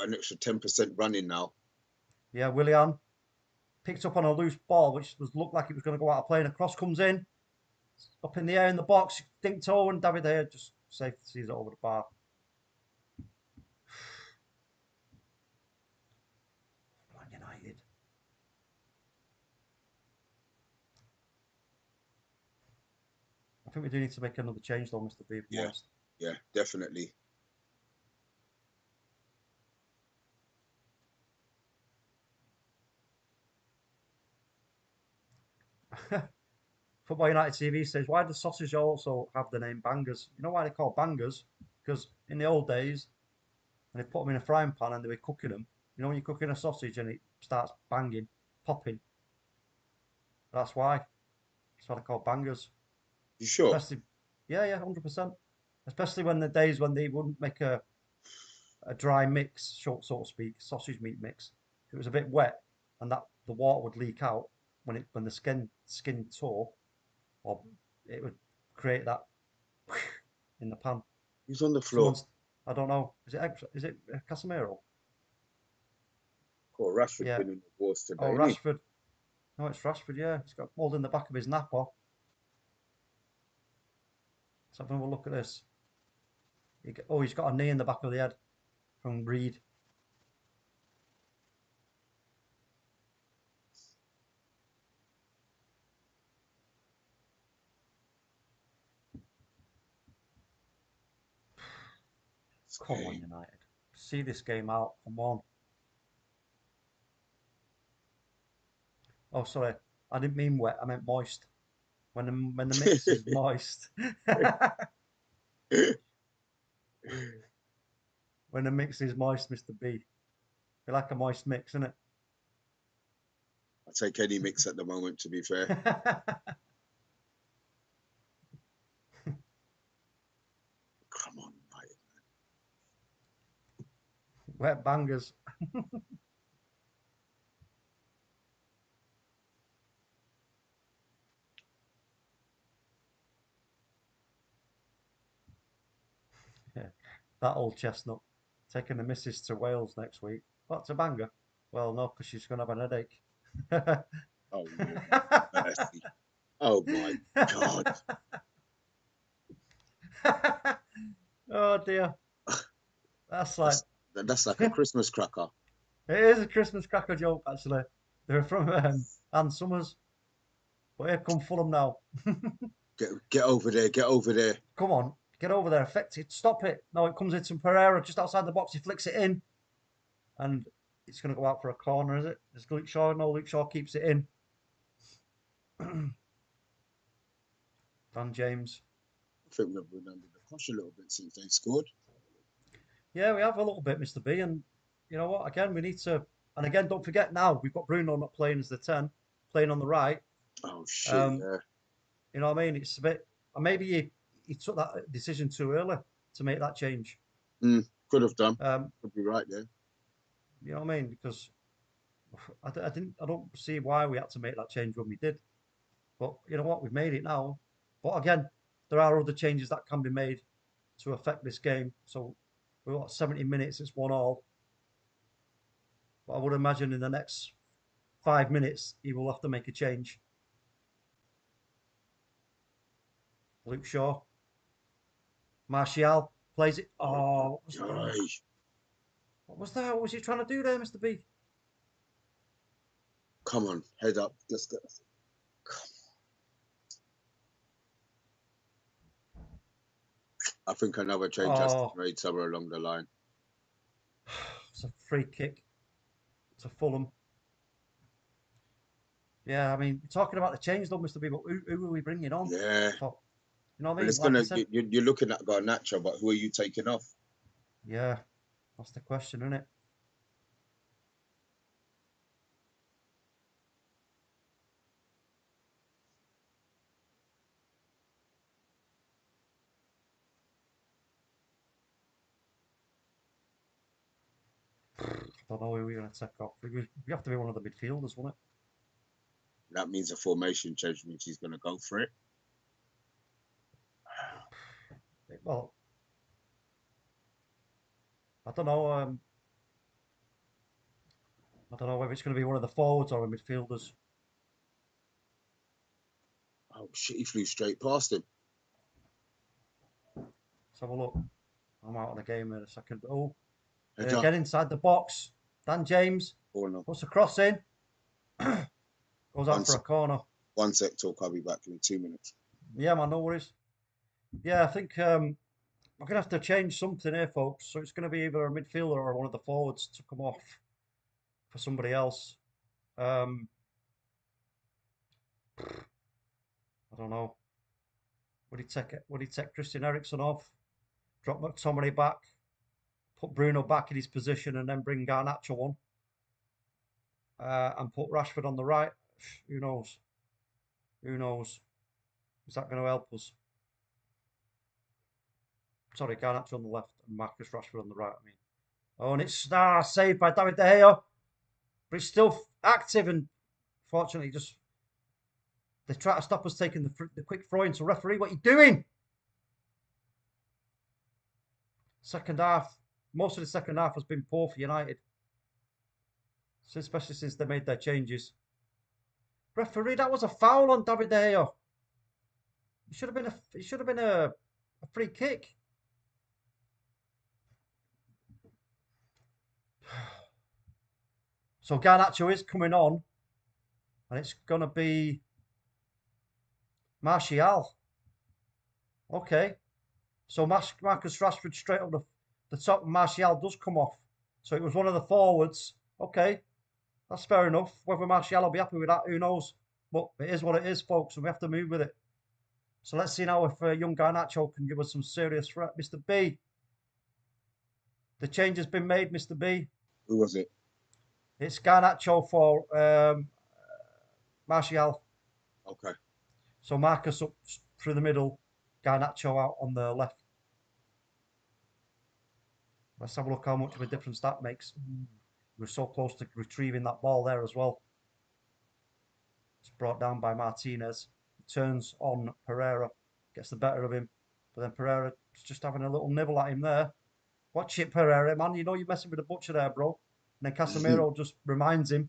an extra 10% running now. Yeah, Willian picked up on a loose ball, which looked like it was going to go out of play, and a cross comes in. Up in the air in the box, dink toe, and David De Gea just safe sees it over the bar. Come on, United. I think we do need to make another change though, Mr. B. Yeah, definitely. Football United TV says, why does sausage also have the name bangers? You know why they're called bangers? Because in the old days, when they put them in a frying pan and they were cooking them, you know when you're cooking a sausage and it starts banging, popping? That's why. That's why they're called bangers. You sure? Yeah, 100%. Especially when the days when they wouldn't make a dry mix, so to speak, sausage meat mix. It was a bit wet, and that the water would leak out when the skin tore, or it would create that in the pan. Who's on the floor? I don't know. Is it Casemiro? Oh, Rashford's been in the wars today. Oh, Rashford. No, it's Rashford. Yeah, he's got mold in the back of his napper. Let's have a look at this. He's got a knee in the back of the head from Reed. Come on, United. See this game out. Come on. Oh, sorry. I didn't mean wet. I meant moist. When the mix is moist. When the mix is moist, Mr. B. You like a moist mix, innit? I take any mix at the moment, to be fair. Come on, United, man. Wet bangers. Yeah, that old chestnut. Taking the missus to Wales next week. What's a banger? Well, no, because she's going to have an headache. Oh, Lord, mercy. Oh, my God. Oh, dear. That's like... That's like a Christmas cracker. It is a Christmas cracker joke, actually. They're from Ann Summers. But here come Fulham now. Get over there. Get over there. Come on. Get over there. Affect it. Stop it. No, it comes into Pereira just outside the box. He flicks it in. And it's going to go out for a corner, is it? Is Luke Shaw? No, Luke Shaw keeps it in. Dan James. I think we've been under the cosh a little bit since they scored. Yeah, we have a little bit, Mr. B. And you know what? Again, we need to... And again, don't forget now, we've got Bruno not playing as the 10, playing on the right. Oh, shit, yeah. You know what I mean? It's a bit... And maybe he took that decision too early to make that change. Could have done. Could be right there. You know what I mean? Because I don't see why we had to make that change when we did. But you know what? We've made it now. But again, there are other changes that can be made to affect this game. So we've got 70 minutes. It's 1-1. But I would imagine in the next 5 minutes, he will have to make a change. Luke Shaw. Martial plays it. Oh, what was that? What was he trying to do there, Mr. B? Come on, head up. Let's go. Come on. I think another change has to be made somewhere along the line. It's a free kick to Fulham. Yeah, I mean, talking about the change though, Mr. B, but who are we bringing on? Yeah. So, you know what I mean? It's like you're looking at Garnacho, but who are you taking off? Yeah, that's the question, isn't it? I don't know who we're going to take off. We have to be one of the midfielders, won't it? That means a formation change means he's going to go for it. Well, I don't know. I don't know whether it's going to be one of the forwards or the midfielders. Oh shit! He flew straight past him. Let's have a look. I'm out of the game in a second. Oh, get inside the box. Dan James puts a cross in. Goes out for a corner. 1 sec, talk. I'll be back in 2 minutes. Yeah, man, no worries. Yeah, I think I'm going to have to change something here, folks. So it's going to be either a midfielder or one of the forwards to come off for somebody else. I don't know. Would he take Christian Eriksen off? Drop McTominay back? Put Bruno back in his position and then bring Garnacho on? And put Rashford on the right? Who knows? Who knows? Is that going to help us? Sorry, Garnacho on the left and Marcus Rashford on the right. I mean, oh, and it's saved by David De Gea, but it's still active. And fortunately, they try to stop us taking the quick throw into referee. What are you doing? Second half, most of the second half has been poor for United, especially since they made their changes. Referee, that was a foul on David De Gea. It should have been a free kick. So Garnacho is coming on, and it's going to be Martial. Okay. So Marcus Rashford straight up the top Martial does come off. So it was one of the forwards. Okay, that's fair enough. Whether Martial will be happy with that, who knows? But it is what it is, folks, and we have to move with it. So let's see now if young Garnacho can give us some serious threat. Mr. B, the change has been made, Mr. B. Who was it? It's Garnacho for Martial. Okay. So Marcus up through the middle, Garnacho out on the left. Let's have a look how much of a difference that makes. We're so close to retrieving that ball there as well. It's brought down by Martinez. Turns on Pereira, gets the better of him. But then Pereira's just having a little nibble at him there. Watch it, Pereira, man. You know you're messing with the butcher there, bro. And then Casemiro just reminds him.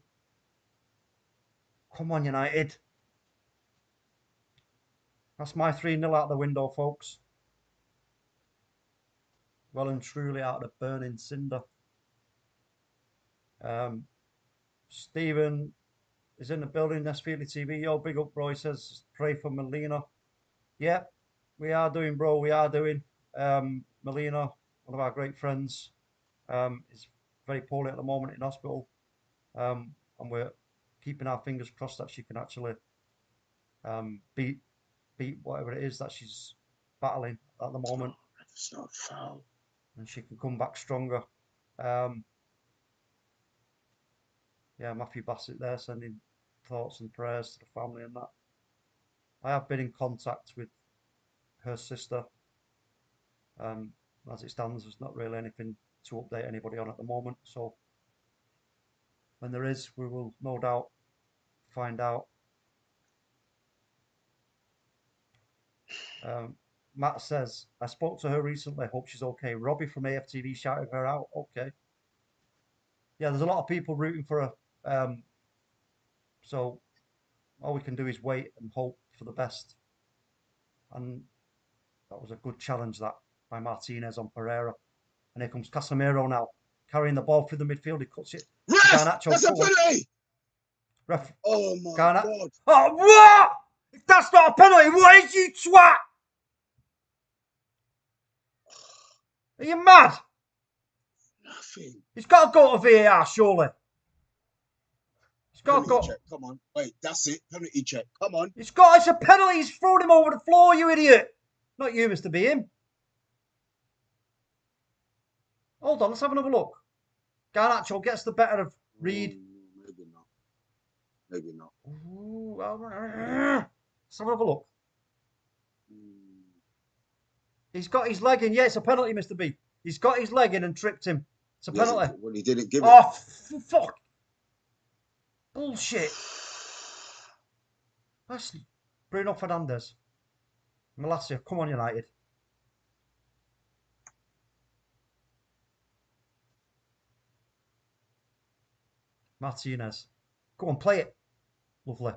Come on, United. That's my 3-0 out the window, folks. Well and truly out of the burning cinder. Stephen is in the building. Nesfield TV. Yo, big up, bro. He says, pray for Melina. Yeah, we are doing, bro. We are doing. Melina, one of our great friends, is very poorly at the moment in hospital. And we're keeping our fingers crossed that she can actually beat whatever it is that she's battling at the moment. It's not foul. And she can come back stronger. Yeah, Matthew Bassett there sending thoughts and prayers to the family and that. I have been in contact with her sister. As it stands, there's not really anything to update anybody on at the moment. So when there is, we will no doubt find out. Matt says, I spoke to her recently. Hope she's okay. Robbie from AFTV shouted her out. Okay. Yeah, there's a lot of people rooting for her. So all we can do is wait and hope for the best. And that was a good challenge, that, by Martinez on Pereira. And here comes Casemiro now, carrying the ball through the midfield. He cuts it. Ref! Garnacho, That's a penalty! Ref. Oh my God. God. Oh, what? If that's not a penalty, what is you twat? Are you mad? Nothing. He's got to go to VAR, surely. He's got to go. Check. Come on. Wait, that's it. Penalty check. Come on. It's a penalty. He's thrown him over the floor, you idiot. Not you, Mr. B. Him. Hold on, let's have another look. Garnacho gets the better of Reed. Maybe not. Maybe not. Ooh, let's have another look. He's got his leg in. Yeah, it's a penalty, Mr. B. He's got his leg in and tripped him. It's a penalty. Well, he didn't give it. Oh, fuck. Bullshit. That's Bruno Fernandes. Malacia, come on, United. Martinez. Go on, play it. Lovely.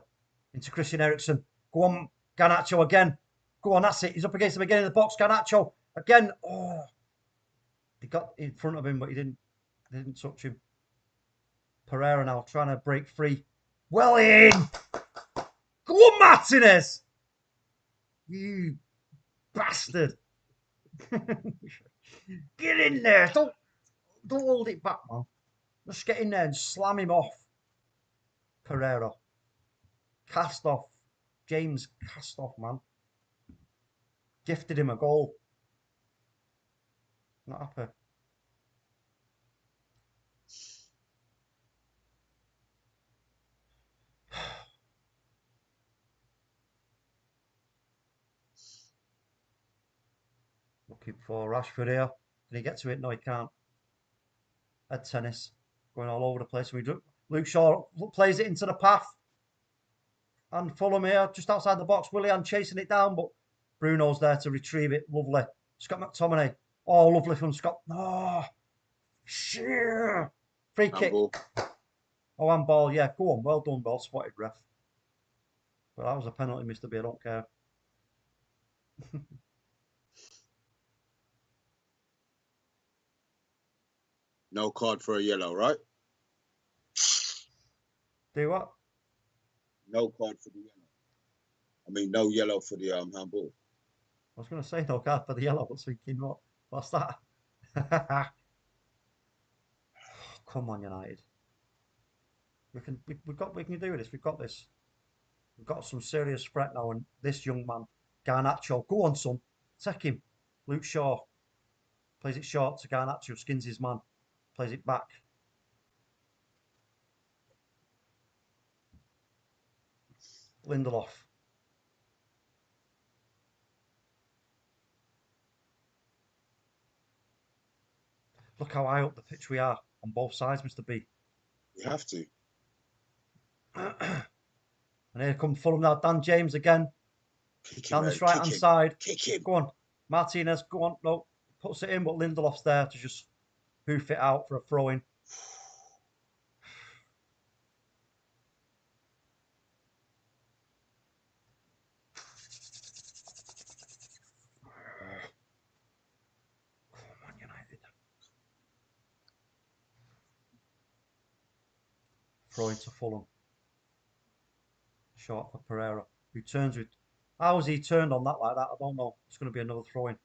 Into Christian Eriksen. Go on, Garnacho again. Go on, that's it. He's up against him again in the box. Garnacho again. Oh, he got in front of him, but he didn't touch him. Pereira now trying to break free. Well in. Go on, Martinez. You bastard. Get in there. Don't hold it back, man. Just get in there and slam him off. Pereira. Cast off. James cast off, man. Gifted him a goal. Not happy. Looking for Rashford here. Can he get to it? No, he can't. Head tennis. Going all over the place. Luke Shaw plays it into the path. And Fulham here, just outside the box. Willian chasing it down, but Bruno's there to retrieve it. Lovely. Scott McTominay. Oh, lovely from Scott. Oh, shit. Free kick. Oh, and ball. Yeah, go on. Well done, well spotted, ref. But that was a penalty, Mr. B. I don't care. No card for a yellow, right? Do what? No card for the yellow. I mean, no yellow for the handball. I was going to say no card for the yellow. I was thinking, what's that? Come on, United. We can do this. We've got this. We've got some serious threat now, and this young man, Garnacho, go on, son, take him. Luke Shaw plays it short to Garnacho, skins his man, plays it back. Lindelof. Look how high up the pitch we are on both sides, Mr. B. We have to. And here comes Fulham now. Dan James again. Down this right hand side. Kick him. Go on. Martinez, go on. No, puts it in, but Lindelof's there to just hoof it out for a throw in. Come on, United. Throw into Fulham. Short for Pereira, who turns with. How has he turned on that like that? I don't know. It's going to be another throw in.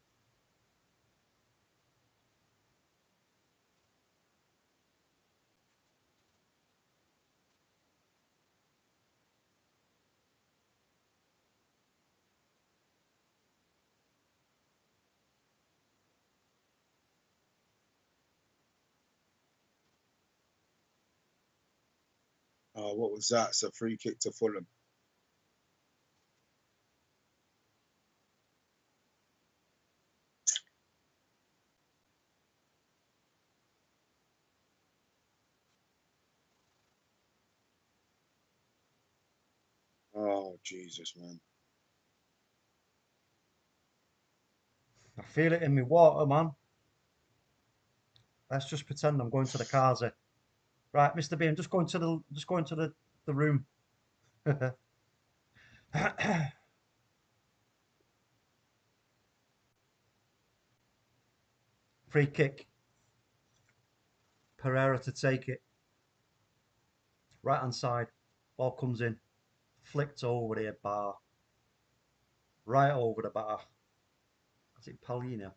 Oh, what was that? It's a free kick to Fulham. Oh, Jesus, man. I feel it in my water, man. Let's just pretend I'm going to the cars here. Right, Mr. B, I'm just going to the room. Free kick. Pereira to take it. Right hand side. Ball comes in. Flicked over the bar. Right over the bar. Is it Paulina?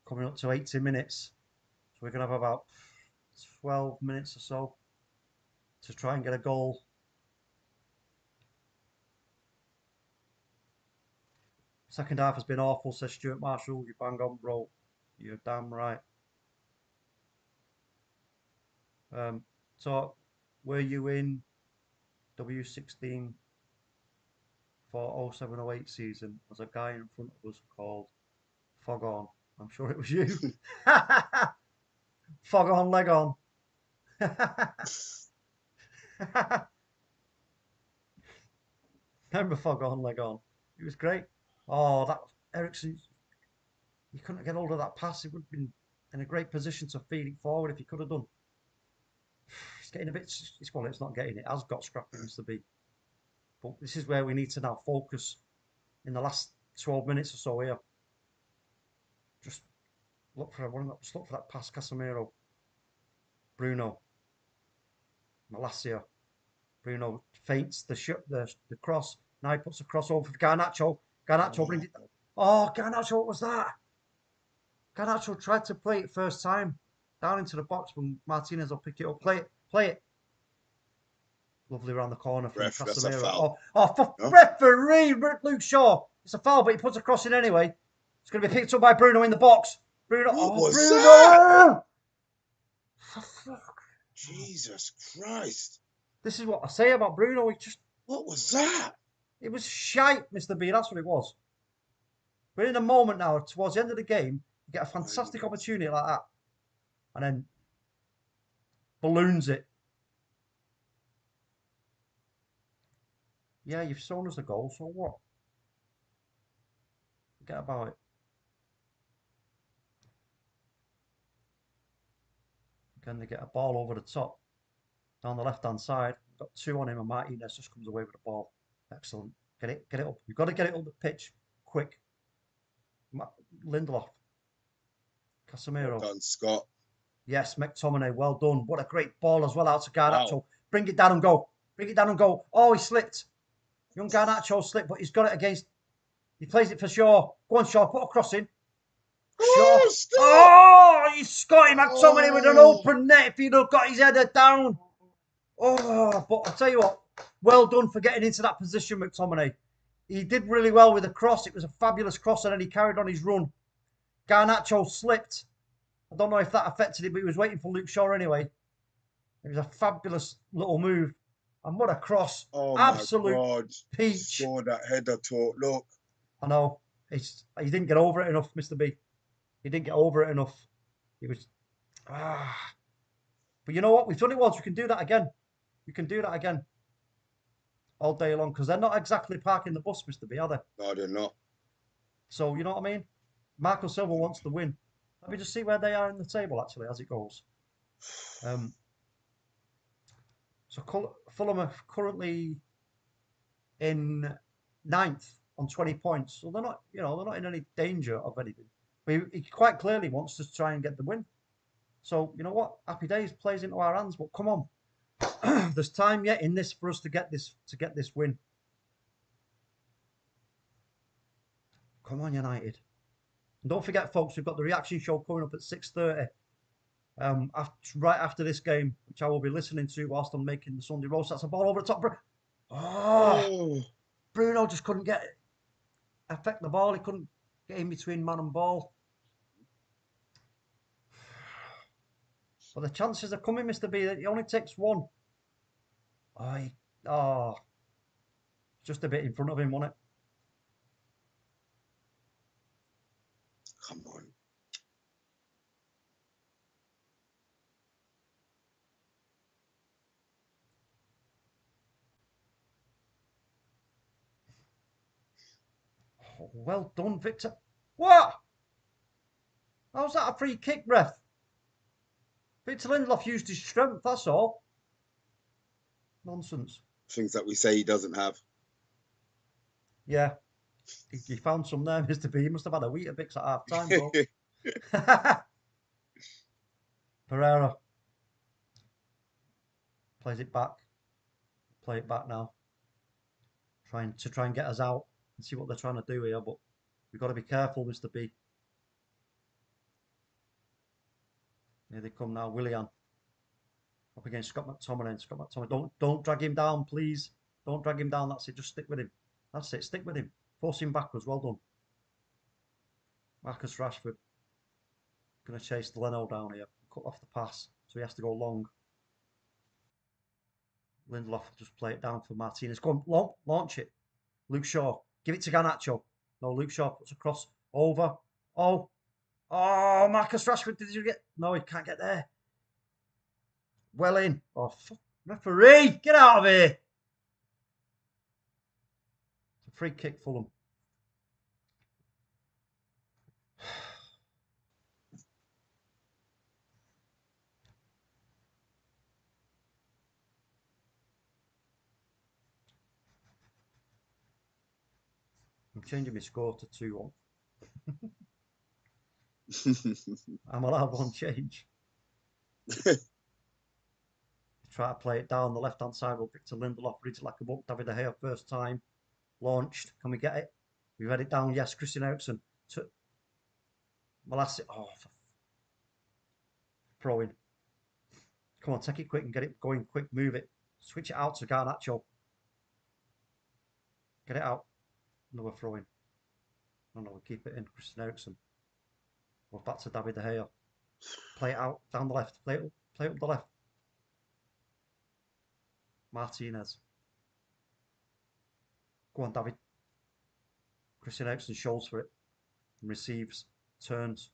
Coming up to 80 minutes. So we're going to have about 12 minutes or so to try and get a goal. Second half has been awful, says Stuart Marshall. You bang on, bro. You're damn right. So, were you in W16 for 0708 season? There's a guy in front of us called Fog On. I'm sure it was you. Fog on, leg on. Remember Fog On, leg on? It was great. Oh, that Ericsson. He couldn't get hold of that pass. He would have been in a great position to feed it forward if he could have done. It's getting a bit. It's not getting it. Has got scrappy, Mr. B. But this is where we need to now focus in the last 12 minutes or so here. Just look for that pass, Casemiro, Bruno, Malacia. Bruno feints the cross. Now he puts the cross over for Garnacho. Garnacho brings it. Oh, Garnacho, what was that? Garnacho tried to play it first time down into the box, but Martinez will pick it up. Play it. Lovely around the corner from Ref, Casemiro. that's a foul. For referee, Luke Shaw. It's a foul, but he puts a cross in anyway. It's going to be picked up by Bruno in the box. Bruno. What was Bruno! that? For fuck. Jesus Christ. This is what I say about Bruno. What was that? It was shite, Mr. B. That's what it was. We're in a moment now, towards the end of the game, you get a fantastic opportunity like that. And then balloons it. Yeah, you've shown us the goal, so what? Forget about it. Again, they get a ball over the top. Down the left-hand side. Got two on him, and Martinez just comes away with the ball. Excellent. Get it up. You've got to get it up the pitch quick. Lindelof. Casemiro. Well done, Scott. Yes, McTominay, well done. What a great ball as well out to Garnacho. Wow. Bring it down and go. bring it down and go. Oh, he slipped. Young Garnacho slipped, but he's got it against. He plays it for Shaw. Go on, Shaw. Put a cross in. Shaw. Oh, he's Scotty McTominay with an open net. If he'd have got his header down. Oh, but I'll tell you what. Well done for getting into that position, McTominay. He did really well with the cross. It was a fabulous cross, and then he carried on his run. Garnacho slipped. I don't know if that affected it, but he was waiting for Luke Shaw anyway. It was a fabulous little move. And what a cross. Oh, absolute my God. peach. Saw that header talk. Look. I know. He didn't get over it enough, Mr. B. He didn't get over it enough. He was... But you know what? We've done it once. We can do that again. We can do that again. All day long. Because they're not exactly parking the bus, Mr. B, are they? No, they're not. So, you know what I mean? Marco Silva wants the win. Let me just see where they are in the table, actually, as it goes. So Fulham are currently in 9th on 20 points. So they're not, they're not in any danger of anything. But he quite clearly wants to try and get the win. So, you know what? Happy days plays into our hands, but come on. There's time yet in this for us to get this win. Come on, United. And don't forget, folks, we've got the reaction show coming up at 6:30. Right after this game, which I will be listening to whilst I'm making the Sunday roast. That's a ball over the top. Bruno just couldn't affect the ball. He couldn't get in between man and ball. But the chances are coming, Mr. B. It only takes one. Just a bit in front of him, wasn't it? Come on. Oh, well done, Victor. What? How's that a free kick, ref? Victor Lindelof used his strength, that's all. Nonsense. Things that we say he doesn't have. Yeah. He found some there, Mr. B. He must have had a Weetabix at half time, bro. Pereira. Plays it back. Play it back now. Try and get us out and see what they're trying to do here, but we've got to be careful, Mr. B. Here they come now, Willian. Up against Scott McTominay. Scott McTominay, don't drag him down, please. Don't drag him down. That's it. Just stick with him. That's it. Stick with him. Force him backwards. Well done. Marcus Rashford. Going to chase Leno down here. Cut off the pass. So he has to go long. Lindelof just play it down for Martinez. Go on, launch it. Luke Shaw. Give it to Garnacho. No, Luke Shaw puts a cross over. Oh, Marcus Rashford. Did you get? No, he can't get there. Well in. Oh, fuck. Referee, get out of here. It's a free kick, Fulham. I'm changing my score to 2-1. I'm allowed one change. Try to play it down the left-hand side with Victor Lindelof, reads it like a book. David De Gea, first time. Launched. Can we get it? We've had it down. Yes, Christian Eriksen. Well, that's it. Oh, throwing. Come on, take it quick and get it going quick. Move it. Switch it out to Garnacho. Get it out. Another throwing. No, we keep it in. Christian Eriksen. We're back to David De Gea. Play it out down the left. Play it up the left. Martinez. Go on, David. Christian Eriksen shows for it and receives, turns,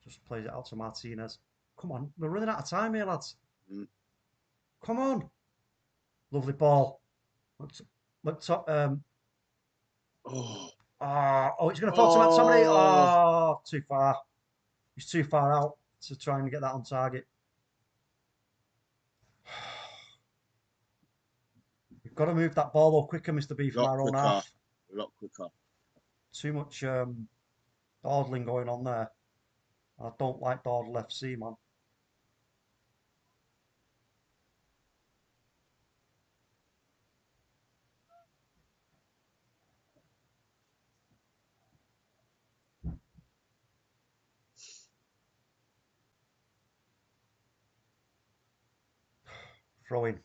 just plays it out to Martinez. Come on, we're running out of time here, lads. Come on. Lovely ball. He's going to fall to somebody. Oh, too far. He's too far out to try and get that on target. We've got to move that ball though quicker, Mr. B, from our own half. A lot quicker. Too much dawdling going on there. I don't like Dawdle FC, man. Throw in.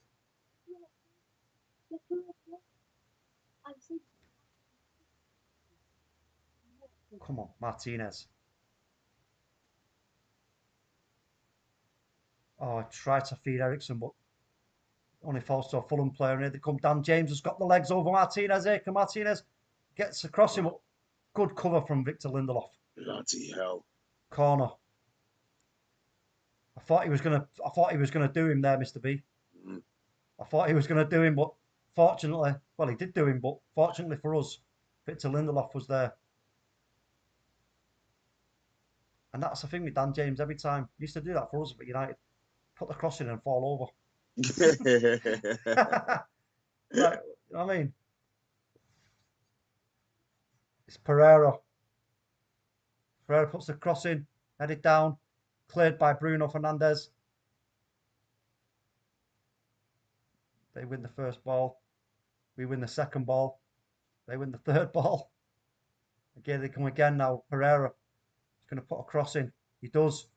Come on, Martinez. Oh, I tried to feed Ericsson, but only falls to a Fulham player. And here they come. Dan James has got the legs over Martinez. Here can Martinez gets across him. Good cover from Victor Lindelof. Bloody hell. Corner. I thought he was gonna do him there, Mr. B. Mm. I thought he was gonna do him, but fortunately, well, he did do him, but fortunately for us, Victor Lindelof was there. And that's the thing with Dan James. Every time he used to do that for us at United, put the cross in and fall over. Right, you know what I mean? It's Pereira. Pereira puts the cross in, headed down, cleared by Bruno Fernandes. They win the first ball. We win the second ball. They win the third ball. Again, they come again now. Pereira is going to put a cross in. He does.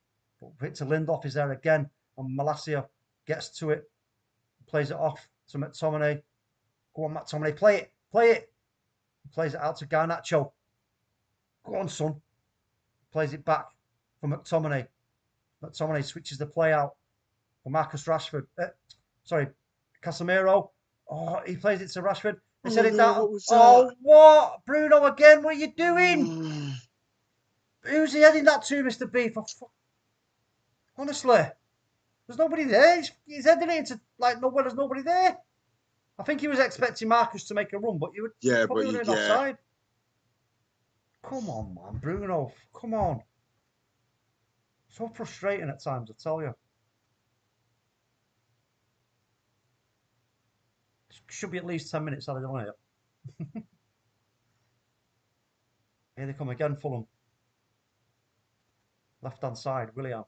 But Victor Lindelof is there again. And Malacia gets to it. Plays it off to McTominay. Go on, McTominay. Play it. Play it. He plays it out to Garnacho. Go on, son. Plays it back for McTominay. McTominay switches the play out for Marcus Rashford. Sorry, Casemiro. Oh, he plays it to Rashford. They set it down. Oh, what? Bruno again. What are you doing? Who's he heading that to, Mr. B? Honestly, there's nobody there. He's heading it into like nowhere. There's nobody there. I think he was expecting Marcus to make a run, but you would probably run offside. Come on, man, Bruno. Come on. So frustrating at times, I tell you. Should be at least 10 minutes added on here. Here they come again, Fulham. Left-hand side, Willian.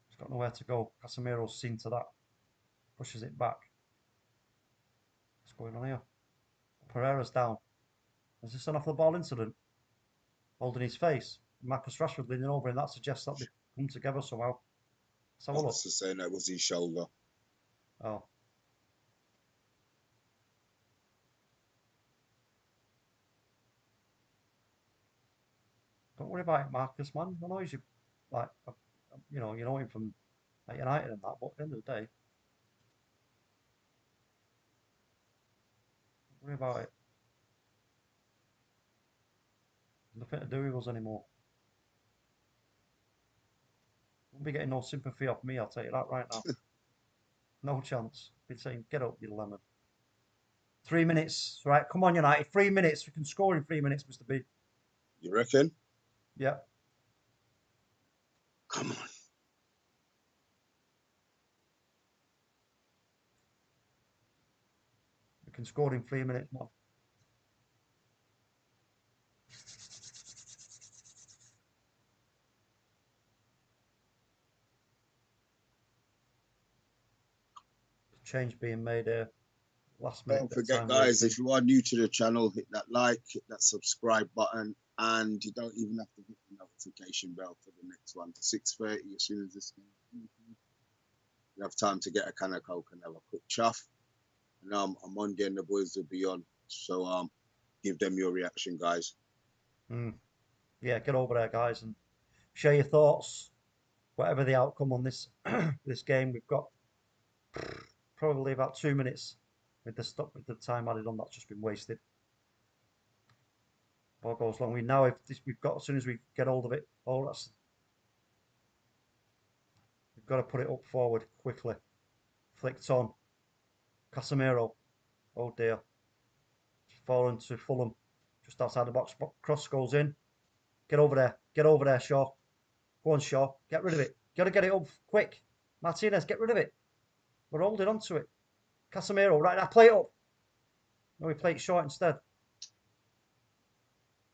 He's got nowhere to go. Casemiro's seen to that. Pushes it back. What's going on here? Pereira's down. Is this an off-the-ball incident? Holding his face. Marcus Rashford leaning over, and that suggests that they come together somehow. Let's have a look. Officer saying that was his shoulder. Oh. Don't worry about it, Marcus, man. I know he's like, you know him from United and that, but at the end of the day, don't worry about it. Nothing to do with us anymore. Won't be getting no sympathy off me, I'll tell you that right now. No chance. Been saying, get up, you lemon. 3 minutes, right? Come on, United. 3 minutes. We can score in 3 minutes, Mr. B. You reckon? Yeah. Come on. We can score in 3 minutes, man. Change being made here. Last minute. Don't forget, guys, if you are new to the channel, hit that like, hit that subscribe button, and you don't even have to hit the notification bell for the next one. 6:30, as soon as this game, you have time to get a can of Coke and have a quick chuff. And Omundi and the boys will be on. So give them your reaction, guys. Yeah, get over there, guys, and share your thoughts. Whatever the outcome on this this game, we've got probably about 2 minutes with the time added on. That's just been wasted. Ball goes long. We've got, as soon as we get hold of it, we've got to put it up forward quickly. Flicked on. Casemiro. Oh dear. Fallen to Fulham. Just outside the box. Cross goes in. Get over there. Get over there, Shaw. Go on, Shaw. Get rid of it. Got to get it up quick. Martinez, get rid of it. We're holding on to it. Casemiro, right now, play it up. No, we play it short instead.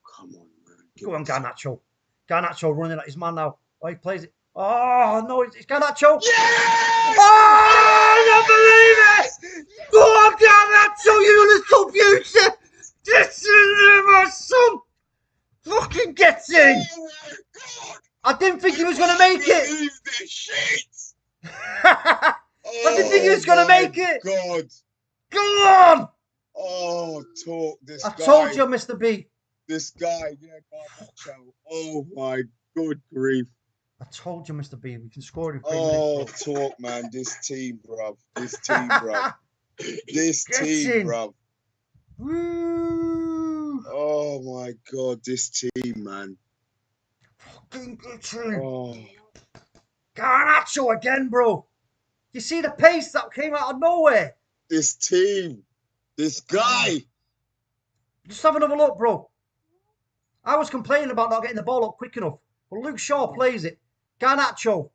Come on, man. Go on, Garnacho. Garnacho running at his man now. Oh, he plays it. Oh, no, it's Garnacho. Yes! Oh, I don't believe it! Go on, Garnacho, you little beauty! This is my son! Fucking get in! it. God. Go on. Oh, talk this I guy. told you, Mr. B. This guy, yeah, Garnacho. Oh my good grief. I told you, Mr. B. We can score in 3 Oh, minutes. talk, man. This team, bruv. This team, bruv. This Get team, in. bruv. Woo. Oh my God, this team, man. Fucking get in. Oh, Garnacho again, bro. You see the pace that came out of nowhere? this team. This guy. Just have another look, bro. I was complaining about not getting the ball up quick enough. But Luke Shaw plays it. Garnacho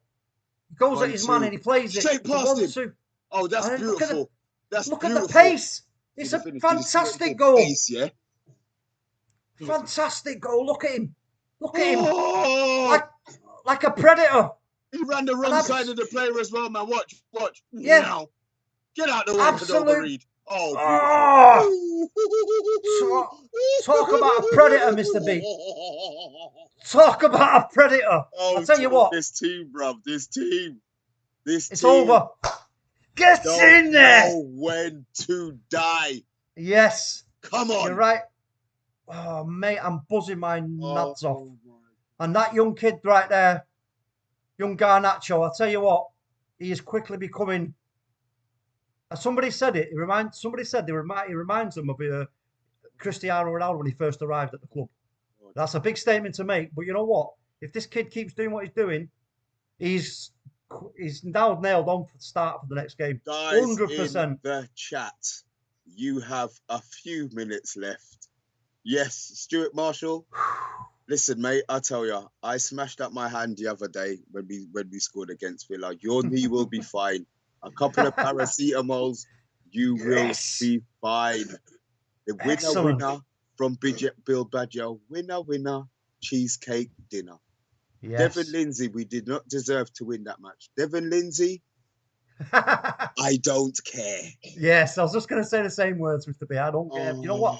goes at his man and he plays it. Straight past him. 1-2. Oh, that's beautiful. Look at the pace. It's a fantastic goal. Pace, yeah? Fantastic goal. Look at him. Look at him. Oh, Like a predator. he ran the wrong side of the player as well, man. Watch. Yeah. Now. Get out the way for Reed. Oh, talk about a predator, Mr. B. Talk about a predator. I'll tell you what. This team, bruv. This team. It's over. Get in there. Know when to die. Yes. Come on. You're right. Oh, mate, I'm buzzing my nuts off. And that young kid right there, young Garnacho, I'll tell you what, he is quickly becoming. Somebody said it. He reminds them of Cristiano Ronaldo when he first arrived at the club. That's a big statement to make. But you know what? If this kid keeps doing what he's doing, he's now nailed on for the start of the next game. Guys, 100%. in the chat, you have a few minutes left. Yes, Stuart Marshall. Listen, mate, I tell you, I smashed up my hand the other day when we scored against Villa. Your knee will be fine. A couple of paracetamols, you will be fine. The winner from Bill Badger. Winner, cheesecake dinner. Yes. Devin Lindsay, we did not deserve to win that match. Devin Lindsay, I don't care. Yes, I was just going to say the same words, Mr. B. I don't care. You know what?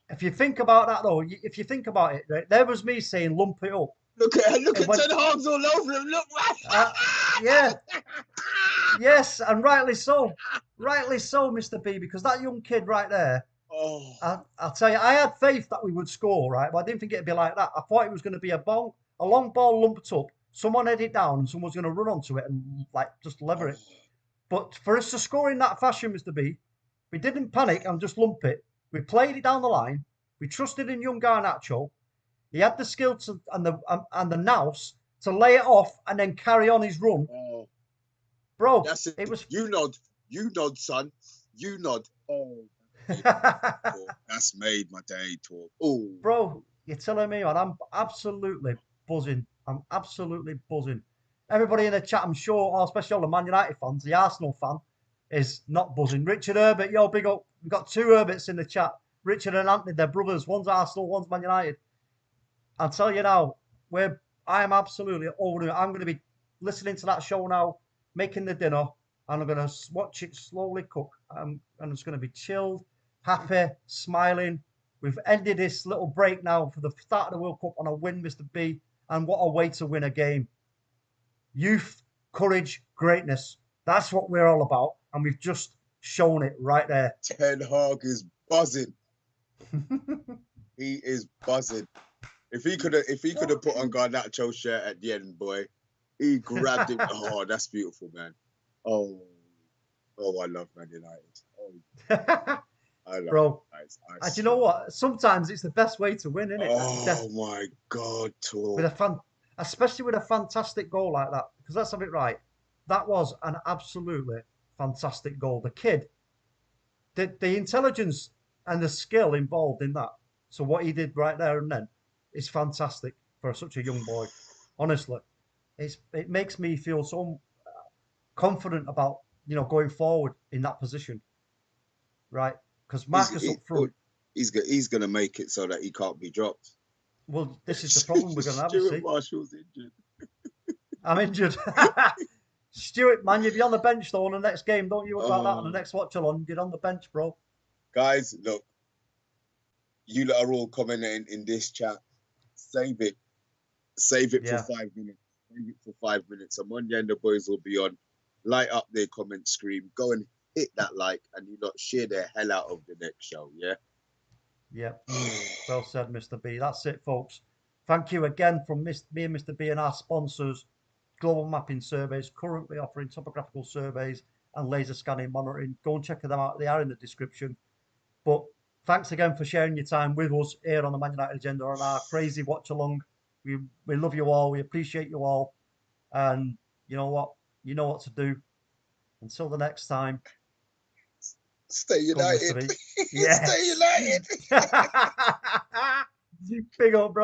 If you think about that, though, if you think about it, right, there was me saying lump it up. Look at Ten Hag's all over him. Look. Yeah. Yes, and rightly so. Rightly so, Mr. B, because that young kid right there, I'll tell you, I had faith that we would score, right? But I didn't think it'd be like that. I thought it was going to be a long ball lumped up, someone head it down, and someone's going to run onto it and just lever it. But for us to score in that fashion, Mr. B, we didn't panic and just lump it. We played it down the line. We trusted in young Garnacho. He had the skill and the nous to lay it off and then carry on his run. Bro, that's it. It was. You nod, son. You nod. Oh, that's made my day. Talk. Oh, bro, you're telling me, man. I'm absolutely buzzing. I'm absolutely buzzing. Everybody in the chat, I'm sure, especially all the Man United fans, the Arsenal fan, is not buzzing. Richard Herbert, yo, big up. We've got two Herberts in the chat. Richard and Anthony, they're brothers. One's Arsenal, one's Man United. I'll tell you now, I am absolutely over it. I'm going to be listening to that show now, making the dinner, and I'm going to watch it slowly cook. And it's going to be chilled, happy, smiling. We've ended this little break now for the start of the World Cup on a win, Mr. B. And what a way to win a game. Youth, courage, greatness. That's what we're all about. And we've just shown it right there. Ten Hag is buzzing. He is buzzing. If he could have put on Garnacho's shirt at the end, boy, he grabbed it. Oh, that's beautiful, man. Oh, I love Man United. Oh, I love Bro. And you know what? Sometimes it's the best way to win, isn't it? Oh my God, especially with a fantastic goal like that. Because let's have it right. That was an absolutely fantastic goal. The kid, the intelligence and the skill involved in that. So what he did right there and then is fantastic for such a young boy. Honestly, it makes me feel so confident about going forward in that position, right? Because Marcus up front, he's going to make it so that he can't be dropped. Well, this is the problem we're going to have. Stuart Marshall's injured. I'm injured. Stuart, man, you'll be on the bench though on the next game. Don't you about that on the next watchalong? Get on the bench, bro. Guys, look, you lot are all commenting in this chat. Save it for 5 minutes. Save it for 5 minutes. Omundi and the boys will be on. Light up their comment stream. Go and hit that like and you lot share the hell out of the next show. Yeah. Yeah. Well said, Mr. B. That's it, folks. Thank you again from me and Mr. B and our sponsors, Global Mapping Surveys, currently offering topographical surveys and laser scanning monitoring. Go and check them out. They are in the description. But thanks again for sharing your time with us here on the Man United Agenda on our crazy watch along. We love you all. We appreciate you all. And you know what? You know what to do. Until the next time. Stay United. Yes. Stay United. Big up, bro.